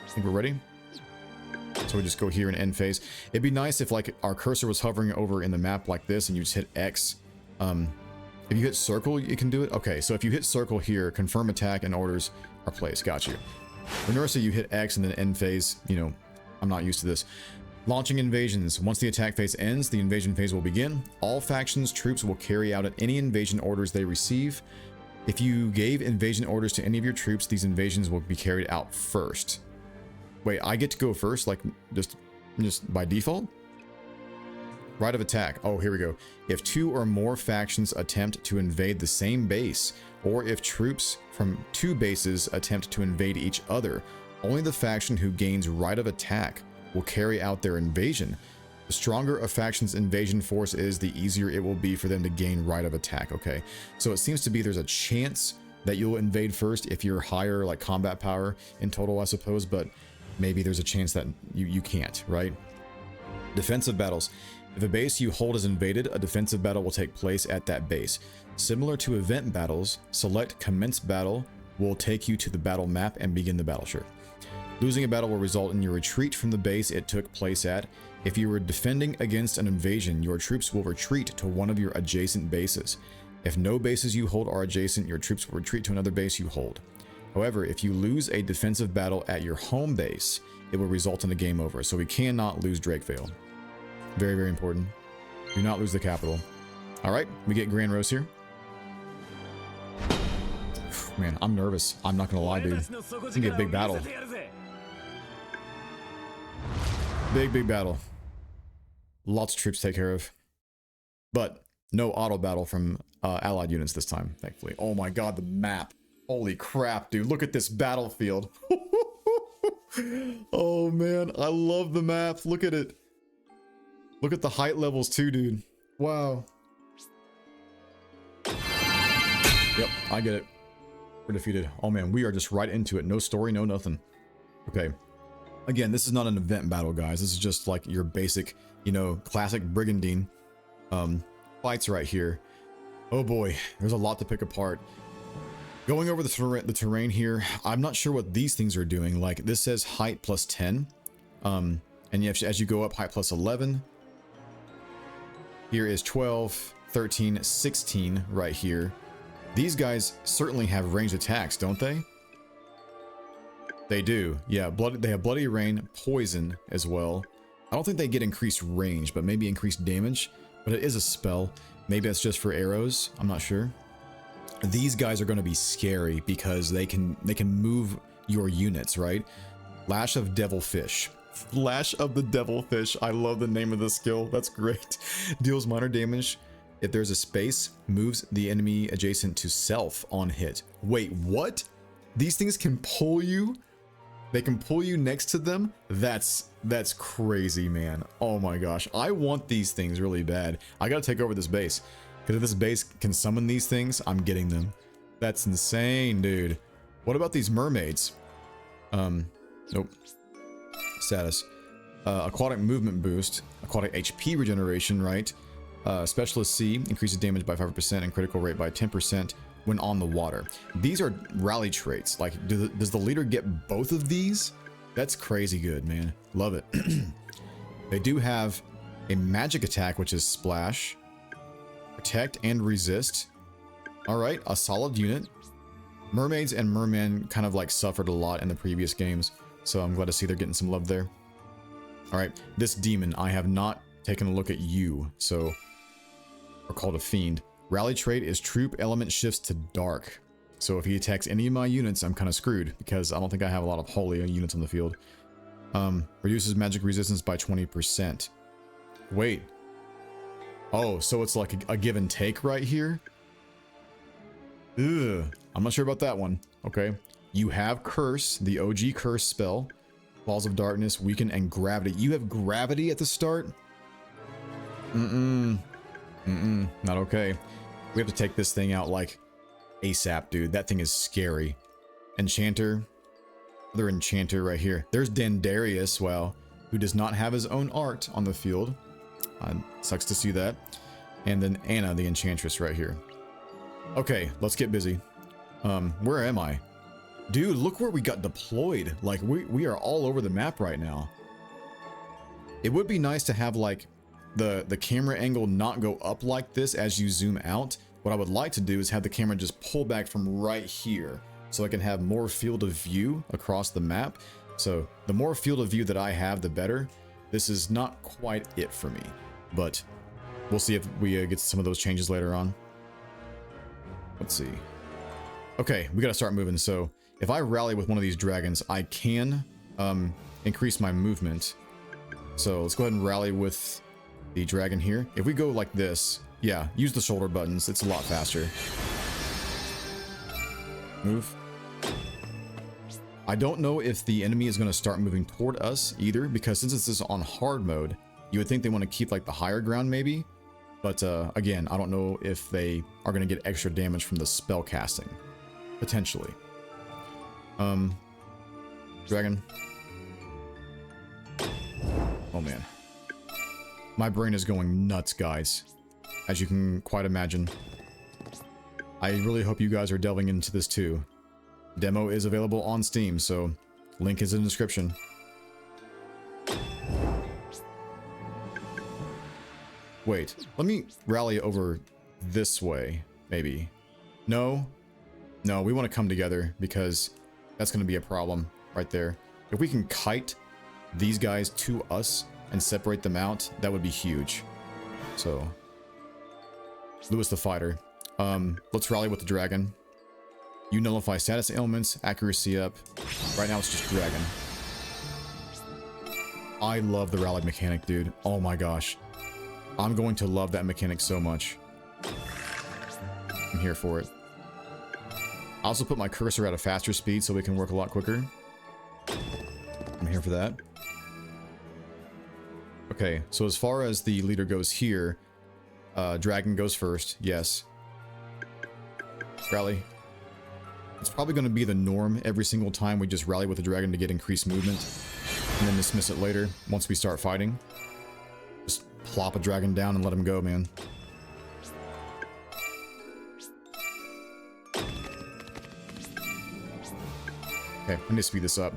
I think we're ready. So we just go here and end phase. It'd be nice if like our cursor was hovering over in the map like this and you just hit X. If you hit circle, you can do it. Okay, so if you hit circle here, confirm attack and orders are placed. Got you. Runercia, you hit X and then end phase. You know, I'm not used to this. Launching invasions. Once the attack phase ends, the invasion phase will begin. All factions' troops will carry out any invasion orders they receive. If you gave invasion orders to any of your troops, these invasions will be carried out first. Wait, I get to go first, like just by default? Right of attack. Oh, here we go. If 2 or more factions attempt to invade the same base, or if troops from 2 bases attempt to invade each other, only the faction who gains right of attack will carry out their invasion. The stronger a faction's invasion force is, the easier it will be for them to gain right of attack. Okay, so it seems to be there's a chance that you'll invade first if you're higher like combat power in total, I suppose, but maybe there's a chance that you can't, right? Defensive battles. If a base you hold is invaded, a defensive battle will take place at that base. Similar to event battles, select commence battle will take you to the battle map and begin the battle. Sure. Losing a battle will result in your retreat from the base it took place at. If you were defending against an invasion, your troops will retreat to one of your adjacent bases. If no bases you hold are adjacent, your troops will retreat to another base you hold. However, if you lose a defensive battle at your home base, it will result in a game over. So we cannot lose Drakevale. Very, very important. Do not lose the capital. All right, we get Grand Rose here. Man, I'm nervous. I'm not gonna lie, dude. It's gonna be a big battle. Big battle. Lots of troops to take care of. But no auto battle from allied units this time, thankfully. Oh my god, the map. Holy crap, dude. Look at this battlefield. Oh man, I love the map. Look at it. Look at the height levels too, dude. Wow. Yep, I get it. We're defeated. Oh man, we are just right into it. No story, no nothing. Okay. Again, this is not an event battle, guys. This is just like your basic, you know, classic Brigandine fights right here. Oh boy, there's a lot to pick apart. Going over the terrain here, I'm not sure what these things are doing. Like, this says height plus 10. And as you go up, height plus 11. Here is 12, 13, 16 right here. These guys certainly have ranged attacks, don't they? They do. Yeah, they have Bloody Rain, Poison as well. I don't think they get increased range, but maybe increased damage. But it is a spell. Maybe that's just for arrows. I'm not sure. These guys are going to be scary because they can move your units, right? Lash of Devilfish. Lash of the Devilfish. I love the name of the skill. That's great. Deals minor damage. If there's a space, moves the enemy adjacent to self on hit. Wait, what? These things can pull you? They can pull you next to them? That's crazy, man. Oh my gosh. I want these things really bad. I gotta take over this base. Because if this base can summon these things, I'm getting them. That's insane, dude. What about these mermaids? Nope. Status. Aquatic movement boost. Aquatic HP regeneration, right? Specialist C increases damage by 5% and critical rate by 10% when on the water. These are rally traits. Like, does the leader get both of these? That's crazy good, man. Love it. They do have a magic attack, which is Splash. Protect and resist. All right, a solid unit. Mermaids and mermen kind of like suffered a lot in the previous games, so I'm glad to see they're getting some love there. All right, this demon, I have not taken a look at you, so we're called a fiend. Rally trait is troop element shifts to dark. So if he attacks any of my units, I'm kind of screwed because I don't think I have a lot of holy units on the field. Reduces magic resistance by 20%. Wait. Oh, so it's like a give and take right here? Ugh. I'm not sure about that one. Okay. You have Curse, the OG Curse spell. Balls of Darkness, Weaken, and Gravity. You have Gravity at the start? Not okay. We have to take this thing out like ASAP, dude. That thing is scary. Enchanter. Another Enchanter right here. There's Dandarius, wow, who does not have his own art on the field. Sucks to see that. And then Anna, the Enchantress right here. Okay, let's get busy. Where am I? Dude, look where we got deployed. Like, we are all over the map right now. It would be nice to have, like, the camera angle not go up like this as you zoom out. What I would like to do is have the camera just pull back from right here so I can have more field of view across the map. So the more field of view that I have, the better. This is not quite it for me, but we'll see if we get some of those changes later on. Let's see. Okay, we gotta start moving. So if I rally with one of these dragons, I can increase my movement. So let's go ahead and rally with the dragon here. If we go like this, yeah, use the shoulder buttons. It's a lot faster. Move. I don't know if the enemy is going to start moving toward us either, because since this is on hard mode, you would think they want to keep like the higher ground maybe. But again, I don't know if they are going to get extra damage from the spell casting. Potentially. Dragon. Oh man. My brain is going nuts, guys. As you can quite imagine. I really hope you guys are delving into this too. Demo is available on Steam, so link is in the description. Wait, let me rally over this way, maybe. No, we want to come together because that's going to be a problem right there. If we can kite these guys to us and separate them out, that would be huge. So, Lewis the fighter. Let's rally with the dragon. You nullify status ailments, accuracy up. Right now it's just dragon. I love the rally mechanic, dude. Oh my gosh. I'm going to love that mechanic so much. I'm here for it. I also put my cursor at a faster speed so we can work a lot quicker. I'm here for that. Okay, so as far as the leader goes here, dragon goes first, yes. Rally. It's probably going to be the norm every single time we just rally with the dragon to get increased movement, and then dismiss it later once we start fighting. Just plop a dragon down and let him go, man. Okay, I need to speed this up.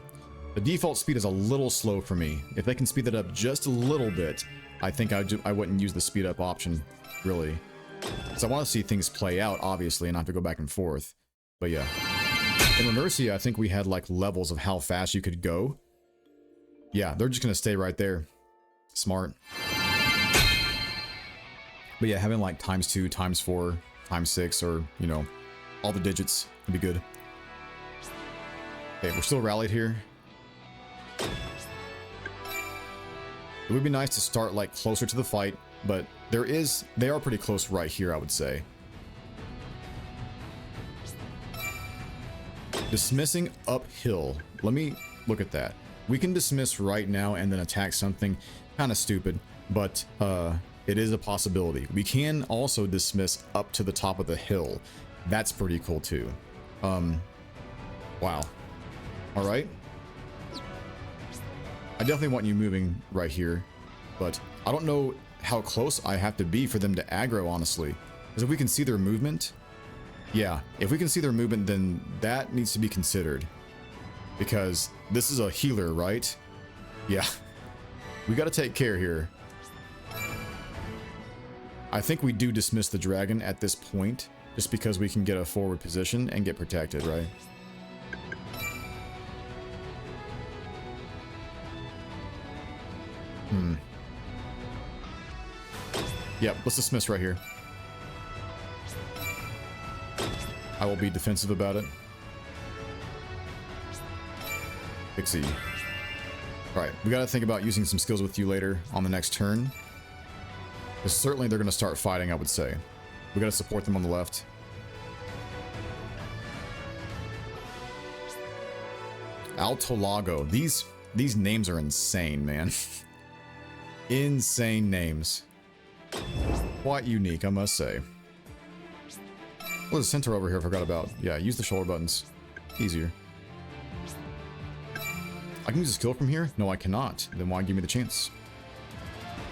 The default speed is a little slow for me. If they can speed that up just a little bit, I think I wouldn't use the speed up option, really. Because I want to see things play out, obviously, and not have to go back and forth. But yeah. In Remercia, I think we had like levels of how fast you could go. Yeah, they're just going to stay right there. Smart. But yeah, having like ×2, ×4, ×6, or, you know, all the digits would be good. Okay, we're still rallied here. It would be nice to start like closer to the fight, but they are pretty close right here, I would say. Dismissing uphill. Let me look at that. We can dismiss right now and then attack something. Kind of stupid, but it is a possibility. We can also dismiss up to the top of the hill. That's pretty cool too. Wow. All right. I definitely want you moving right here, but I don't know how close I have to be for them to aggro, honestly. Because if we can see their movement, yeah, if we can see their movement, then that needs to be considered. Because this is a healer, right? Yeah. We got to take care here. I think we do dismiss the dragon at this point, just because we can get a forward position and get protected, right? Yep, let's dismiss right here. I will be defensive about it. Pixie. Right, we gotta think about using some skills with you later on the next turn. Because certainly they're gonna start fighting, I would say. We gotta support them on the left. Altolago. These names are insane, man. Insane names. Quite unique, I must say. Oh, there's a center over here I forgot about. Yeah, use the shoulder buttons. Easier. I can use a skill from here? No, I cannot. Then why give me the chance?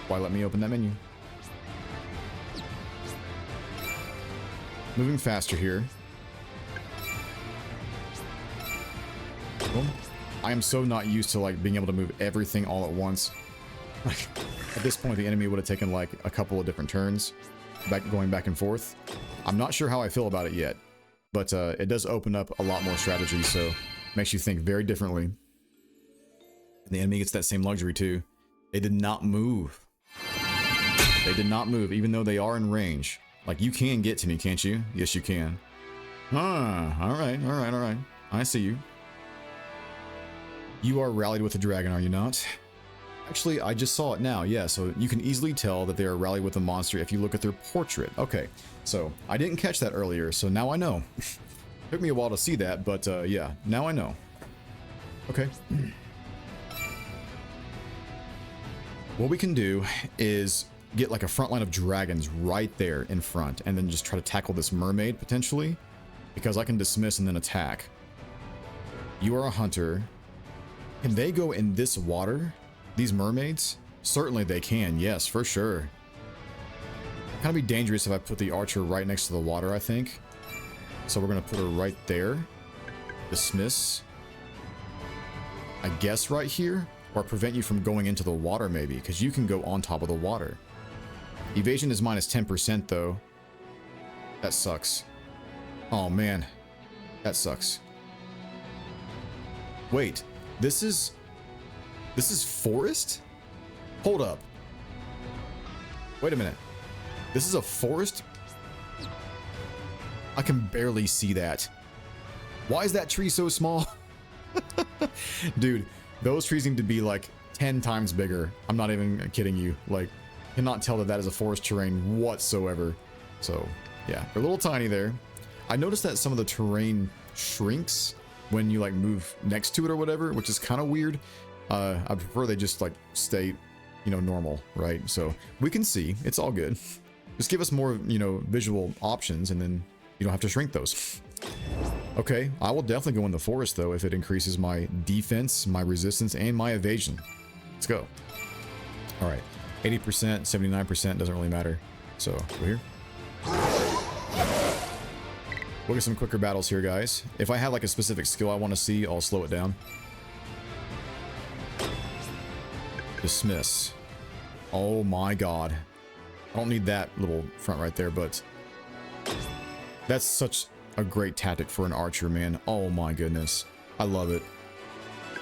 Why let me open that menu? Moving faster here. Boom. I am so not used to like being able to move everything all at once. Like, at this point, the enemy would have taken like a couple of different turns, going back and forth. I'm not sure how I feel about it yet, but it does open up a lot more strategy, so makes you think very differently. And the enemy gets that same luxury too. They did not move. They did not move, even though they are in range. Like, you can get to me, can't you? Yes, you can. Ah, all right, all right, all right. I see you. You are rallied with the dragon, are you not? Actually, I just saw it now. Yeah, so you can easily tell that they are rallied with a monster if you look at their portrait. Okay, so I didn't catch that earlier, so now I know. Took me a while to see that, but yeah, now I know. Okay. What we can do is get like a front line of dragons right there in front, and then just try to tackle this mermaid potentially, because I can dismiss and then attack. You are a hunter. Can they go in this water? These mermaids? Certainly they can, yes, for sure. Kind of be dangerous if I put the archer right next to the water, I think. So we're gonna put her right there. Dismiss. I guess right here, or prevent you from going into the water maybe, because you can go on top of the water. Evasion is minus 10% though. That sucks. Oh man, that sucks. Wait, this is forest? Hold up. Wait a minute. This is a forest? I can barely see that. Why is that tree so small? Dude, those trees need to be like 10 times bigger. I'm not even kidding you. Like, cannot tell that that is a forest terrain whatsoever. So, yeah, they're a little tiny there. I noticed that some of the terrain shrinks when you like move next to it or whatever, which is kind of weird. I prefer they just like stay, you know, normal, right? So we can see, it's all good. Just give us more, you know, visual options, and then you don't have to shrink those. Okay, I will definitely go in the forest though if it increases my defense, my resistance, and my evasion. Let's go. All right, 80%, 79%, doesn't really matter. So go here. We'll get some quicker battles here, guys. If I have like a specific skill I want to see, I'll slow it down. Dismiss. Oh my god. I don't need that little front right there, but that's such a great tactic for an archer, man. Oh my goodness. I love it.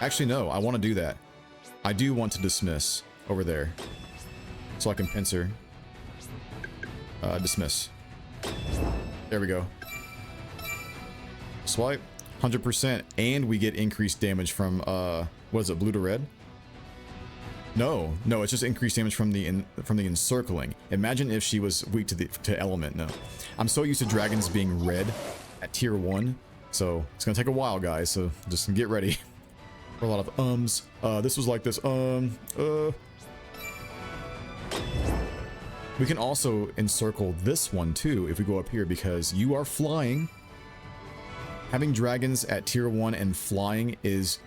Actually, no, I want to do that. I do want to dismiss over there, so I can pincer. Dismiss. There we go. Swipe. 100%, and we get increased damage from, what is it, blue to red? No, it's just increased damage from the encircling. Imagine if she was weak to element. No, I'm so used to dragons being red at tier 1, so it's gonna take a while, guys. So just get ready for a lot of ums. This was like this. We can also encircle this one too if we go up here, because you are flying. Having dragons at tier 1 and flying is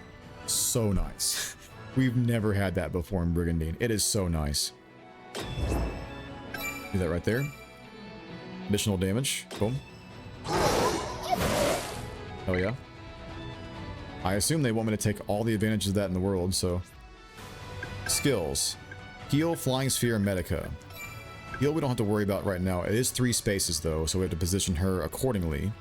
so nice. We've never had that before in Brigandine. It is so nice. Do that right there. Additional damage. Boom. Oh yeah. I assume they want me to take all the advantages of that in the world, so. Skills. Heal, Flying Sphere, Medica. Heal we don't have to worry about right now. It is 3 spaces though, so we have to position her accordingly.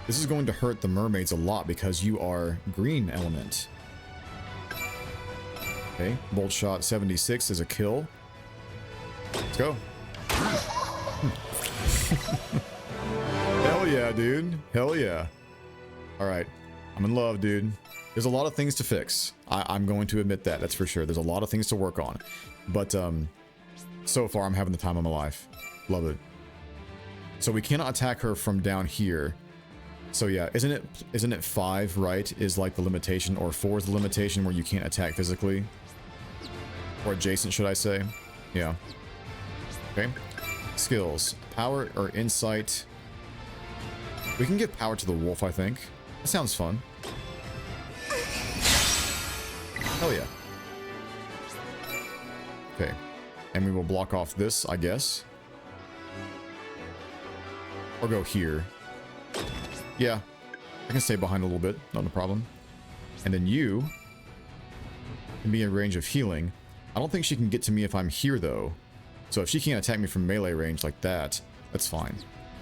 This is going to hurt the mermaids a lot because you are green element. Okay, bolt shot 76 is a kill. Let's go. Hell yeah, dude. Hell yeah. Alright. I'm in love, dude. There's a lot of things to fix. I'm going to admit that. That's for sure. There's a lot of things to work on. But, so far, I'm having the time of my life. Love it. So we cannot attack her from down here. So yeah, isn't it 5, right? Is like the limitation, or 4 is the limitation where you can't attack physically? Or adjacent, should I say? Yeah. Okay. Skills. Power or insight. We can give power to the wolf, I think. That sounds fun. Hell yeah. Okay. And we will block off this, I guess. Or go here. Yeah. I can stay behind a little bit. Not a problem. And then you can be in range of healing. I don't think she can get to me if I'm here, though. So if she can't attack me from melee range like that, that's fine.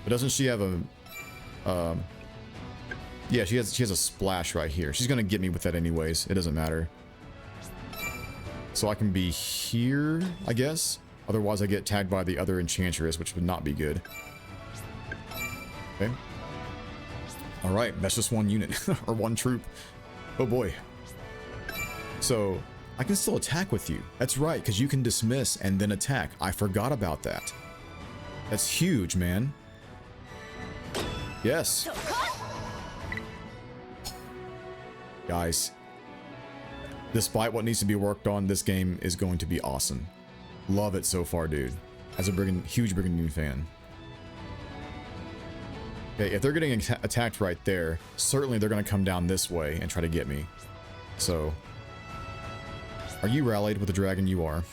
But doesn't she have a... yeah, she has a splash right here. She's gonna get me with that anyways. It doesn't matter. So I can be here, I guess. Otherwise, I get tagged by the other enchantress, which would not be good. Okay. Alright, that's just one unit. Or one troop. Oh boy. So, I can still attack with you. That's right, because you can dismiss and then attack. I forgot about that. That's huge, man. Yes. Guys, despite what needs to be worked on, this game is going to be awesome. Love it so far, dude. As a huge Brigandine fan. Okay, if they're getting attacked right there, certainly they're going to come down this way and try to get me. So, are you rallied with the dragon? You are.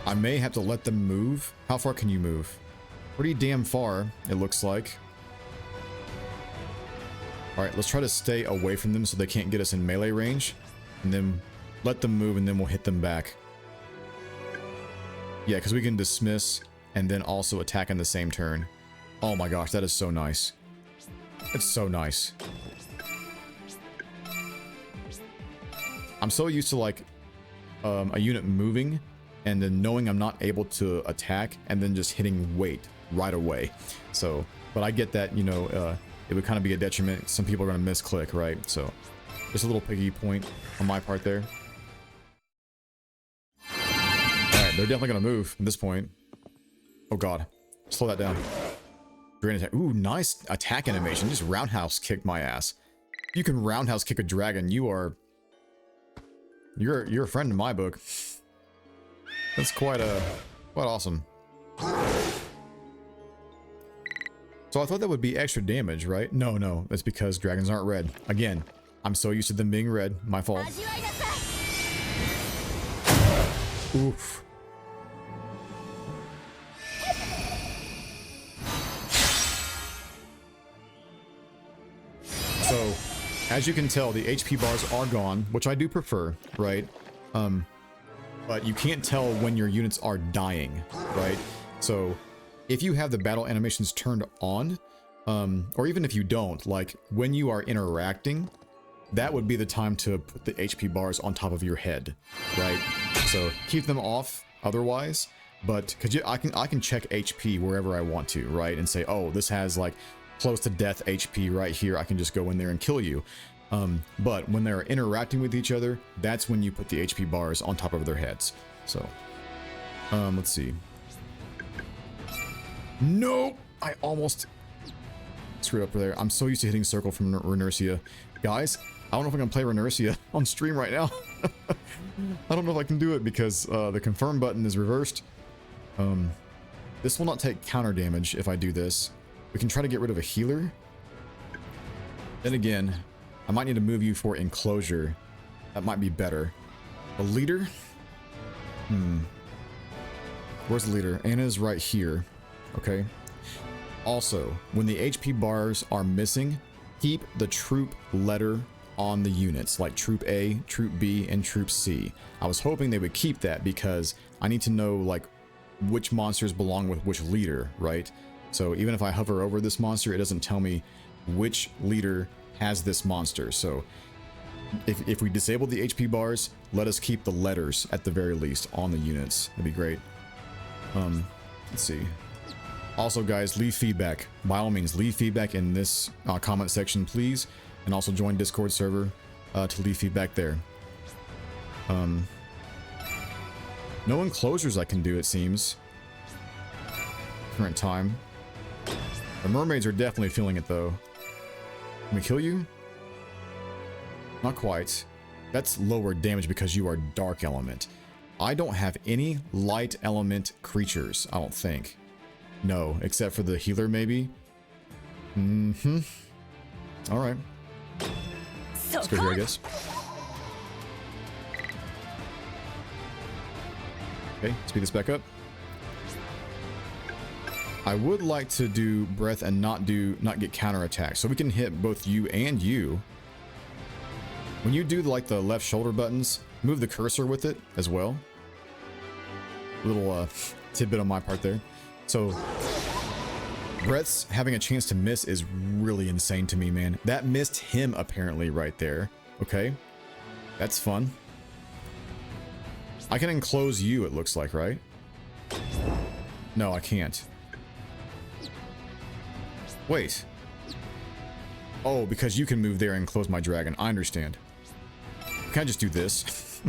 I may have to let them move. How far can you move? Pretty damn far, it looks like. Alright, let's try to stay away from them so they can't get us in melee range. And then let them move and then we'll hit them back. Yeah, because we can dismiss and then also attack in the same turn. Oh my gosh, that is so nice. It's so nice. I'm so used to like a unit moving and then knowing I'm not able to attack and then just hitting wait right away. So, but I get that, you know, it would kind of be a detriment. Some people are going to misclick, right? So, just a little piggy point on my part there. Alright, they're definitely going to move at this point. Oh god. Slow that down. Dragon attack. Ooh, nice attack animation. Just roundhouse kicked my ass. You can roundhouse kick a dragon. You're a friend in my book. That's quite awesome. So I thought that would be extra damage, right? No, that's because dragons aren't red. Again, I'm so used to them being red. My fault. Oof. So, as you can tell, the HP bars are gone, which I do prefer, right? But you can't tell when your units are dying, right? So, if you have the battle animations turned on, or even if you don't, like when you are interacting, that would be the time to put the HP bars on top of your head, right? So keep them off otherwise, but because I can check HP wherever I want to, right? And say, oh, this has like close to death HP right here. I can just go in there and kill you. But when they're interacting with each other, that's when you put the HP bars on top of their heads. So, let's see. No, I almost screwed up there. I'm so used to hitting circle from Renercia. Guys, I don't know if I can play Renercia on stream right now. I don't know if I can do it because the confirm button is reversed. This will not take counter damage if I do this. We can try to get rid of a healer. Then again, I might need to move you for enclosure. That might be better. A leader? Where's the leader? Anna's right here. Okay. Also, when the HP bars are missing, keep the troop letter on the units, like Troop A, Troop B, and Troop C. I was hoping they would keep that because I need to know like which monsters belong with which leader, right? So even if I hover over this monster, it doesn't tell me which leader has this monster. So if we disable the HP bars, let us keep the letters at the very least on the units. That'd be great. Let's see. Also, guys, leave feedback. By all means, leave feedback in this comment section, please. And also join Discord server to leave feedback there. No enclosures I can do, it seems. Current time. The mermaids are definitely feeling it, though. Can we kill you? Not quite. That's lower damage because you are dark element. I don't have any light element creatures, I don't think. No, except for the healer, maybe. Alright. Let's go here, I guess. Okay, speed this back up. I would like to do breath and not get counterattack, so we can hit both you and you. When you do like the left shoulder buttons, move the cursor with it as well. Little tidbit on my part there. So breath's having a chance to miss is really insane to me, man. That missed him apparently right there. Okay, that's fun. I can enclose you, it looks like, right? No, I can't. Wait. Oh, because you can move there and close my dragon. I understand. Can I just do this?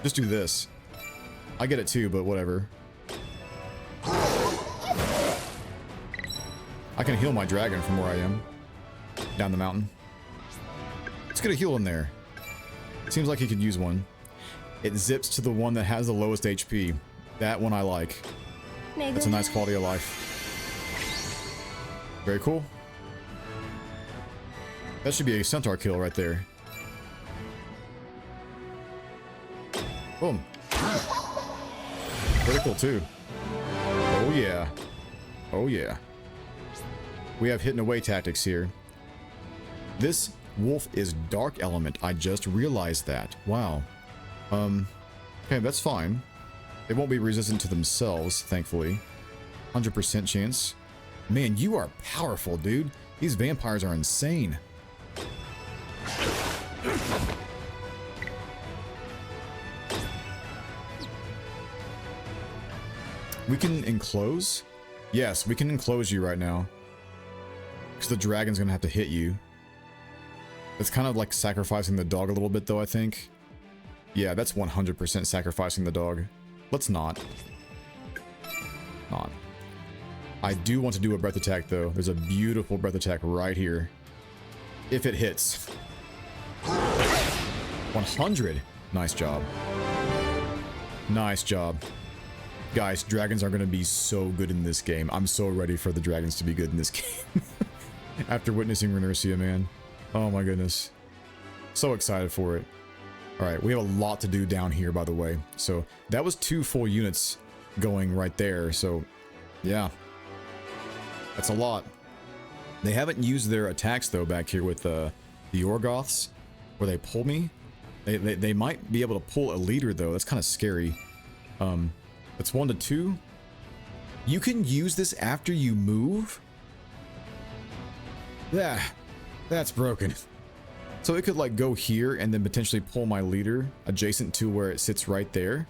Just do this. I get it too, but whatever. I can heal my dragon from where I am. Down the mountain. Let's get a heal in there. Seems like he could use one. It zips to the one that has the lowest HP. That one I like. That's a nice quality of life. Very cool. That should be a centaur kill right there. Boom. Critical too. Oh yeah. Oh yeah. We have hidden away tactics here. This wolf is dark element. I just realized that. Wow. Okay, that's fine. They won't be resistant to themselves, thankfully. 100% chance. Man, you are powerful, dude. These vampires are insane. We can enclose? Yes, we can enclose you right now. Because the dragon's gonna have to hit you. It's kind of like sacrificing the dog a little bit, though, I think. Yeah, that's 100% sacrificing the dog. Let's not. I do want to do a breath attack, though. There's a beautiful breath attack right here. If it hits. 100! Nice job. Nice job. Guys, dragons are going to be so good in this game. I'm so ready for the dragons to be good in this game. After witnessing Renercia, man. Oh my goodness. So excited for it. Alright, we have a lot to do down here, by the way. So, that was 2 full units going right there. So, yeah. That's a lot. They haven't used their attacks, though, back here with the Orgoths, where they pull me. They might be able to pull a leader, though. That's kind of scary. That's 1 to 2. You can use this after you move? Yeah, that's broken. So it could like go here and then potentially pull my leader adjacent to where it sits right there.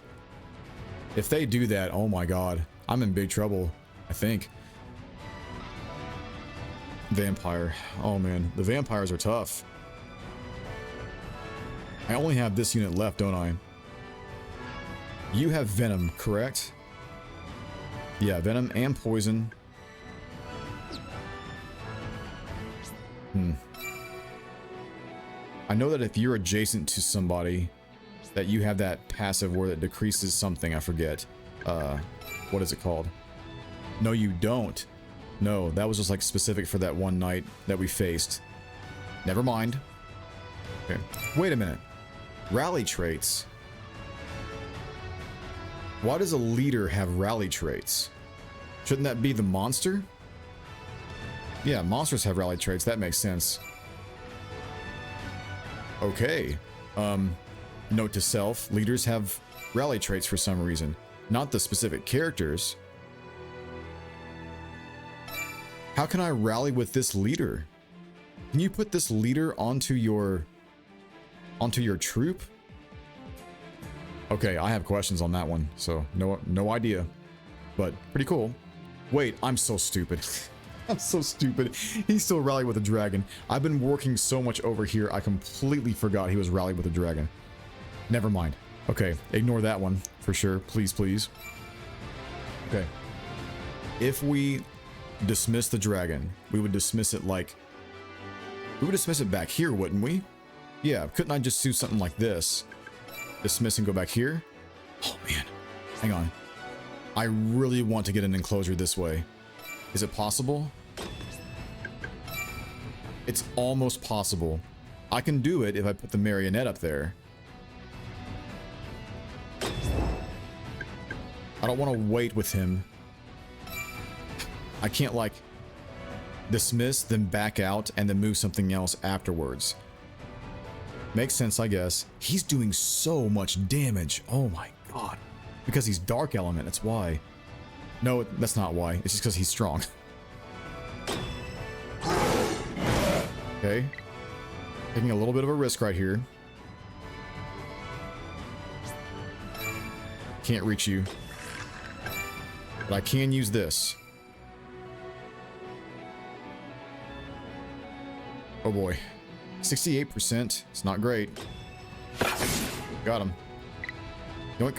If they do that, oh my god, I'm in big trouble, I think. Vampire. Oh man, the vampires are tough. I only have this unit left, don't I? You have venom, correct? Yeah, venom and poison. I know that if you're adjacent to somebody, that you have that passive where it decreases something, I forget. What is it called? No, you don't. No, that was just like specific for that one night that we faced. Never mind. Okay, wait a minute. Rally traits. Why does a leader have rally traits? Shouldn't that be the monster? Yeah, monsters have rally traits. That makes sense. Okay. Note to self, leaders have rally traits for some reason. Not the specific characters. How can I rally with this leader? Can you put this leader onto your troop? Okay, I have questions on that one, so no idea. But pretty cool. Wait, I'm so stupid. I'm so stupid. He's still rallied with a dragon. I've been working so much over here, I completely forgot he was rallied with a dragon. Never mind. Okay, ignore that one for sure. Please, please. Okay. If we dismiss the dragon, we would dismiss it like... We would dismiss it back here, wouldn't we? Yeah, couldn't I just do something like this? Dismiss and go back here? Oh man, hang on. I really want to get an enclosure this way. Is it possible? It's almost possible. I can do it if I put the marionette up there. I don't want to wait with him. I can't like dismiss, then back out, and then move something else afterwards. Makes sense, I guess. He's doing so much damage. Oh my god. Because he's dark element, that's why. No, that's not why. It's just because he's strong. Okay. Taking a little bit of a risk right here. Can't reach you. But I can use this. Oh boy. 68%. It's not great. Got him. Yoink.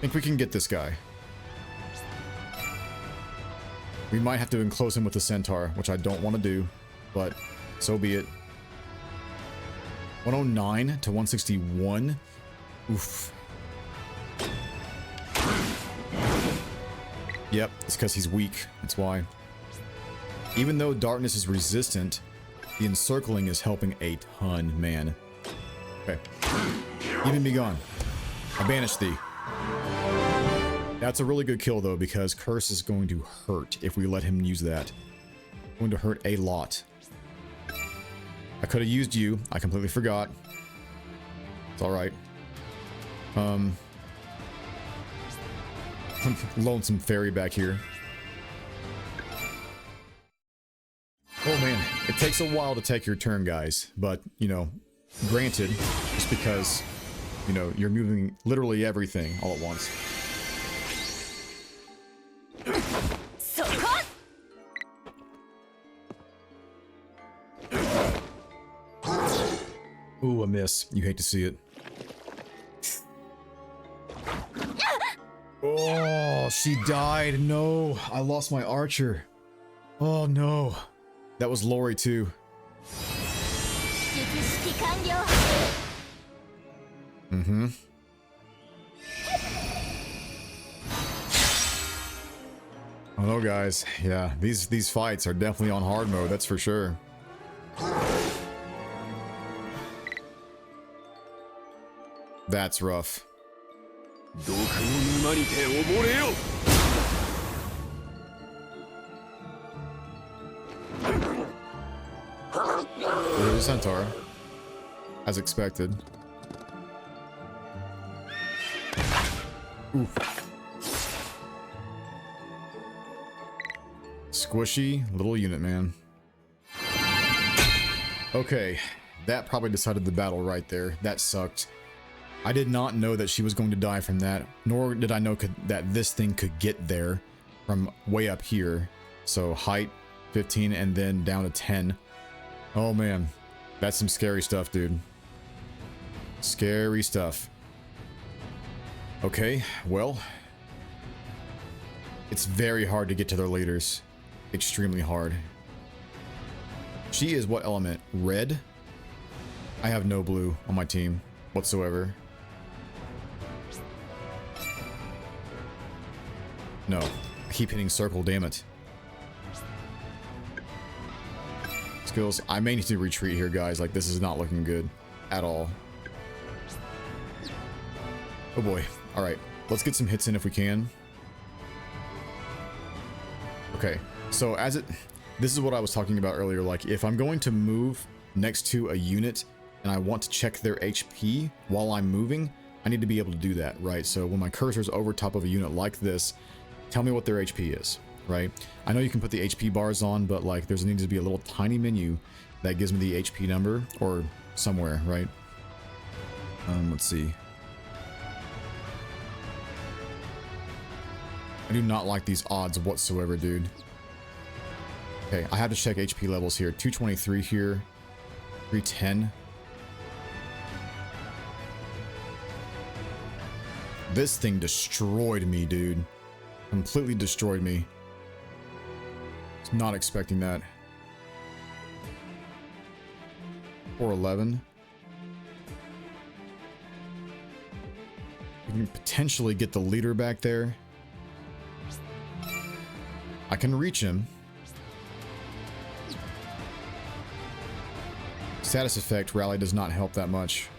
Think we can get this guy. We might have to enclose him with the centaur, which I don't want to do, but so be it. 109 to 161. Oof. Yep, it's because he's weak. That's why. Even though darkness is resistant, the encircling is helping a ton, man. Okay. Even be gone. I banish thee. That's a really good kill, though, because Curse is going to hurt if we let him use that. Going to hurt a lot. I could have used you. I completely forgot. It's alright. Lonesome fairy back here. Oh man, it takes a while to take your turn, guys. But, you know, granted, just because, you know, you're moving literally everything all at once. Ooh, a miss. You hate to see it. Oh, she died. No, I lost my archer. Oh no. That was Lori too. Mm-hmm. Oh no, guys. Yeah, these fights are definitely on hard mode, that's for sure. That's rough. There's a centaur, as expected. Oof. Squishy little unit, man. Okay, that probably decided the battle right there. That sucked. I did not know that she was going to die from that, nor did I know that this thing could get there from way up here. So height 15 and then down to 10. Oh man, that's some scary stuff, dude. Scary stuff. Okay, well, it's very hard to get to their leaders. Extremely hard. She is what element? Red? I have no blue on my team whatsoever. No, I keep hitting circle, damn it. Skills. I may need to retreat here, guys. Like, this is not looking good at all. Oh boy. All right, let's get some hits in if we can. Okay, so this is what I was talking about earlier. Like, if I'm going to move next to a unit and I want to check their HP while I'm moving, I need to be able to do that, right? So when my cursor's over top of a unit like this, tell me what their HP is, right? I know you can put the HP bars on, but like there's needs to be a little tiny menu that gives me the HP number or somewhere, right? Let's see. I do not like these odds whatsoever, dude. Okay, I have to check HP levels here. 223 here, 310. This thing destroyed me, dude. Completely destroyed me. Was not expecting that. 411. We can potentially get the leader back there. I can reach him. Status effect rally does not help that much.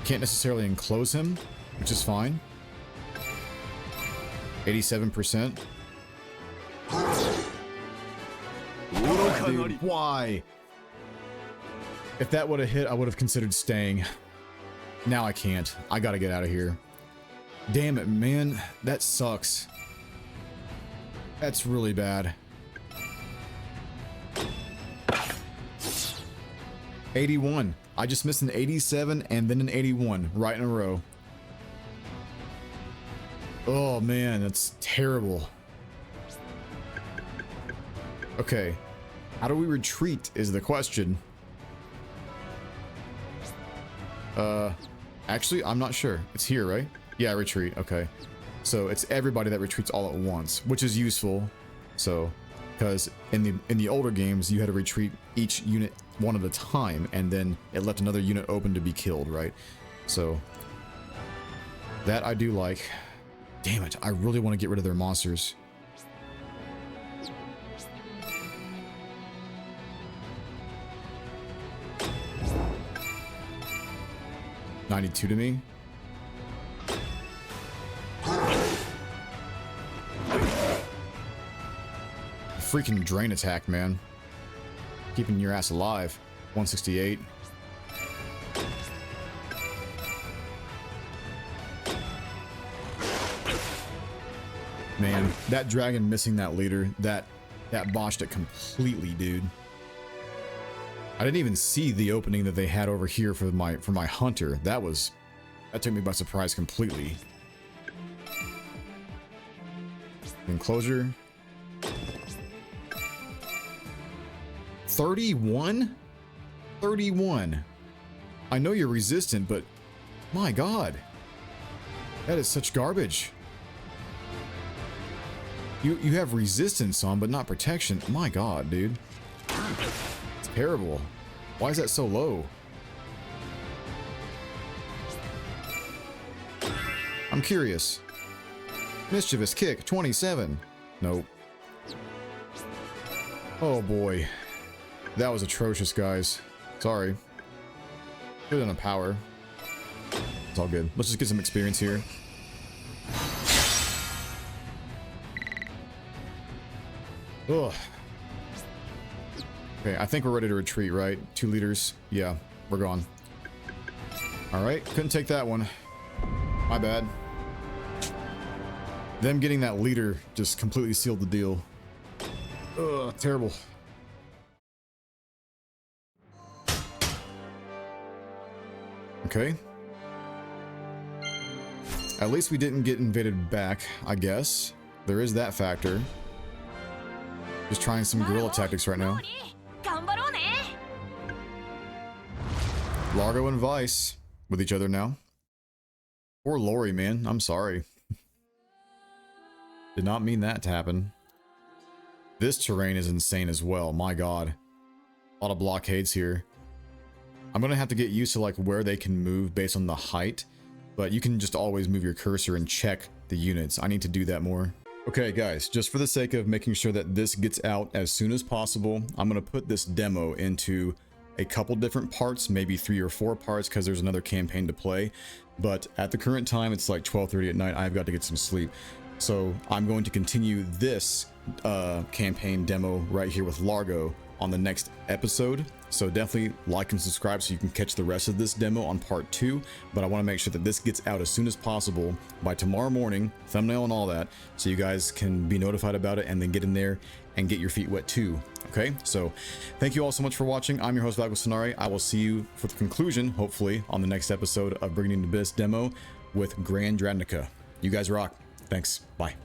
Can't necessarily enclose him, which is fine. 87%. Dude, why? If that would have hit, I would have considered staying. Now I can't. I gotta get out of here. Damn it, man. That sucks. That's really bad. 81. I just missed an 87 and then an 81 right in a row. Oh man, that's terrible. Okay, How do we retreat is the question. Actually, I'm not sure. It's here, right? Yeah, retreat. Okay. So it's everybody that retreats all at once, which is useful. So, because in the older games, you had to retreat each unit one at a time, and then it left another unit open to be killed, right? So that I do like. Damn it, I really want to get rid of their monsters. $92 to me. Freaking drain attack, man. Keeping your ass alive. 168. Man, that dragon missing that leader, that botched it completely, dude. I didn't even see the opening that they had over here for my hunter. That took me by surprise completely. Enclosure. 31? 31. I know you're resistant, but my God. That is such garbage. You have resistance on, but not protection. My God, dude. It's terrible. Why is that so low? I'm curious. Mischievous kick, 27. Nope. Oh boy. That was atrocious, guys. Sorry. Good on a power. It's all good. Let's just get some experience here. Ugh. Okay, I think we're ready to retreat, right? 2 liters. Yeah, we're gone. Alright, couldn't take that one. My bad. Them getting that leader just completely sealed the deal. Ugh, terrible. Okay. At least we didn't get invaded back, I guess. There is that factor. Just trying some guerrilla tactics right now. Largo and Vice with each other now. Poor Lori, man. I'm sorry. Did not mean that to happen. This terrain is insane as well. My God. A lot of blockades here. I'm going to have to get used to like where they can move based on the height. But you can just always move your cursor and check the units. I need to do that more. Okay guys, just for the sake of making sure that this gets out as soon as possible, I'm going to put this demo into a couple different parts, maybe 3 or 4 parts because there's another campaign to play. But at the current time, it's like 12:30 at night. I've got to get some sleep. So I'm going to continue this campaign demo right here with Largo on the next episode. So definitely like and subscribe so you can catch the rest of this demo on part 2. But I want to make sure that this gets out as soon as possible by tomorrow morning, thumbnail and all that, so you guys can be notified about it and then get in there and get your feet wet too. Okay, so thank you all so much for watching. I'm your host, Valkos. I will see you for the conclusion, hopefully, on the next episode of Brigandine Abyss demo with Grand Dradnica. You guys rock. Thanks. Bye.